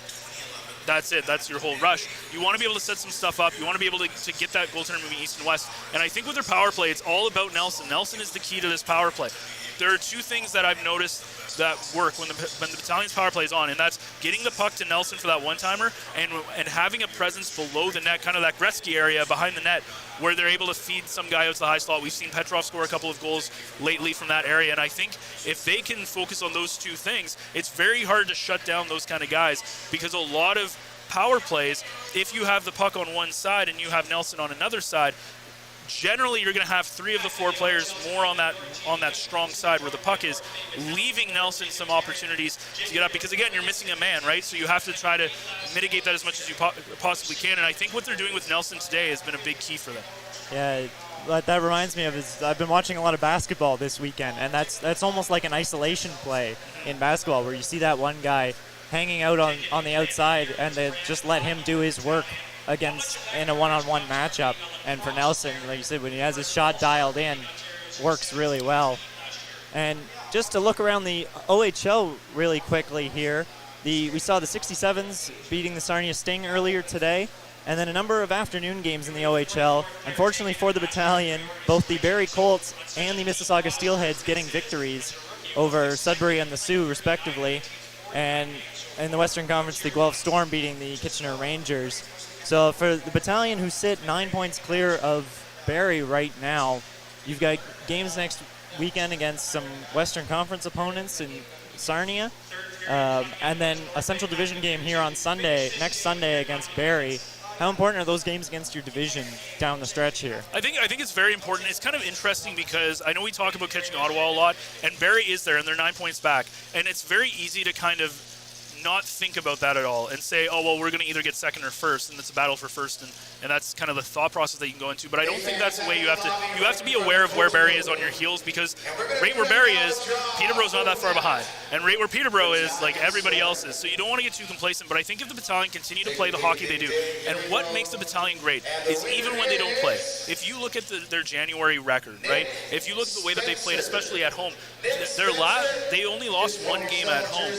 that's it. That's your whole rush. You want to be able to set some stuff up. You want to be able to get that goaltender moving east and west. And I think with their power play, it's all about Nelson. Nelson is the key to this power play. There are 2 things that I've noticed that work when the Battalion's power play is on, and that's getting the puck to Nelson for that one-timer and having a presence below the net, kind of that Gretzky area behind the net, where they're able to feed some guy out to the high slot. We've seen Petrov score a couple of goals lately from that area, and I think if they can focus on those 2 things, it's very hard to shut down those kind of guys, because a lot of power plays, if you have the puck on one side and you have Nelson on another side, generally you're going to have 3 of the 4 players more on that strong side where the puck is, leaving Nelson some opportunities to get up, because again, you're missing a man, right? So you have to try to mitigate that as much as you possibly can, and I think what they're doing with Nelson today has been a big key for them. Yeah, what that reminds me of is I've been watching a lot of basketball this weekend, and that's almost like an isolation play in basketball where you see that one guy hanging out on the outside and they just let him do his work in a one-on-one matchup. And for Nelson, like you said, when he has his shot dialed in, works really well. And just to look around the OHL really quickly here, we saw the 67s beating the Sarnia Sting earlier today, and then a number of afternoon games in the OHL. Unfortunately for the Battalion, both the Barrie Colts and the Mississauga Steelheads getting victories over Sudbury and the Sioux, respectively. And in the Western Conference, the Guelph Storm beating the Kitchener Rangers. So for the Battalion, who sit 9 points clear of Barrie right now, you've got games next weekend against some Western Conference opponents in Sarnia, and then a Central Division game here on next Sunday against Barrie. How important are those games against your division down the stretch here? I think it's very important. It's kind of interesting because I know we talk about catching Ottawa a lot, and Barrie is there, and they're 9 points back. And it's very easy to kind of not think about that at all and say, oh, well, we're going to either get second or first, and it's a battle for first, and that's kind of the thought process that you can go into. But I don't think that's the way you have to be aware of where Barrie is on your heels, because right where Barrie is, Peterborough's not that far behind. And right where Peterborough is, like everybody else is. So you don't want to get too complacent, but I think if the Battalion continue to play the hockey they do, and what makes the Battalion great is even when they don't play, if you look at their January record, right? If you look at the way that they played, especially at home, they only lost 1 game at home.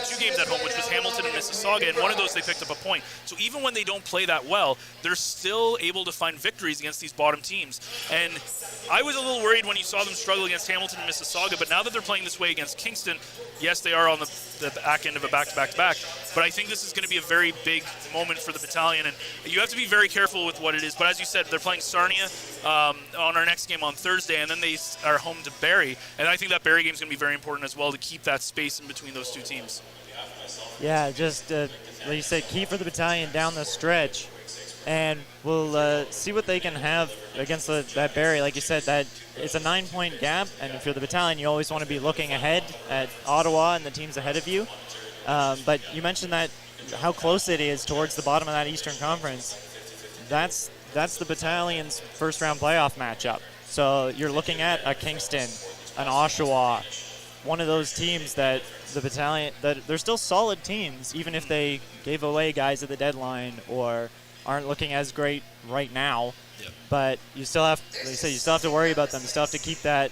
2 games at home, which was Hamilton and Mississauga, and one of those they picked up a point. So even when they don't play that well, they're still able to find victories against these bottom teams. And I was a little worried when you saw them struggle against Hamilton and Mississauga, but now that they're playing this way against Kingston, yes, they are on the back end of a back-to-back-to-back, but I think this is going to be a very big moment for the Battalion, and you have to be very careful with what it is. But as you said, they're playing Sarnia on our next game on Thursday, and then they are home to Barrie, and I think that Barrie game is going to be very important as well to keep that space in between those 2 teams. Yeah, just like you said, key for the Battalion down the stretch, and we'll see what they can have against that Barrie. Like you said, that it's a 9-point gap, and if you're the Battalion, you always want to be looking ahead at Ottawa and the teams ahead of you. But you mentioned that how close it is towards the bottom of that Eastern Conference. That's the Battalion's first-round playoff matchup. So you're looking at a Kingston, an Oshawa, one of those teams that the Battalion, that they're still solid teams, even if they gave away guys at the deadline or aren't looking as great right now. Yep. But you still have, like I said, you still have to worry about them. You still have to keep that.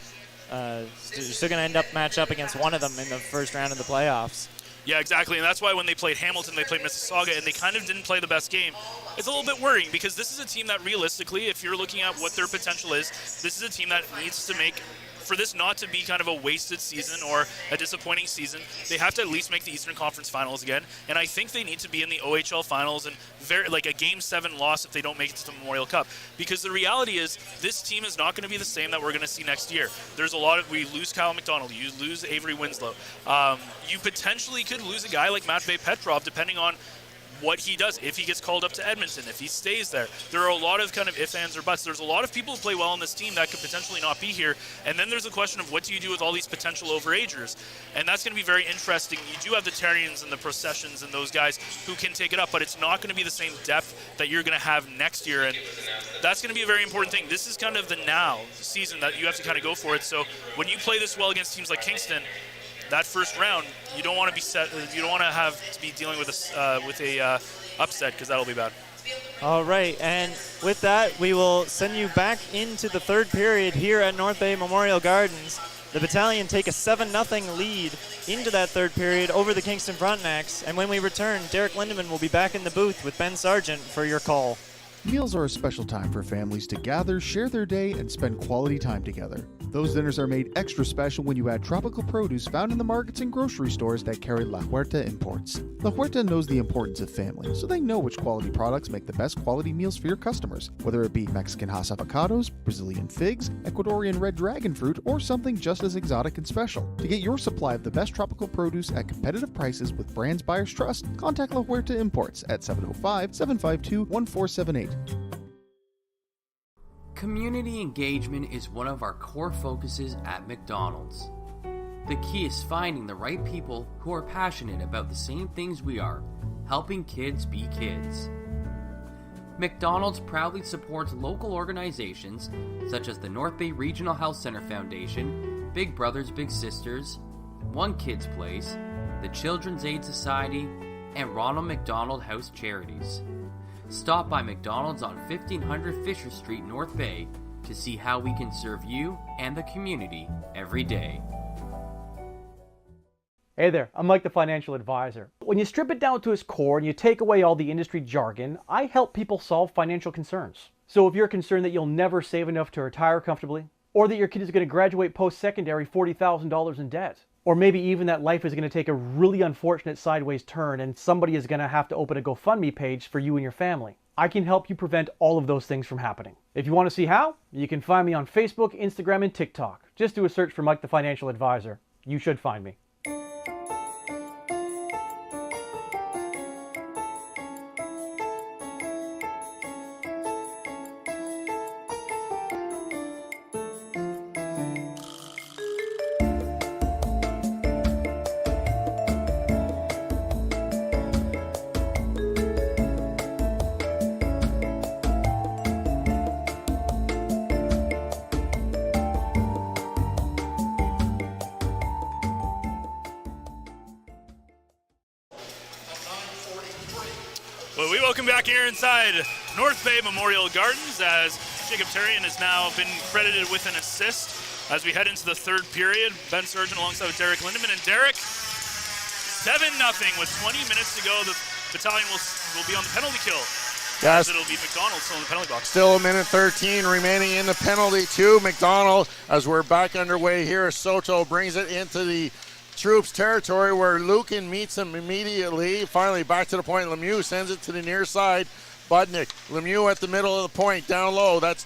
You're still going to end up match up against one of them in the first round of the playoffs. Yeah, exactly, and that's why when they played Hamilton, they played Mississauga, and they kind of didn't play the best game. It's a little bit worrying because this is a team that realistically, if you're looking at what their potential is, this is a team that needs to make, for this not to be kind of a wasted season or a disappointing season, they have to at least make the Eastern Conference Finals again, and I think they need to be in the OHL Finals and like a Game 7 loss if they don't make it to the Memorial Cup, because the reality is this team is not going to be the same that we're going to see next year. There's a lot of, we lose Kyle McDonald, you lose Avery Winslow, you potentially could lose a guy like Matvei Petrov depending on what he does, if he gets called up to Edmonton, if he stays there. There are a lot of kind of ifs, ands, or buts. There's a lot of people who play well on this team that could potentially not be here. And then there's a question of what do you do with all these potential overagers? And that's going to be very interesting. You do have the Terrians and the Processions and those guys who can take it up, but it's not going to be the same depth that you're going to have next year. And that's going to be a very important thing. This is kind of the season that you have to kind of go for it. So when you play this well against teams like Kingston, that first round, you don't want to be set. You don't want to have to be dealing with a upset, because that'll be bad. All right, and with that, we will send you back into the third period here at North Bay Memorial Gardens. The Battalion take a 7-0 lead into that third period over the Kingston Frontnacs, and when we return, Derek Lindemann will be back in the booth with Ben Sargent for your call. Meals are a special time for families to gather, share their day, and spend quality time together. Those dinners are made extra special when you add tropical produce found in the markets and grocery stores that carry La Huerta imports. La Huerta knows the importance of family, so they know which quality products make the best quality meals for your customers, whether it be Mexican Hass avocados, Brazilian figs, Ecuadorian red dragon fruit, or something just as exotic and special. To get your supply of the best tropical produce at competitive prices with brands buyers trust, contact La Huerta Imports at 705-752-1478. Community engagement is one of our core focuses at McDonald's. The key is finding the right people who are passionate about the same things we are, helping kids be kids. McDonald's proudly supports local organizations such as the North Bay Regional Health Center Foundation, Big Brothers Big Sisters, One Kids Place, the Children's Aid Society, and Ronald McDonald House Charities. Stop by McDonald's on 1500 Fisher Street, North Bay to see how we can serve you and the community every day. Hey there, I'm Mike the Financial Advisor. When you strip it down to its core and you take away all the industry jargon, I help people solve financial concerns. So if you're concerned that you'll never save enough to retire comfortably, or that your kid is going to graduate post-secondary $40,000 in debt, or maybe even that life is going to take a really unfortunate sideways turn and somebody is going to have to open a GoFundMe page for you and your family, I can help you prevent all of those things from happening. If you want to see how, you can find me on Facebook, Instagram, and TikTok. Just do a search for Mike the Financial Advisor. You should find me. Well, we welcome back here inside North Bay Memorial Gardens as Jacob Terrian has now been credited with an assist as we head into the third period. Ben Surgeon alongside with Derek Lindemann. And Derek, 7-0 with 20 minutes to go. The Battalion will be on the penalty kill. Yes. It'll be McDonald still in the penalty box. Still a minute 13 remaining in the penalty to McDonald as we're back underway here. Soto brings it into the troops territory where Lucan meets him immediately. Finally back to the point. Lemieux sends it to the near side. Budnick. Lemieux at the middle of the point, down low. That's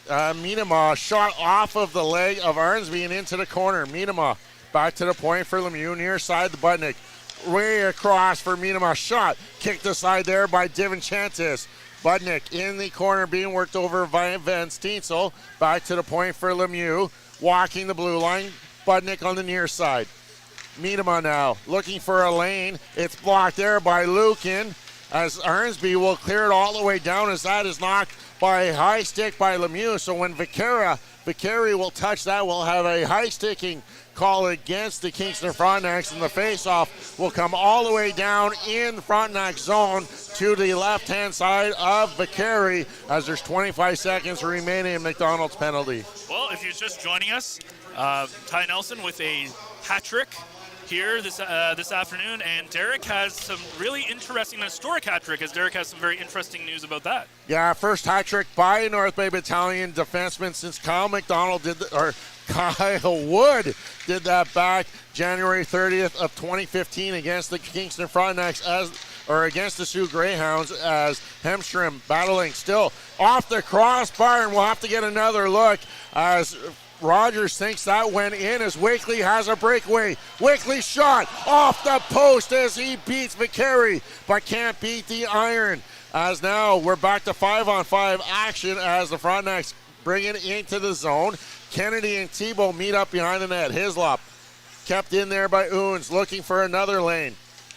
Miedema. Shot off of the leg of Arnsby and into the corner. Miedema back to the point for Lemieux, near side the Budnick. Way across for Miedema. Shot kicked aside there by Divinchantis. Budnick in the corner being worked over by Van Steensel. Back to the point for Lemieux. Walking the blue line. Budnick on the near side. Miedema now looking for a lane. It's blocked there by Lucan as Arnsby will clear it all the way down as that is knocked by a high stick by Lemieux. So when Vicari will touch that, we'll have a high sticking call against the Kingston Frontnacs, and the face-off will come all the way down in Frontnac zone to the left-hand side of Vicari as there's 25 seconds remaining in McDonald's penalty. Well, if you're just joining us, Ty Nelson with a hat trick here this afternoon, and Derek has some really interesting, historic hat trick, as Derek has some very interesting news about that. Yeah, first hat trick by North Bay Battalion defenseman since Kyle Wood did that back January 30th of 2015 against the Kingston Frontnacs against the Sioux Greyhounds as Hemstrom battling still off the crossbar, and we'll have to get another look as Rogers thinks that went in as Wakely has a breakaway. Wakely shot off the post as he beats Vicari, but can't beat the iron. As now we're back to 5-on-5 action as the Frontnacs bring it into the zone. Kennedy and Tebow meet up behind the net. Hislop kept in there by Oons, looking for another lane.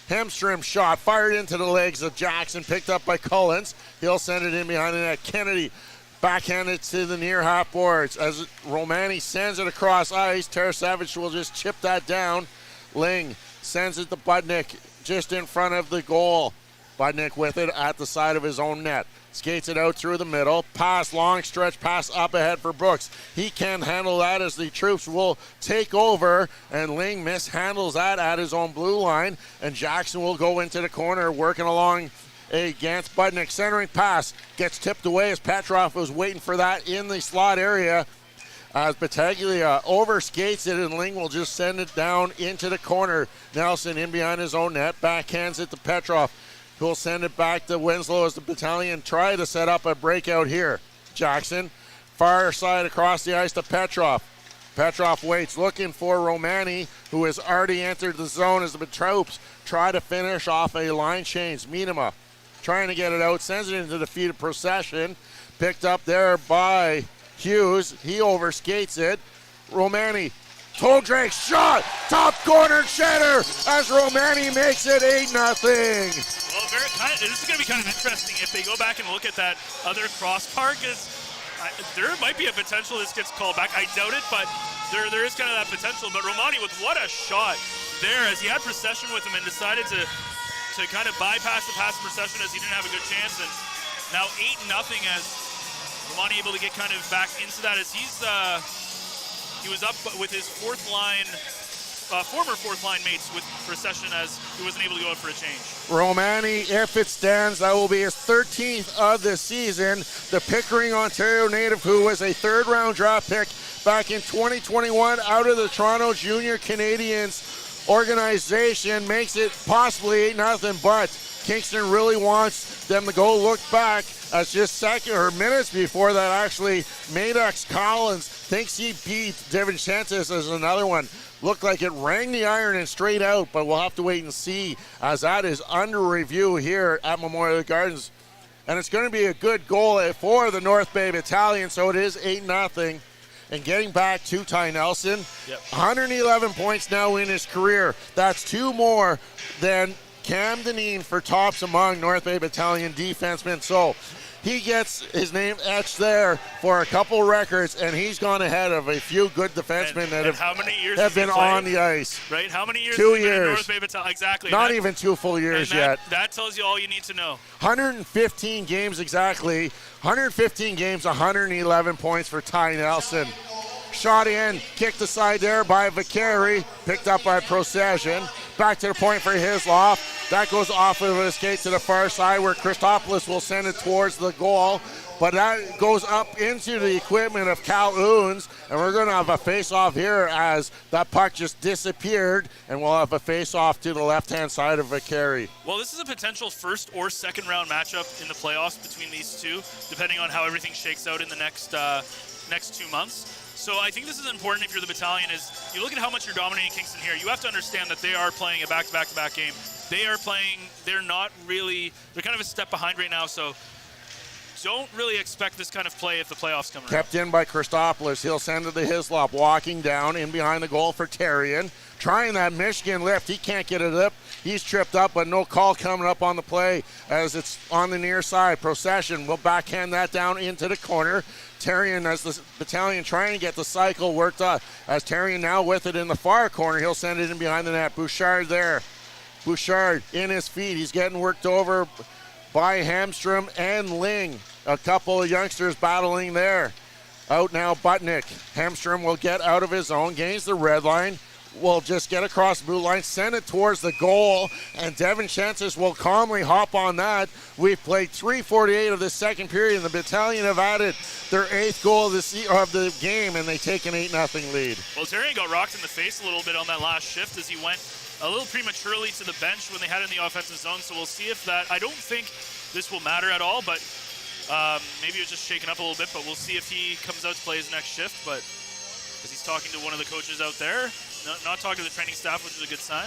Hemstrom shot fired into the legs of Jackson, picked up by Collins. He'll send it in behind the net. Kennedy backhanded to the near half boards as Romani sends it across ice. Tarasavage will just chip that down. Ling sends it to Budnick just in front of the goal. Budnick with it at the side of his own net. Skates it out through the middle. Pass, long stretch pass up ahead for Brooks. He can't handle that as the troops will take over, and Ling mishandles that at his own blue line, and Jackson will go into the corner working along against Budnick. Centering pass gets tipped away as Petrov was waiting for that in the slot area as Battaglia overskates it, and Ling will just send it down into the corner. Nelson in behind his own net, backhands it to Petrov, who'll send it back to Winslow as the Battalion try to set up a breakout here. Jackson, far side across the ice to Petrov. Petrov waits, looking for Romani, who has already entered the zone as the troops try to finish off a line change. Miedema trying to get it out, sends it into the defeated procession. picked up there by Hughes. He overskates it. Romani, toe drag shot, top corner cheddar as Romani makes it 8-0. Well, this is going to be kind of interesting if they go back and look at that other crossbar, because there might be a potential this gets called back. I doubt it, but there is kind of that potential. But Romani with what a shot there, as he had procession with him and decided to kind of bypass the pass procession as he didn't have a good chance. And now 8-0 as Romani able to get kind of back into that, as he was up with his former fourth line mates with procession, as he wasn't able to go out for a change. Romani, if it stands, that will be his 13th of the season. The Pickering, Ontario native, who was a third-round draft pick back in 2021 out of the Toronto Junior Canadiens organization, makes it possibly 8-0, but Kingston really wants them to go look back as just minutes before that. Actually, Maddox Collins thinks he beat DeVincentis as another one. Looked like it rang the iron and straight out, but we'll have to wait and see, as that is under review here at Memorial Gardens. And it's going to be a good goal for the North Bay Battalion, so it is 8-0. And getting back to Ty Nelson, 111 points now in his career. That's 2 more than Cam Deneen for tops among North Bay Battalion defensemen. So he gets his name etched there for a couple records, and he's gone ahead of a few good defensemen that have been on the ice. Right? How many years? 2 years. North Bay Battalion? Exactly. Not even 2 full years yet. That tells you all you need to know. 115 games exactly. 115 games, 111 points for Ty Nelson. Shot in, kicked aside there by Vicari, picked up by Procession. Back to the point for Hislop. That goes off of his skate to the far side where Christopoulos will send it towards the goal. But that goes up into the equipment of Cal Oons, and we're going to have a face-off here as that puck just disappeared, and we'll have a face-off to the left-hand side of Vicari. Well, this is a potential first or second round matchup in the playoffs between these two, depending on how everything shakes out in the next 2 months. So I think this is important if you're the Battalion. Is you look at how much you're dominating Kingston here. You have to understand that they are playing a back-to-back-to-back game. They're kind of a step behind right now, so don't really expect this kind of play if the playoffs come around. Kept in by Christopoulos. He'll send it to Hislop, walking down in behind the goal for Terrian. Trying that Michigan lift. He can't get it up. He's tripped up, but no call coming up on the play as it's on the near side. Procession will backhand that down into the corner. Terrian, as the Battalion trying to get the cycle worked up. As Terrian now with it in the far corner, he'll send it in behind the net. Bouchard there. Bouchard in his feet. He's getting worked over by Hamstrom and Ling. A couple of youngsters battling there. Out now, Butnick. Hamstrom will get out of his zone, gains the red line. Will just get across the blue line, send it towards the goal, and Devin Chances will calmly hop on that. We've played 3:48 of the second period, and the Battalion have added their 8th goal of the game, and they take an 8-0 lead. Well, Terrian got rocked in the face a little bit on that last shift as he went a little prematurely to the bench when they had it in the offensive zone, so we'll see if that, I don't think this will matter at all, but maybe it was just shaken up a little bit, but we'll see if he comes out to play his next shift, but because he's talking to one of the coaches out there, not talking to the training staff, which is a good sign.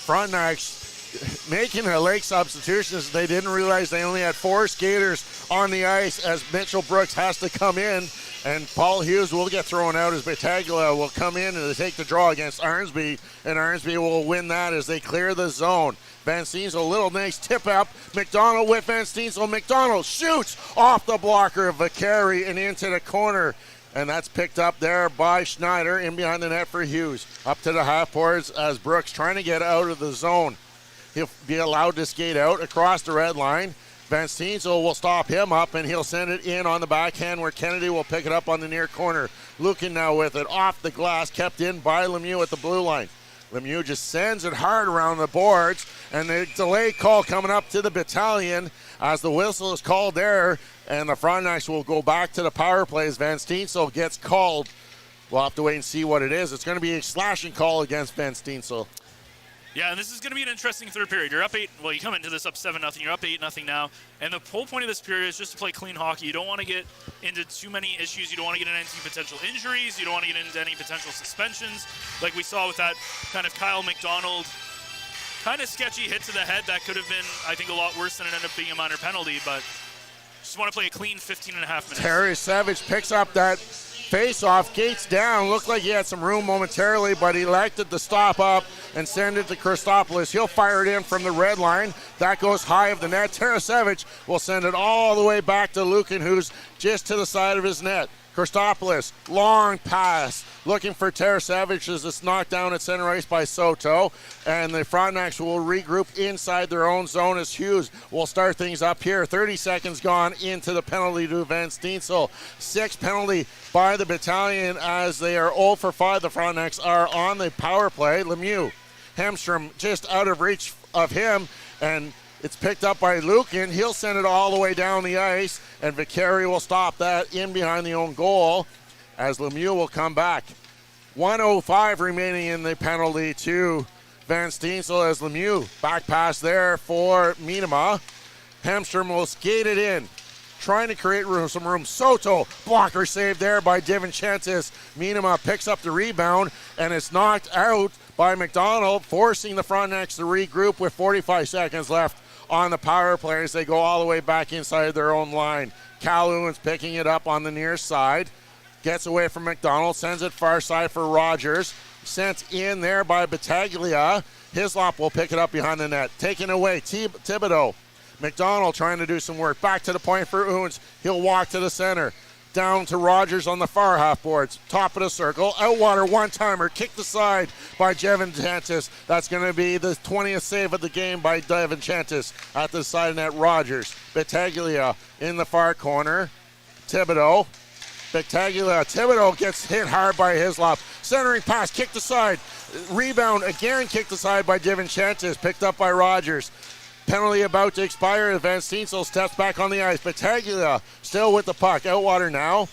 Frontnacs making a late substitutions. They didn't realize they only had 4 skaters on the ice as Mitchell Brooks has to come in, and Paul Hughes will get thrown out as Battaglia will come in and take the draw against Arnsby, and Arnsby will win that as they clear the zone. Van Steensel, little nice tip up. McDonald with Van Steensel. McDonald shoots off the blocker of Vicari and into the corner. And that's picked up there by Schneider in behind the net for Hughes. Up to the half boards as Brooks trying to get out of the zone. He'll be allowed to skate out across the red line. Van Steensel will stop him up, and he'll send it in on the backhand where Kennedy will pick it up on the near corner. Lucan now with it off the glass, kept in by Lemieux at the blue line. Lemieux just sends it hard around the boards, and the delay call coming up to the Battalion as the whistle is called there, and the Frontnacs will go back to the power plays. Van Steensel gets called. We'll have to wait and see what it is. It's going to be a slashing call against Van Steensel. Yeah, and this is going to be an interesting third period. You're up 8. Well, you come into this up 7-0. You're up 8-0 now. And the whole point of this period is just to play clean hockey. You don't want to get into too many issues. You don't want to get into any potential injuries. You don't want to get into any potential suspensions. Like we saw with that kind of Kyle McDonald kind of sketchy hit to the head that could have been, I think, a lot worse than it ended up being a minor penalty. But just want to play a clean 15 and a half minutes. Tarasevic picks up that face-off, gates down. Looked like he had some room momentarily, but he elected to stop up and send it to Christopoulos. He'll fire it in from the red line. That goes high of the net. Tarasevic will send it all the way back to Lukin, who's just to the side of his net. Christopoulos, long pass, looking for Tarasevic as it's knocked down at center ice by Soto. And the Frontnacs will regroup inside their own zone as Hughes will start things up here. 30 seconds gone into the penalty to Van Steensel. 6 penalty by the Battalion as they are 0 for 5. The Frontnacs are on the power play. Lemieux, Hemstrom just out of reach of him, and it's picked up by Lukin. He'll send it all the way down the ice, and Vicari will stop that in behind the own goal as Lemieux will come back. 1:05 remaining in the penalty to Van Steensel as Lemieux back pass there for Minima. Hemstrom will skate it in, trying to create some room. Soto, blocker save there by DiVincentis. Minima picks up the rebound, and it's knocked out by McDonald, forcing the Frontnacs to regroup with 45 seconds left on the power play as they go all the way back inside their own line. Calhoun's picking it up on the near side. Gets away from McDonald, sends it far side for Rogers. Sent in there by Battaglia. Hislop will pick it up behind the net. Taken away, Thibodeau. McDonald trying to do some work. Back to the point for Oons. He'll walk to the center. Down to Rogers on the far half boards. Top of the circle. Outwater one-timer. Kicked aside by DiVincentis. That's going to be the 20th save of the game by DiVincentis at the side net. Rogers. Battaglia in the far corner. Thibodeau. Thibodeau gets hit hard by Hislop. Centering pass. Kicked aside. Rebound again kicked aside by DiVincentis. Picked up by Rogers. Penalty about to expire. Van Steensel steps back on the ice. Battaglia still with the puck. Outwater now.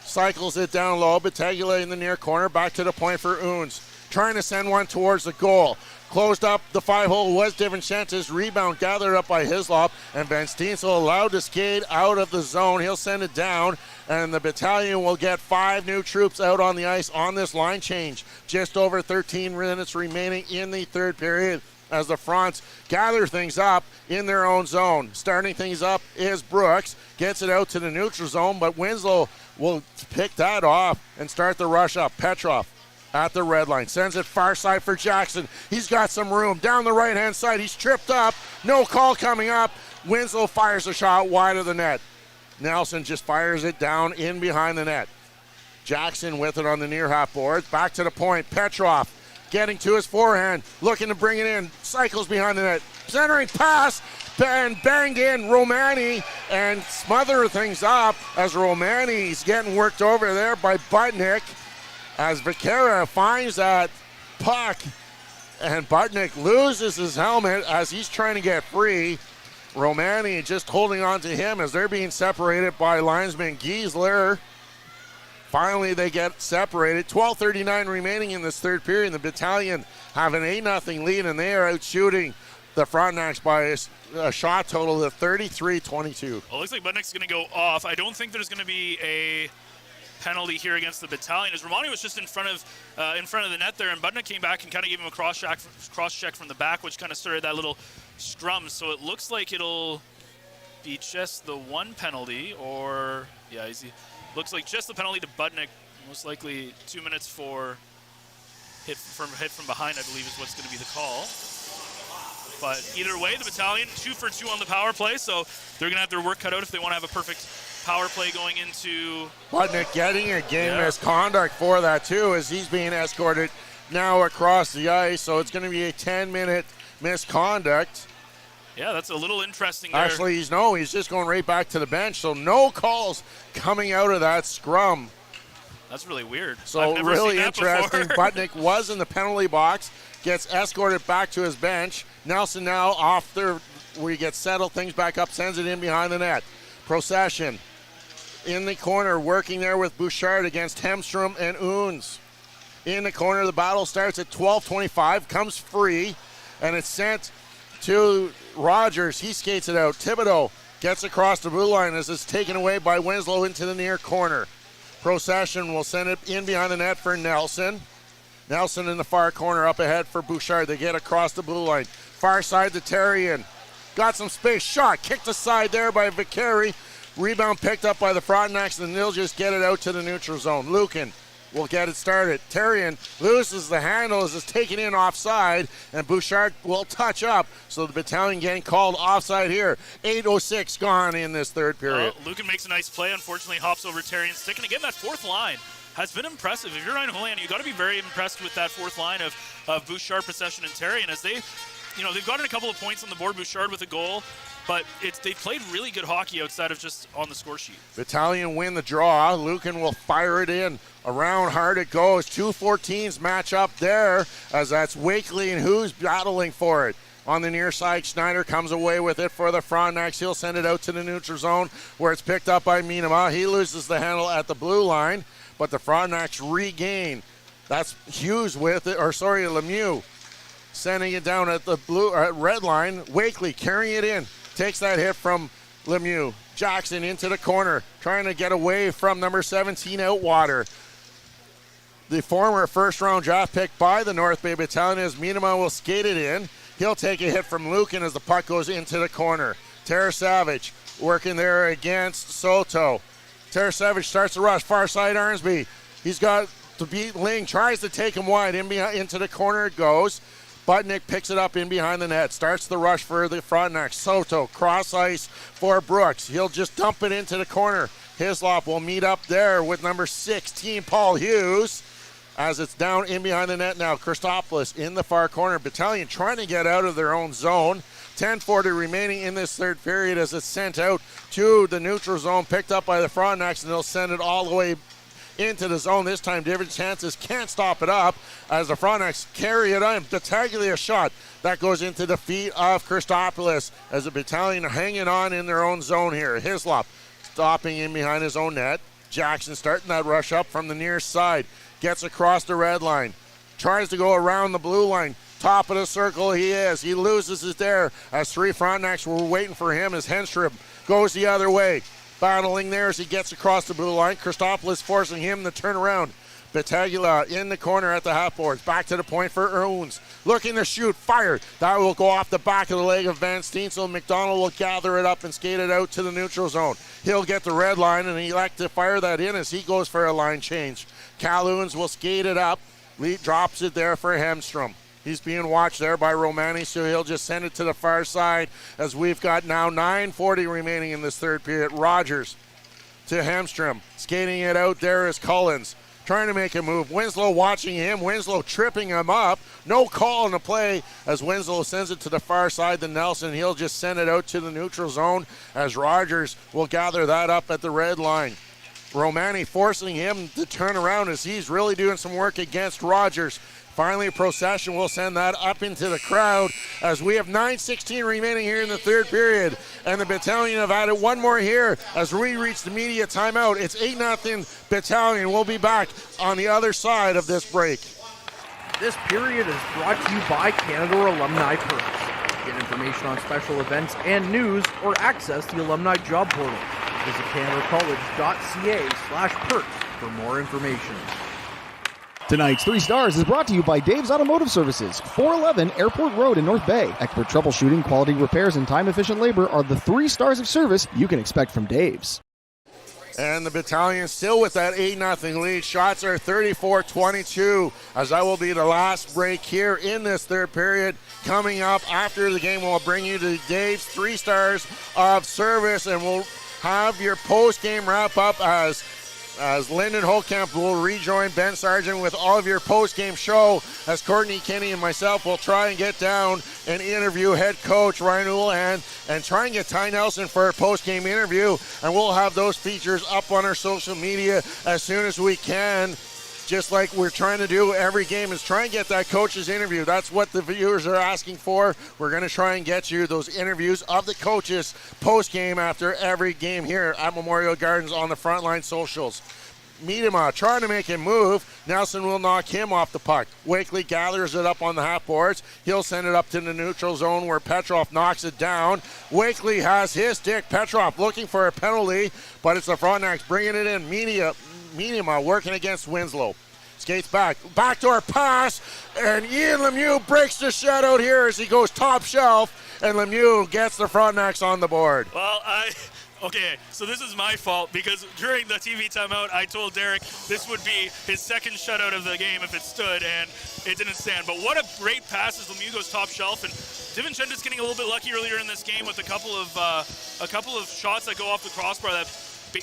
Cycles it down low. Battaglia in the near corner. Back to the point for Oons. Trying to send one towards the goal. Closed up the 5-hole was DiVincentis. Rebound gathered up by Hislop. And Van Steensel allowed to skate out of the zone. He'll send it down. And the Battalion will get 5 new troops out on the ice on this line change. Just over 13 minutes remaining in the third period as the Fronts gather things up in their own zone. Starting things up is Brooks. Gets it out to the neutral zone, but Winslow will pick that off and start the rush up. Petrov at the red line. Sends it far side for Jackson. He's got some room. Down the right-hand side. He's tripped up. No call coming up. Winslow fires a shot wide of the net. Nelson just fires it down in behind the net. Jackson with it on the near half boards. Back to the point. Petrov getting to his forehand, looking to bring it in, cycles behind the net, centering pass, and banged in Romani, and smother things up as Romani's getting worked over there by Butnick, as Vaquera finds that puck, and Butnick loses his helmet as he's trying to get free. Romani just holding on to him as they're being separated by linesman Giesler. Finally, they get separated. 12:39 remaining in this third period. The Battalion have an 8-0 lead, and they are out shooting the Frontnacs by a shot total of 33-22. Well, it looks like Budnick's going to go off. I don't think there's going to be a penalty here against the Battalion, as Romani was just in front of the net there, and Budnick came back and kind of gave him a cross check from the back, which kind of started that little scrum. So it looks like it'll be just the one penalty, or yeah, looks like just the penalty to Budnick, most likely 2 minutes for hit from behind, I believe is what's going to be the call. But either way, the Battalion 2 for 2 on the power play, so they're going to have their work cut out if they want to have a perfect power play going into. Budnick getting a game misconduct for that too, as he's being escorted now across the ice, so it's going to be a 10-minute misconduct. Yeah, that's a little interesting there. Actually, he's just going right back to the bench, so no calls coming out of that scrum. That's really weird. So really interesting. Butnick was in the penalty box, gets escorted back to his bench. Nelson now off there where he gets settled, things back up, sends it in behind the net. Procession in the corner, working there with Bouchard against Hemstrom and Oons. In the corner, the battle starts at 12:25, comes free, and it's sent to Rogers. He skates it out. Thibodeau gets across the blue line as it's taken away by Winslow into the near corner. Procession will send it in behind the net for Nelson. Nelson in the far corner up ahead for Bouchard. They get across the blue line. Far side to Terrian. Got some space. Shot. Kicked aside there by Vicari. Rebound picked up by the Frontnacs, and they'll just get it out to the neutral zone. Lucan will get it started. Terrian loses the handle as it's taken in offside, and Bouchard will touch up. So the Battalion getting called offside here. 8:06 gone in this third period. Lucan makes a nice play. Unfortunately, hops over Terrian's stick. And again, that fourth line has been impressive. If you're Ryan Houlihan, you've got to be very impressed with that fourth line of Bouchard, Procession, and Terrian, as they've gotten a couple of points on the board. Bouchard with a goal, but they've played really good hockey outside of just on the score sheet. Battalion win the draw. Lucan will fire it in. Around hard it goes. 2-14s match up there, as that's Wakely and Who's battling for it. On the near side, Schneider comes away with it for the Frontnacs. He'll send it out to the neutral zone where it's picked up by Minema. He loses the handle at the blue line, but the Frontnacs regain. That's Hughes with it, Lemieux sending it down at the red line. Wakely carrying it in. Takes that hit from Lemieux. Jackson into the corner, trying to get away from number 17, Outwater. The former first-round draft pick by the North Bay Battalion, as Minema will skate it in. He'll take a hit from Lucan as the puck goes into the corner. Tara Savage working there against Soto. Tara Savage starts the rush, far side Arnsby. He's got to beat Ling, tries to take him wide. Into the corner it goes. Budnick picks it up in behind the net. Starts the rush for the Frontnacs. Soto, cross ice for Brooks. He'll just dump it into the corner. Hislop will meet up there with number 16, Paul Hughes. As it's down in behind the net now. Christopoulos in the far corner. Battalion trying to get out of their own zone. 10:40 remaining in this third period as it's sent out to the neutral zone. Picked up by the Frontnacs, and they'll send it all the way into the zone. This time, David Chances can't stop it up as the Frontnacs carry it on. Battaglia shot. That goes into the feet of Christopoulos as the Battalion hanging on in their own zone here. Hislop stopping in behind his own net. Jackson starting that rush up from the near side. Gets across the red line. Tries to go around the blue line. Top of the circle he is. He loses it there as three Frontnacs were waiting for him as Henstrom goes the other way. Battling there as he gets across the blue line. Christopoulos forcing him to turn around. Battaglia in the corner at the half boards. Back to the point for Owens. Looking to shoot. Fired. That will go off the back of the leg of Van Steensel. McDonald will gather it up and skate it out to the neutral zone. He'll get the red line and elect to fire that in as he goes for a line change. Calhoun's will skate it up. Lee drops it there for Hemstrom. He's being watched there by Romani, so he'll just send it to the far side as we've got now 9:40 remaining in this third period. Rogers to Hemstrom. Skating it out there is Collins. Trying to make a move. Winslow watching him. Winslow tripping him up. No call in the play as Winslow sends it to the far side to Nelson. He'll just send it out to the neutral zone as Rogers will gather that up at the red line. Romani forcing him to turn around as he's really doing some work against Rogers. Finally, Procession will send that up into the crowd as we have 9:16 remaining here in the third period. And the Battalion have added one more here as we reach the media timeout. It's 8-0 Battalion. We'll be back on the other side of this break. This period is brought to you by Canada Alumni Perks. Get information on special events and news or access the Alumni Job Portal. Visit canadacollege.ca/perks for more information. Tonight's 3 Stars is brought to you by Dave's Automotive Services, 411 Airport Road in North Bay. Expert troubleshooting, quality repairs, and time-efficient labor are the 3 stars of service you can expect from Dave's. And the Battalion still with that 8-0 lead. Shots are 34-22 as that will be the last break here in this third period. Coming up after the game, we'll bring you to Dave's 3 stars of service, and we'll have your post-game wrap-up as Lyndon Holtkamp will rejoin Ben Sargent with all of your post-game show as Courtney Kenny and myself will try and get down and interview head coach Ryan Houlihan and try and get Ty Nelson for a post-game interview, and we'll have those features up on our social media as soon as we can. Just like we're trying to do every game is try and get that coach's interview. That's what the viewers are asking for. We're going to try and get you those interviews of the coaches post-game after every game here at Memorial Gardens on the Frontline socials. Miedema trying to make him move. Nelson will knock him off the puck. Wakely gathers it up on the half boards. He'll send it up to the neutral zone where Petrov knocks it down. Wakely has his stick. Petrov looking for a penalty, but it's the Frontnacs bringing it in. Miedema working against Winslow. Skates back. Backdoor pass, and Ian Lemieux breaks the shutout here as he goes top shelf, and Lemieux gets the Frontnacs on the board. Well, Okay, so this is my fault because during the TV timeout, I told Derek this would be his second shutout of the game if it stood, and it didn't stand. But what a great pass as Lemieux goes top shelf, and DiVincenzo's getting a little bit lucky earlier in this game with a couple of shots that go off the crossbar that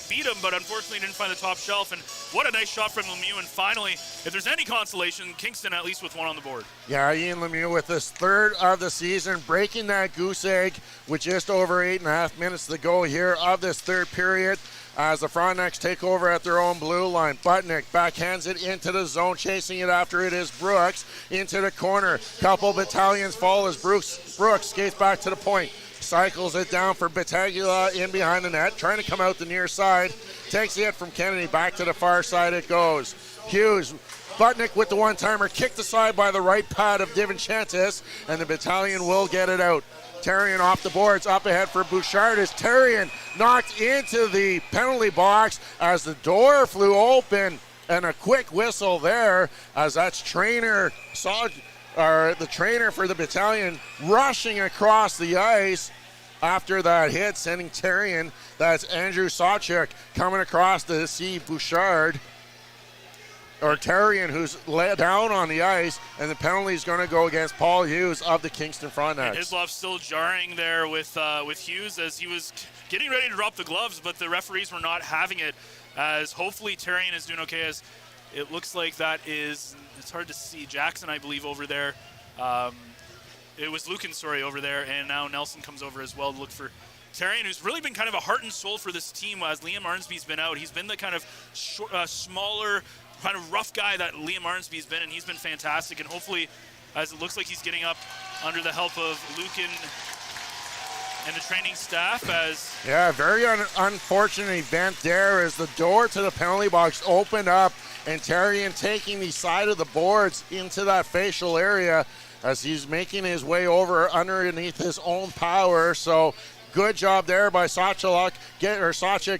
beat him, but unfortunately didn't find the top shelf. And what a nice shot from Lemieux. And finally, if there's any consolation, Kingston at least with one on the board. Yeah, Ian Lemieux with his third of the season, breaking that goose egg with just over 8.5 minutes to go here of this third period. As the Frontnacs take over at their own blue line. Butnick backhands it into the zone, chasing it after it is Brooks into the corner. Couple Battalions fall as Brooks skates back to the point. Cycles it down for Battaglia in behind the net, trying to come out the near side. Takes the hit from Kennedy, back to the far side it goes. Hughes, Butnick with the one-timer, kicked aside by the right pad of DiVincenzo, and the Battalion will get it out. Terrian off the boards, up ahead for Bouchard as Terrian knocked into the penalty box as the door flew open, and a quick whistle there as that's the trainer for the Battalion rushing across the ice after that hit, sending Terrian, that's Andrew Sawchuk, coming across to see Bouchard, or Terrian, who's laid down on the ice, and the penalty is going to go against Paul Hughes of the Kingston Frontnacs. Hislop still jarring there with Hughes as he was getting ready to drop the gloves, but the referees were not having it, as hopefully Terrian is doing okay, as it looks like that is, it's hard to see, Jackson, I believe, over there. It was Lucan, over there, and now Nelson comes over as well to look for Terrian, who's really been kind of a heart and soul for this team as Liam Arnsby's been out. He's been the kind of smaller, kind of rough guy that Liam Arnsby's been, and he's been fantastic. And hopefully, as it looks like he's getting up under the help of Lucan and the training staff, as very unfortunate event there as the door to the penalty box opened up, and Terrian taking the side of the boards into that facial area as he's making his way over underneath his own power. So good job there by Sawchuk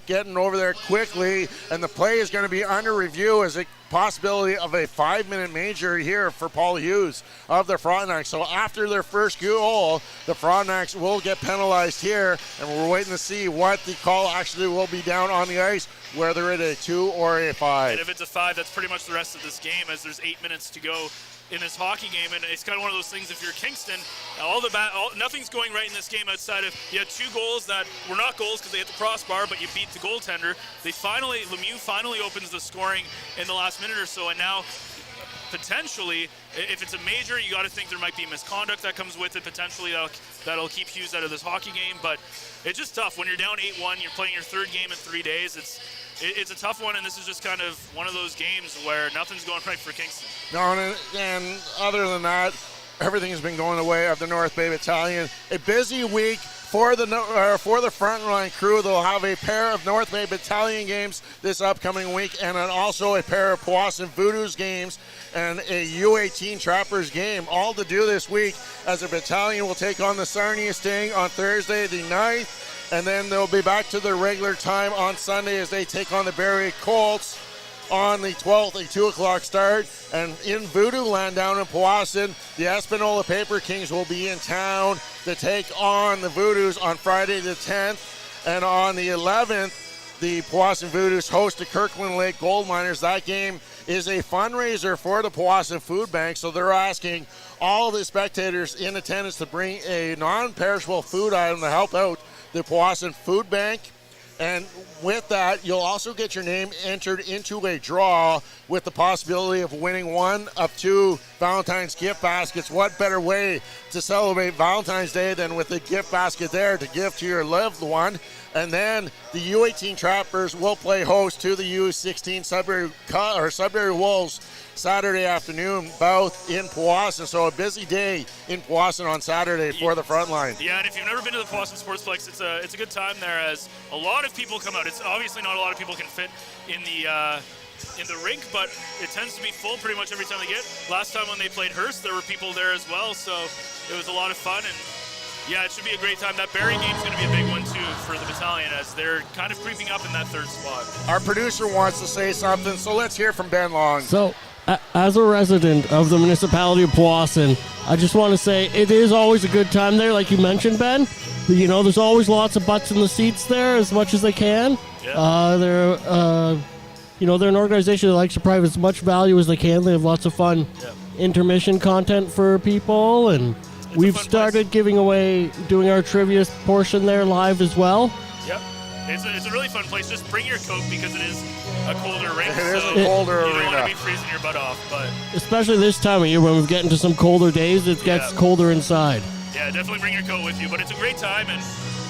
getting over there quickly, and the play is going to be under review as a possibility of a 5-minute major here for Paul Hughes of the Frontnacs. So after their first goal, the Frontnacs will get penalized here, and we're waiting to see what the call actually will be down on the ice, whether it's a 2 or a 5. And if it's a 5, that's pretty much the rest of this game, as there's 8 minutes to go in this hockey game. And it's kind of one of those things, if you're Kingston, nothing's going right in this game outside of you had 2 goals that were not goals because they hit the crossbar, but you beat the goaltender. Lemieux finally opens the scoring in the last minute or so, and now potentially, if it's a major, you got to think there might be misconduct that comes with it. Potentially that'll keep Hughes out of this hockey game, but it's just tough when you're down 8-1. You're playing your third game in 3 days. It's a tough one, and this is just kind of one of those games where nothing's going right for Kingston. No, and other than that, everything has been going the way of the North Bay Battalion. A busy week for the frontline crew. They'll have a pair of North Bay Battalion games this upcoming week, and then also a pair of Powassan Voodoos games and a U18 Trappers game, all to do this week, as the Battalion will take on the Sarnia Sting on Thursday the 9th. And then they'll be back to their regular time on Sunday as they take on the Barrie Colts on the 12th, a 2 o'clock start. And in Voodoo Land down in Powassan, the Espanola Paper Kings will be in town to take on the Voodoos on Friday the 10th. And on the 11th, the Powassan Voodoos host the Kirkland Lake Gold Miners. That game is a fundraiser for the Powassan Food Bank, so they're asking all the spectators in attendance to bring a non-perishable food item to help out the Powassan Food Bank. And with that, you'll also get your name entered into a draw with the possibility of winning one of 2 Valentine's gift baskets. What better way to celebrate Valentine's Day than with a gift basket there to give to your loved one? And then the U18 Trappers will play host to the U16 Sudbury Wolves Saturday afternoon, both in Powassan. So a busy day in Powassan on Saturday for the front line. Yeah, and if you've never been to the Powassan Sportsplex, it's a good time there, as a lot of people come out. It's obviously not a lot of people can fit in the rink, but it tends to be full pretty much every time they get. Last time when they played Hearst, there were people there as well, so it was a lot of fun. And yeah, it should be a great time. That Barrie game's going to be a big one too for the Battalion, as they're kind of creeping up in that third spot. Our producer wants to say something, so let's hear from Ben Long. So as a resident of the municipality of Powassan, I just want to say it is always a good time there, like you mentioned, Ben. You know, there's always lots of butts in the seats there as much as they can. Yeah. They're an organization that likes to provide as much value as they can. They have lots of fun intermission content for people, and we've started doing our trivia portion there live as well. Yep. It's a really fun place. Just bring your coat because it is a colder rink. It is a colder arena. You don't want arena. to be freezing your butt off, but Especially this time of year when we get into some colder days, it gets colder inside. yeah, definitely bring your coat with you. But it's a great time, and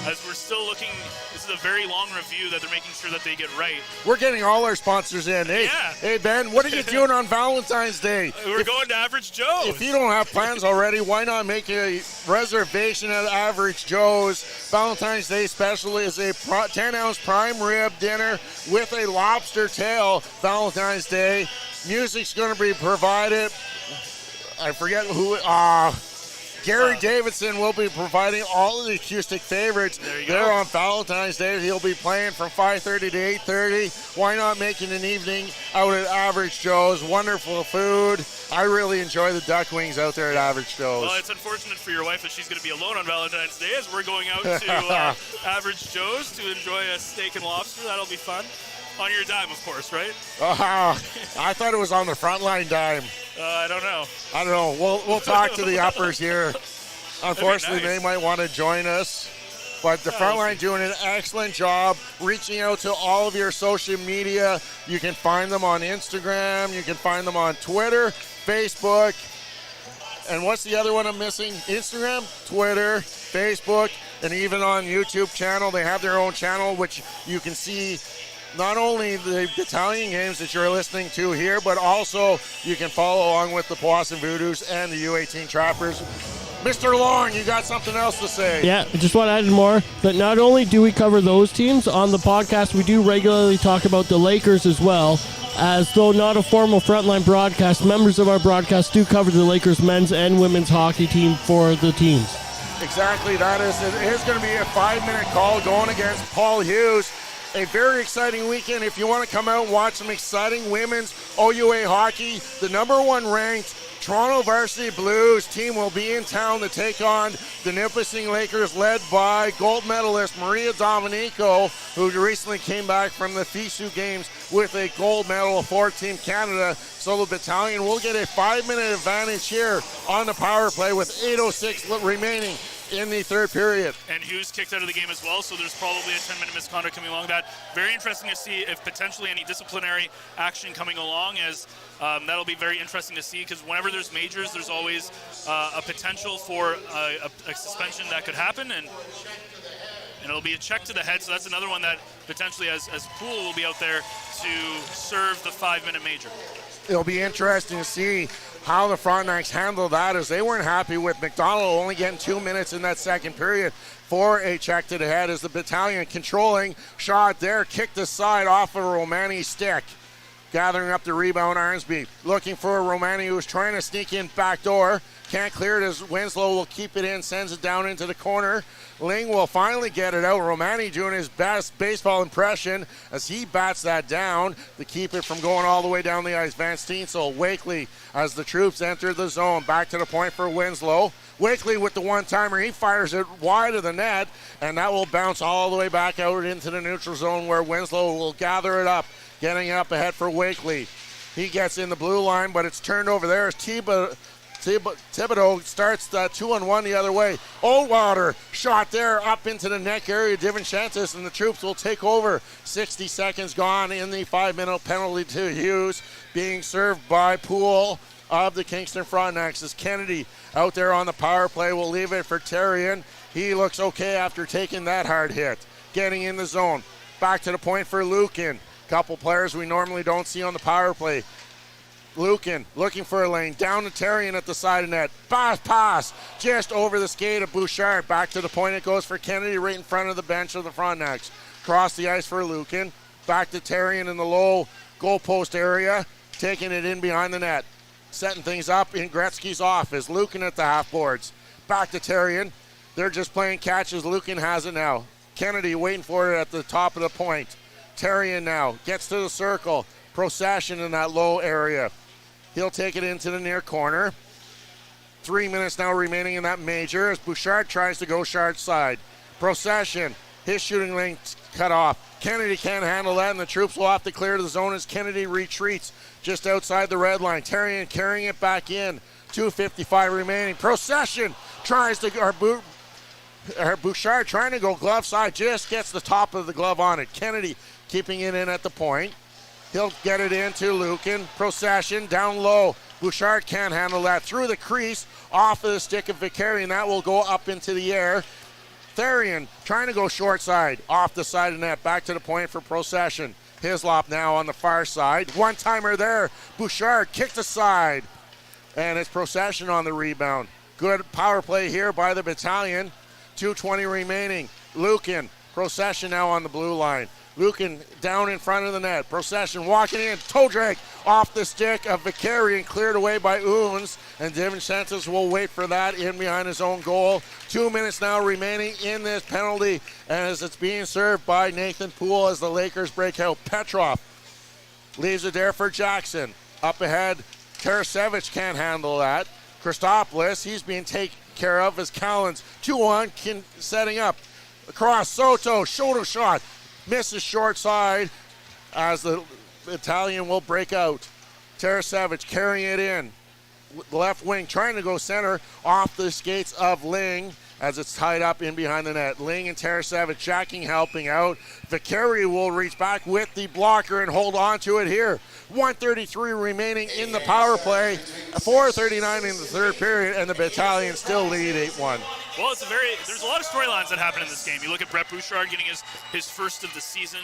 as we're still looking, this is a very long review that they're making sure that they get right. We're getting all our sponsors in. Hey, Ben, what are you doing on Valentine's Day? We're going to Average Joe's. If you don't have plans already, why not make a reservation at Average Joe's? Valentine's Day special is a 10-ounce prime rib dinner with a lobster tail. Valentine's Day. Music's going to be provided. I forget who. Gary Davidson will be providing all of the acoustic favorites there on Valentine's Day. He'll be playing from 5:30 to 8:30. Why not making an evening out at Average Joe's? Wonderful food. I really enjoy the duck wings out there at Average Joe's. Well, it's unfortunate for your wife that she's going to be alone on Valentine's Day as we're going out to Average Joe's to enjoy a steak and lobster. That'll be fun. On your dime, of course, right? I thought it was on the Frontline dime. I don't know. I don't know. We'll talk to the uppers here. Unfortunately, nice. they might want to join us. But the Frontline doing an excellent job reaching out to all of your social media. You can find them on Instagram. You can find them on Twitter, Facebook. And what's the other one I'm missing? Instagram, Twitter, Facebook, and even on YouTube channel. They have their own channel, which you can see not only the Battalion games that you're listening to here, but also you can follow along with the Powassan Voodoos and the U18 Trappers. Mr. Long, you got something else to say? Yeah, I just want to add more that not only do we cover those teams on the podcast, we do regularly talk about the Lakers as well. As though not a formal Frontline broadcast, members of our broadcast do cover the Lakers men's and women's hockey team for the teams. Exactly, that is. It is going to be a 5-minute call going against Paul Hughes. A very exciting weekend. If you want to come out and watch some exciting women's OUA hockey, the number 1 ranked Toronto Varsity Blues team will be in town to take on the Nipissing Lakers, led by gold medalist Maria Domenico, who recently came back from the FISU games with a gold medal for Team Canada. So the Battalion will get a 5-minute advantage here on the power play with 8:06 remaining in the third period. And Hughes kicked out of the game as well, so there's probably a 10-minute misconduct coming along that. Very interesting to see if potentially any disciplinary action coming along, as that'll be very interesting to see, because whenever there's majors, there's always a potential for a suspension that could happen, and it'll be a check to the head, so that's another one that potentially as Poole will be out there to serve the 5-minute major. It'll be interesting to see how the Frontnacs handle that, as they weren't happy with McDonald only getting 2 minutes in that second period for a check to the head, as the Battalion controlling shot there, kicked aside off of Romani's stick. Gathering up the rebound, Arnsby looking for Romani, who's trying to sneak in back door. Can't clear it as Winslow will keep it in, sends it down into the corner. Ling will finally get it out. Romani doing his best baseball impression as he bats that down to keep it from going all the way down the ice. Van Steensel, Wakely, as the troops enter the zone. Back to the point for Winslow. Wakely with the one-timer. He fires it wide of the net, and that will bounce all the way back out into the neutral zone, where Winslow will gather it up. Getting up ahead for Wakely. He gets in the blue line, but it's turned over there as Thibodeau starts 2-on-1 the other way. Oldwater shot there up into the neck area. Divinchentis, and the troops will take over. 60 seconds gone in the 5-minute penalty to Hughes, being served by Poole of the Kingston Frontnacs. As Kennedy out there on the power play will leave it for Terrian. He looks okay after taking that hard hit. Getting in the zone. Back to the point for Lukin. Couple players we normally don't see on the power play. Lukin looking for a lane. Down to Terrian at the side of net. Pass. Just over the skate of Bouchard. Back to the point it goes for Kennedy right in front of the bench of the Frontnacs. Cross the ice for Lukin. Back to Terrian in the low goalpost area. Taking it in behind the net. Setting things up in Gretzky's office. Lukin at the half boards. Back to Terrian. They're just playing catches. Lukin has it now. Kennedy waiting for it at the top of the point. Terrian now gets to the circle. Procession in that low area. He'll take it into the near corner. 3 minutes now remaining in that major as Bouchard tries to go Shard's side. Procession, his shooting lane cut off. Kennedy can't handle that, and the troops will have to clear the zone as Kennedy retreats just outside the red line. Terrian carrying it back in. 2:55 remaining. Procession tries to, Bouchard trying to go glove side, just gets the top of the glove on it. Kennedy keeping it in at the point. He'll get it into Lukin. Procession down low. Bouchard can't handle that. Through the crease, off of the stick of Vicarian. That will go up into the air. Therian trying to go short side, off the side of net, back to the point for Procession. Hislop now on the far side. One-timer there. Bouchard kicked aside. And it's Procession on the rebound. Good power play here by the Battalion. 2:20 remaining. Lukin, Procession now on the blue line. Lukin down in front of the net. Procession walking in. Toe drag off the stick of Vicarian, cleared away by Oons. And Devin Santos will wait for that in behind his own goal. 2 minutes now remaining in this penalty as it's being served by Nathan Poole as the Lakers break out. Petrov leaves it there for Jackson. Up ahead, Tarasevich can't handle that. Christopoulos, he's being taken care of as Callens. 2-1 setting up. Across Soto, shoulder shot. Misses short side as the Battalion will break out. Tarasevich carrying it in. The left wing trying to go center off the skates of Ling as it's tied up in behind the net. Ling and Tarasevich jacking, helping out. Vicari will reach back with the blocker and hold on to it here. 1:33 remaining in the power play. 4:39 in the third period, and the Battalion still lead 8-1. Well, there's a lot of storylines that happen in this game. You look at Brett Bouchard getting his first of the season,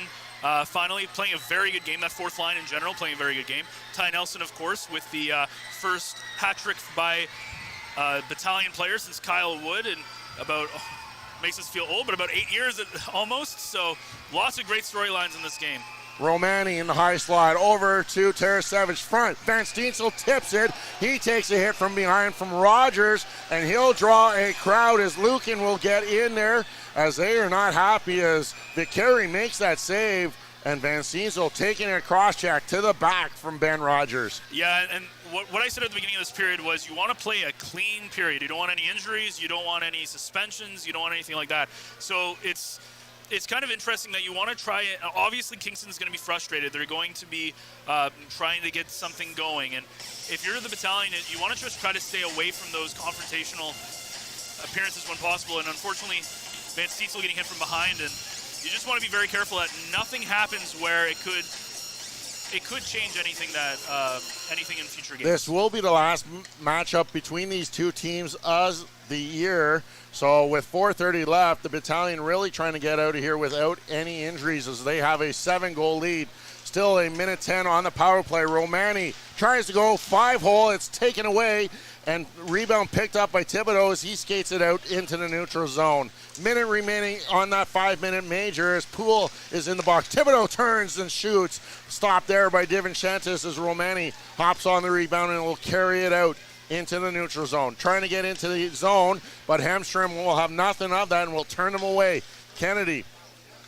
finally playing a very good game. That fourth line in general playing a very good game. Ty Nelson, of course, with the first hat trick by Battalion player since Kyle Wood, and makes us feel old, but about 8 years almost. So lots of great storylines in this game. Romani in the high slot over to Tarasevich front. Van Steensel tips it. He takes a hit from behind from Rogers, and he'll draw a crowd as Lukin will get in there as they are not happy as Vicari makes that save, and Van Steensel taking a cross check to the back from Ben Rogers. Yeah, and what I said at the beginning of this period was you want to play a clean period. You don't want any injuries. You don't want any suspensions. You don't want anything like that. So it's kind of interesting that you want to try it. Obviously, Kingston's going to be frustrated. They're going to be trying to get something going. And if you're the Battalion, you want to just try to stay away from those confrontational appearances when possible. And unfortunately, Van Steensel getting hit from behind. And you just want to be very careful that nothing happens where it could change anything in future games. This will be the last matchup between these two teams of the year. So with 4:30 left, the Battalion really trying to get out of here without any injuries as they have a 7-goal lead. Still a minute 10 on the power play. Romani tries to go 5-hole. It's taken away, and rebound picked up by Thibodeau as he skates it out into the neutral zone. Minute remaining on that 5-minute major as Poole is in the box. Thibodeau turns and shoots. Stopped there by Divin Shantis as Romani hops on the rebound and will carry it out into the neutral zone. Trying to get into the zone, but Hemstrom will have nothing of that and will turn him away. Kennedy,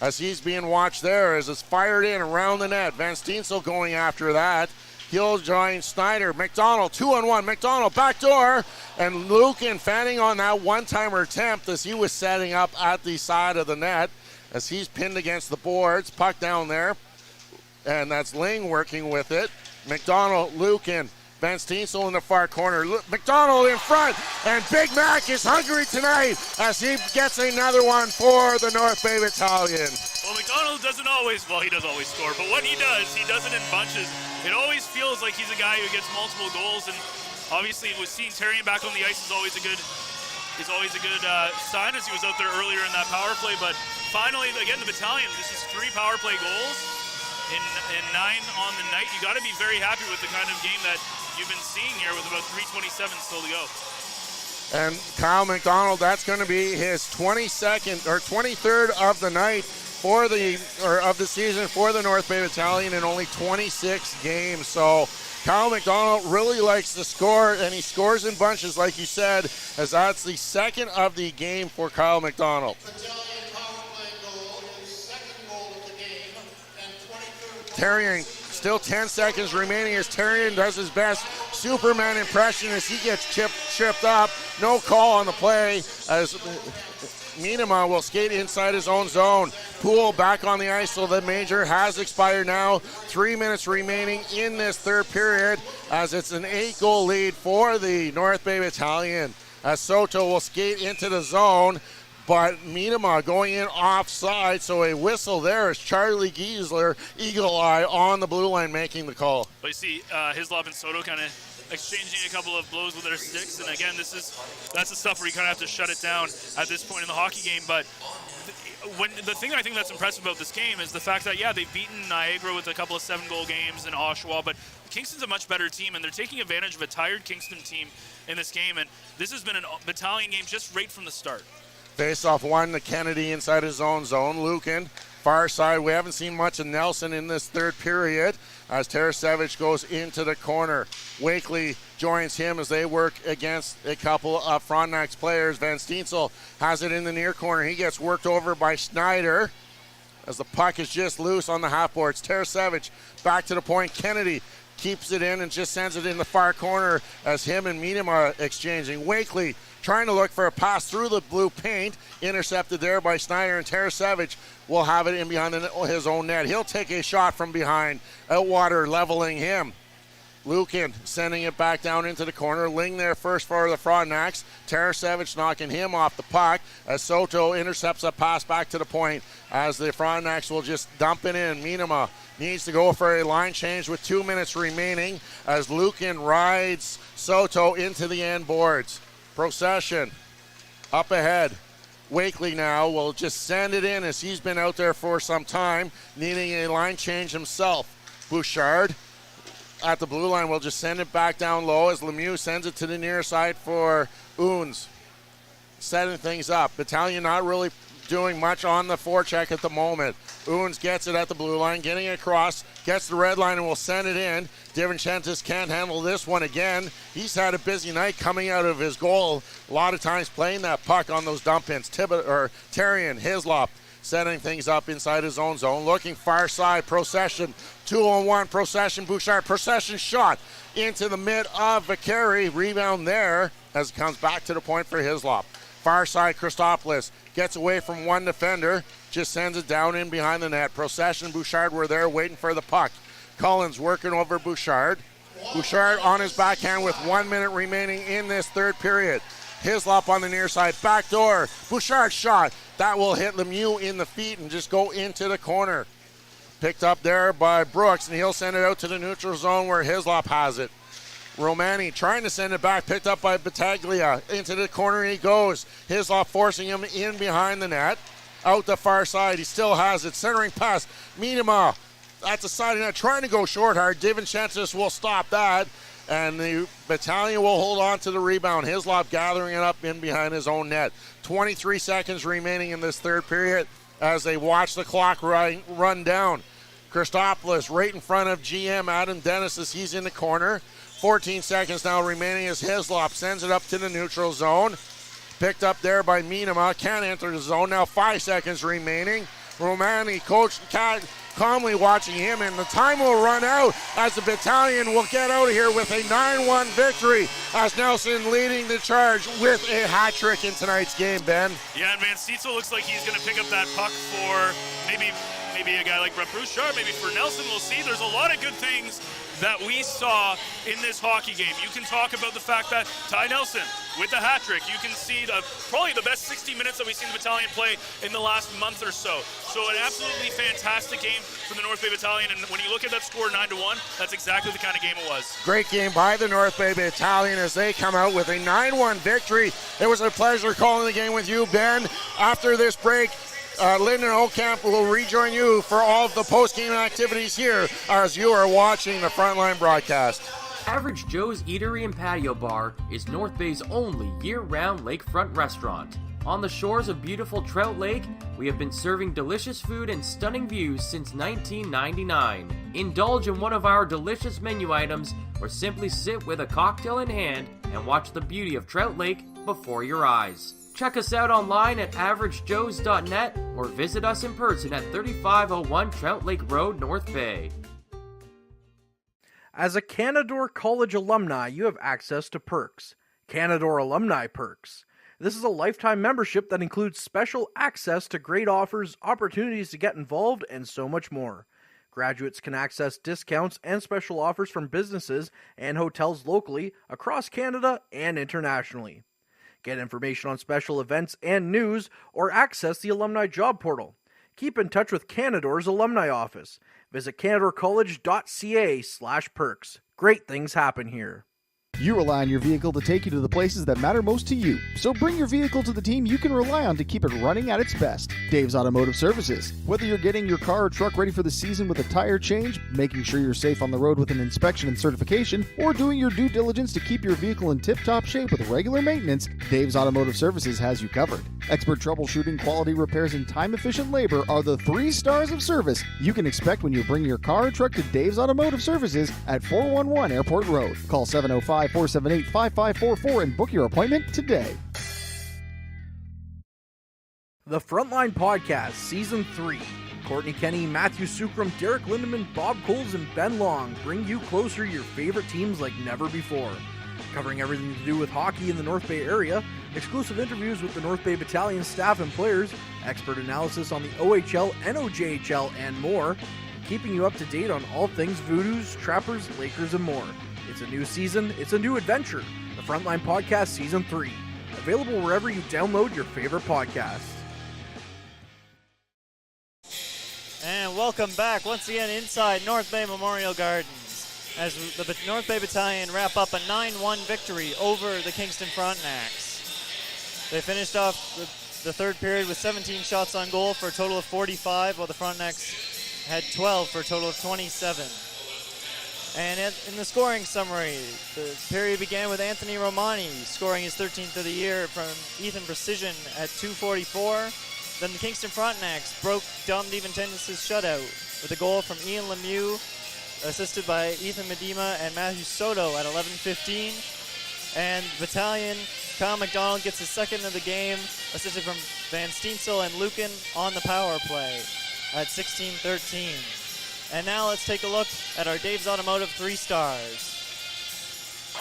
as he's being watched there, as it's fired in around the net. Van Steensel going after that. He'll join Snyder. McDonald, 2-on-1. McDonald, backdoor. And Lukin fanning on that one-timer attempt as he was setting up at the side of the net as he's pinned against the boards. Puck down there. And that's Ling working with it. McDonald, Lukin. Van Steensel in the far corner. McDonald in front, and Big Mac is hungry tonight as he gets another one for the North Bay Battalion. Well, McDonald doesn't always, he does always score, but when he does it in bunches. It always feels like he's a guy who gets multiple goals, and obviously with seeing Terrian back on the ice is always a good sign as he was out there earlier in that power play. But finally, again, the Battalion, this is 3 power play goals in 9 on the night. You got to be very happy with the kind of game that you've been seeing here with about 3:27 still to go. And Kyle McDonald, that's going to be his 22nd or 23rd of the night of the season for the North Bay Battalion in only 26 games. So Kyle McDonald really likes to score, and he scores in bunches, like you said, as that's the second of the game for Kyle McDonald. Terrian, still 10 seconds remaining as Terrian does his best. Superman impression as he gets tripped up. No call on the play as Minima will skate inside his own zone. Poole back on the ice, so the major has expired now. 3 minutes remaining in this third period as it's an 8-goal lead for the North Bay Battalion. As Soto will skate into the zone, but Minima going in offside, so a whistle there as Charlie Giesler, eagle eye on the blue line, making the call. But you see Hislop and Soto kind of exchanging a couple of blows with their sticks, and again, that's the stuff where you kind of have to shut it down at this point in the hockey game. But the thing I think that's impressive about this game is the fact that, yeah, they've beaten Niagara with a couple of 7-goal games in Oshawa, but Kingston's a much better team, and they're taking advantage of a tired Kingston team in this game, and this has been a Battalion game just right from the start. Face-off one to Kennedy inside his own zone. Lucan, far side. We haven't seen much of Nelson in this third period as Tarasevich goes into the corner. Wakely joins him as they work against a couple of Frontnacs players. Van Steensel has it in the near corner. He gets worked over by Schneider as the puck is just loose on the half boards. Tarasevich back to the point. Kennedy keeps it in and just sends it in the far corner as him and Medium are exchanging. Wakely trying to look for a pass through the blue paint, intercepted there by Snyder, and Tarasevich will have it in behind his own net. He'll take a shot from behind. Outwater leveling him. Lucan sending it back down into the corner. Ling there first for the Frontnacs. Tarasevich knocking him off the puck as Soto intercepts a pass back to the point as the Frontnacs will just dump it in. Minima needs to go for a line change with 2 minutes remaining as Lucan rides Soto into the end boards. Procession up ahead. Wakely now will just send it in as he's been out there for some time, needing a line change himself. Bouchard at the blue line will just send it back down low as Lemieux sends it to the near side for Oons. Setting things up. Battalion not really doing much on the forecheck at the moment. Oons gets it at the blue line, getting it across, gets the red line and will send it in. DiVincentis can't handle this one again. He's had a busy night coming out of his goal. A lot of times playing that puck on those dump ins. Terrian, Hislop setting things up inside his own zone. Looking far side, Procession. 2-on-1, Procession, Bouchard. Procession shot into the mid of Vicari. Rebound there as it comes back to the point for Hislop. Far side, Christopoulos gets away from one defender, just sends it down in behind the net. Procession and Bouchard were there waiting for the puck. Collins working over Bouchard. Bouchard on his backhand with 1 minute remaining in this third period. Hislop on the near side, backdoor. Bouchard shot. That will hit Lemieux in the feet and just go into the corner. Picked up there by Brooks, and he'll send it out to the neutral zone where Hislop has it. Romani trying to send it back, picked up by Battaglia. Into the corner he goes. Hislop forcing him in behind the net. Out the far side, he still has it. Centering pass, Minima. That's a side net, trying to go short hard. DiVincentis will stop that. And the Battalion will hold on to the rebound. Hislop gathering it up in behind his own net. 23 seconds remaining in this third period as they watch the clock run down. Christopoulos right in front of GM Adam Dennis as he's in the corner. 14 seconds now remaining as Hislop sends it up to the neutral zone. Picked up there by Minima. Can't enter the zone. Now 5 seconds remaining. Romani, coach calmly watching him, and the time will run out as the Battalion will get out of here with a 9-1 victory as Nelson leading the charge with a hat trick in tonight's game, Ben. Yeah, and Van Steensel looks like he's going to pick up that puck for maybe a guy like Brett Bouchard, maybe for Nelson. We'll see. There's a lot of good things that we saw in this hockey game. You can talk about the fact that Ty Nelson with the hat trick, you can see probably the best 60 minutes that we've seen the Battalion play in the last month or so. So an absolutely fantastic game from the North Bay Battalion, and when you look at that score 9-1, that's exactly the kind of game it was. Great game by the North Bay Battalion as they come out with a 9-1 victory. It was a pleasure calling the game with you, Ben. After this break, Lyndon Ocamp will rejoin you for all of the post-game activities here as you are watching the Frontline broadcast. Average Joe's Eatery and Patio Bar is North Bay's only year-round lakefront restaurant. On the shores of beautiful Trout Lake, we have been serving delicious food and stunning views since 1999. Indulge in one of our delicious menu items or simply sit with a cocktail in hand and watch the beauty of Trout Lake before your eyes. Check us out online at averagejoes.net or visit us in person at 3501 Trout Lake Road, North Bay. As a Canadore College alumni, you have access to perks. Canadore Alumni Perks. This is a lifetime membership that includes special access to great offers, opportunities to get involved, and so much more. Graduates can access discounts and special offers from businesses and hotels locally, across Canada, and internationally. Get information on special events and news, or access the alumni job portal. Keep in touch with Canadore's alumni office. Visit canadorecollege.ca/perks. Great things happen here. You rely on your vehicle to take you to the places that matter most to you. So bring your vehicle to the team you can rely on to keep it running at its best. Dave's Automotive Services. Whether you're getting your car or truck ready for the season with a tire change, making sure you're safe on the road with an inspection and certification, or doing your due diligence to keep your vehicle in tip-top shape with regular maintenance, Dave's Automotive Services has you covered. Expert troubleshooting, quality repairs, and time-efficient labor are the 3 stars of service you can expect when you bring your car or truck to Dave's Automotive Services at 411 Airport Road. Call 705-478-5544 and book your appointment today. The Frontline Podcast, Season 3. Courtney Kenny, Matthew Sukram, Derek Lindemann, Bob Coles, and Ben Long bring you closer to your favorite teams like never before. Covering everything to do with hockey in the North Bay area, exclusive interviews with the North Bay Battalion staff and players, expert analysis on the OHL, NOJHL, and more, keeping you up to date on all things Voodoos, Trappers, Lakers, and more. It's a new season, it's a new adventure. The Frontline Podcast Season 3. Available wherever you download your favorite podcasts. And welcome back once again inside North Bay Memorial Gardens as the North Bay Battalion wrap up a 9-1 victory over the Kingston Frontnacs. They finished off the third period with 17 shots on goal for a total of 45, while the Frontnacs had 12 for a total of 27. And in the scoring summary, the period began with Anthony Romani scoring his 13th of the year from Ethan Precision at 2:44. Then the Kingston Frontnacs broke Dom DiVincentis' shutout with a goal from Ian Lemieux, assisted by Ethan Medema and Matthew Soto at 11:15. And Battalion, Kyle McDonald gets his second of the game, assisted from Van Steensel and Lucan on the power play at 16:13. And now let's take a look at our Dave's Automotive 3 stars.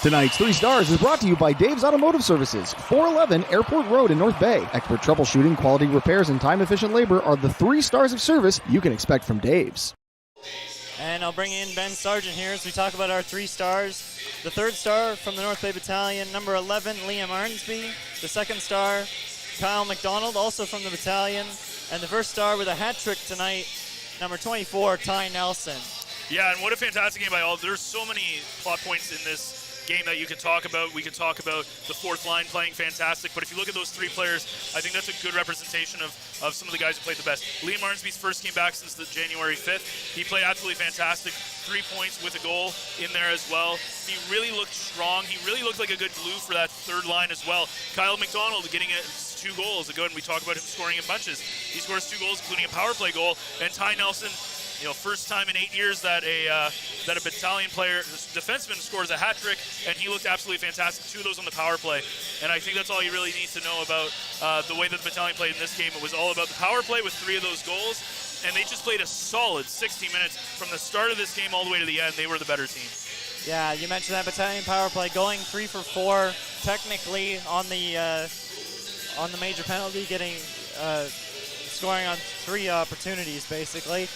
Tonight's 3 stars is brought to you by Dave's Automotive Services, 411 Airport Road in North Bay. Expert troubleshooting, quality repairs, and time-efficient labor are the 3 stars of service you can expect from Dave's. And I'll bring in Ben Sargent here as we talk about our 3 stars. The third star from the North Bay Battalion, number 11, Liam Arnsby. The second star, Kyle McDonald, also from the battalion. And the first star with a hat trick tonight, number 24, Ty Nelson. Yeah, and what a fantastic game by all. There's so many plot points in this game that you could talk about. We could talk about the fourth line playing fantastic, but if you look at those 3 players, I think that's a good representation of some of the guys who played the best. Liam Arnsby's first game back since the January 5th. He played absolutely fantastic. 3 points with a goal in there as well. He really looked strong. He really looked like a good glue for that third line as well. Kyle McDonald getting 2 goals. Again, we talk about him scoring in bunches. He scores 2 goals, including a power play goal. And Ty Nelson, first time in 8 years that a battalion player, defenseman, scores a hat trick, and he looked absolutely fantastic. 2 of those on the power play, and I think that's all you really need to know about the way that the battalion played in this game. It was all about the power play with 3 of those goals, and they just played a solid 60 minutes from the start of this game all the way to the end. They were the better team. Yeah, you mentioned that battalion power play, going 3 for 4, technically on the major penalty, getting scoring on 3 opportunities basically.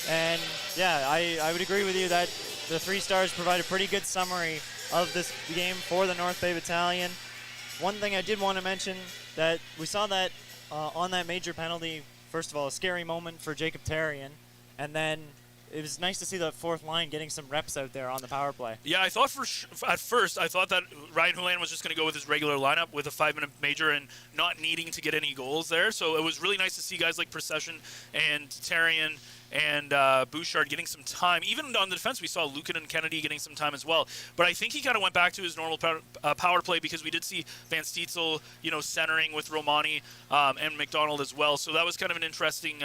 And yeah, I would agree with you that the 3 stars provide a pretty good summary of this game for the North Bay Battalion. One thing I did want to mention, that we saw that on that major penalty, first of all, a scary moment for Jacob Therrien, and then it was nice to see the fourth line getting some reps out there on the power play. Yeah, I thought at first that Ryan Hulan was just going to go with his regular lineup with a 5-minute major and not needing to get any goals there. So it was really nice to see guys like Procession and Therrien and Bouchard getting some time. Even on the defense, we saw Lucan and Kennedy getting some time as well. But I think he kind of went back to his normal power play, because we did see Van Steensel, centering with Romani and McDonald as well. So that was kind of an interesting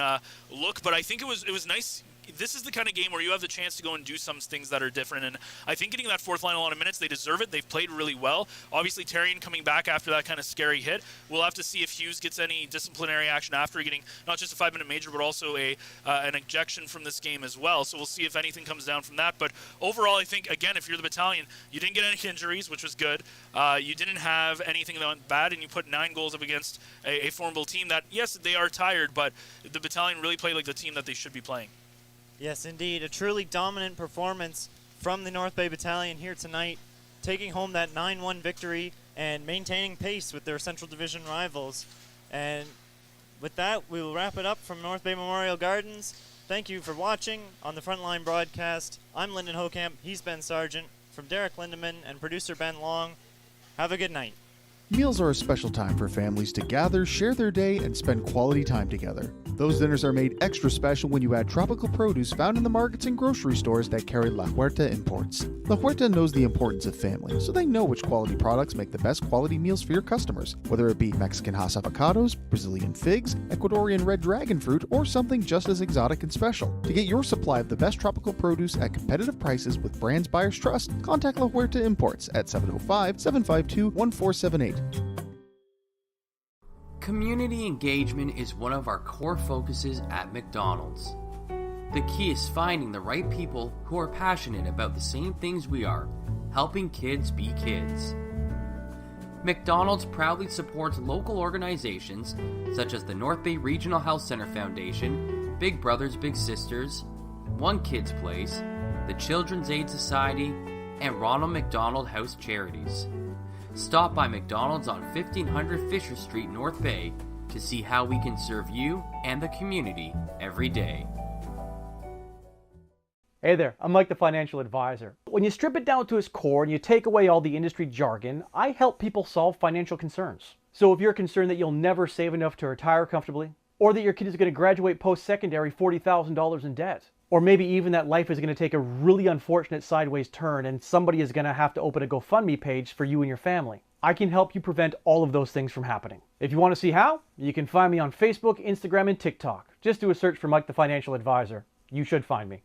look. But I think it was nice this is the kind of game where you have the chance to go and do some things that are different. And I think getting that fourth line a lot of minutes, they deserve it. They've played really well. Obviously, Therrien coming back after that kind of scary hit. We'll have to see if Hughes gets any disciplinary action after getting not just a 5-minute major, but also an ejection from this game as well. So we'll see if anything comes down from that. But overall, I think, again, if you're the Battalion, you didn't get any injuries, which was good. You didn't have anything that went bad, and you put 9 goals up against a formidable team that, yes, they are tired, but the Battalion really played like the team that they should be playing. Yes, indeed. A truly dominant performance from the North Bay Battalion here tonight, taking home that 9-1 victory and maintaining pace with their Central Division rivals. And with that, we will wrap it up from North Bay Memorial Gardens. Thank you for watching on the Frontline broadcast. I'm Lyndon Hokamp. He's Ben Sargent. From Derek Lindemann and producer Ben Long, have a good night. Meals are a special time for families to gather, share their day, and spend quality time together. Those dinners are made extra special when you add tropical produce found in the markets and grocery stores that carry La Huerta imports. La Huerta knows the importance of family, so they know which quality products make the best quality meals for your customers, whether it be Mexican Hass avocados, Brazilian figs, Ecuadorian red dragon fruit, or something just as exotic and special. To get your supply of the best tropical produce at competitive prices with brands buyers trust, contact La Huerta Imports at 705-752-1478. Community engagement is one of our core focuses at McDonald's. The key is finding the right people who are passionate about the same things we are, helping kids be kids. McDonald's proudly supports local organizations such as the North Bay Regional Health Center Foundation, Big Brothers Big Sisters, One Kids Place, the Children's Aid Society, and Ronald McDonald House Charities. Stop by McDonald's on 1500 Fisher Street, North Bay, to see how we can serve you and the community every day. Hey there, I'm Mike the Financial Advisor. When you strip it down to its core and you take away all the industry jargon, I help people solve financial concerns. So if you're concerned that you'll never save enough to retire comfortably, or that your kid is going to graduate post-secondary $40,000 in debt, or maybe even that life is going to take a really unfortunate sideways turn and somebody is going to have to open a GoFundMe page for you and your family, I can help you prevent all of those things from happening. If you want to see how, you can find me on Facebook, Instagram, and TikTok. Just do a search for Mike the Financial Advisor. You should find me.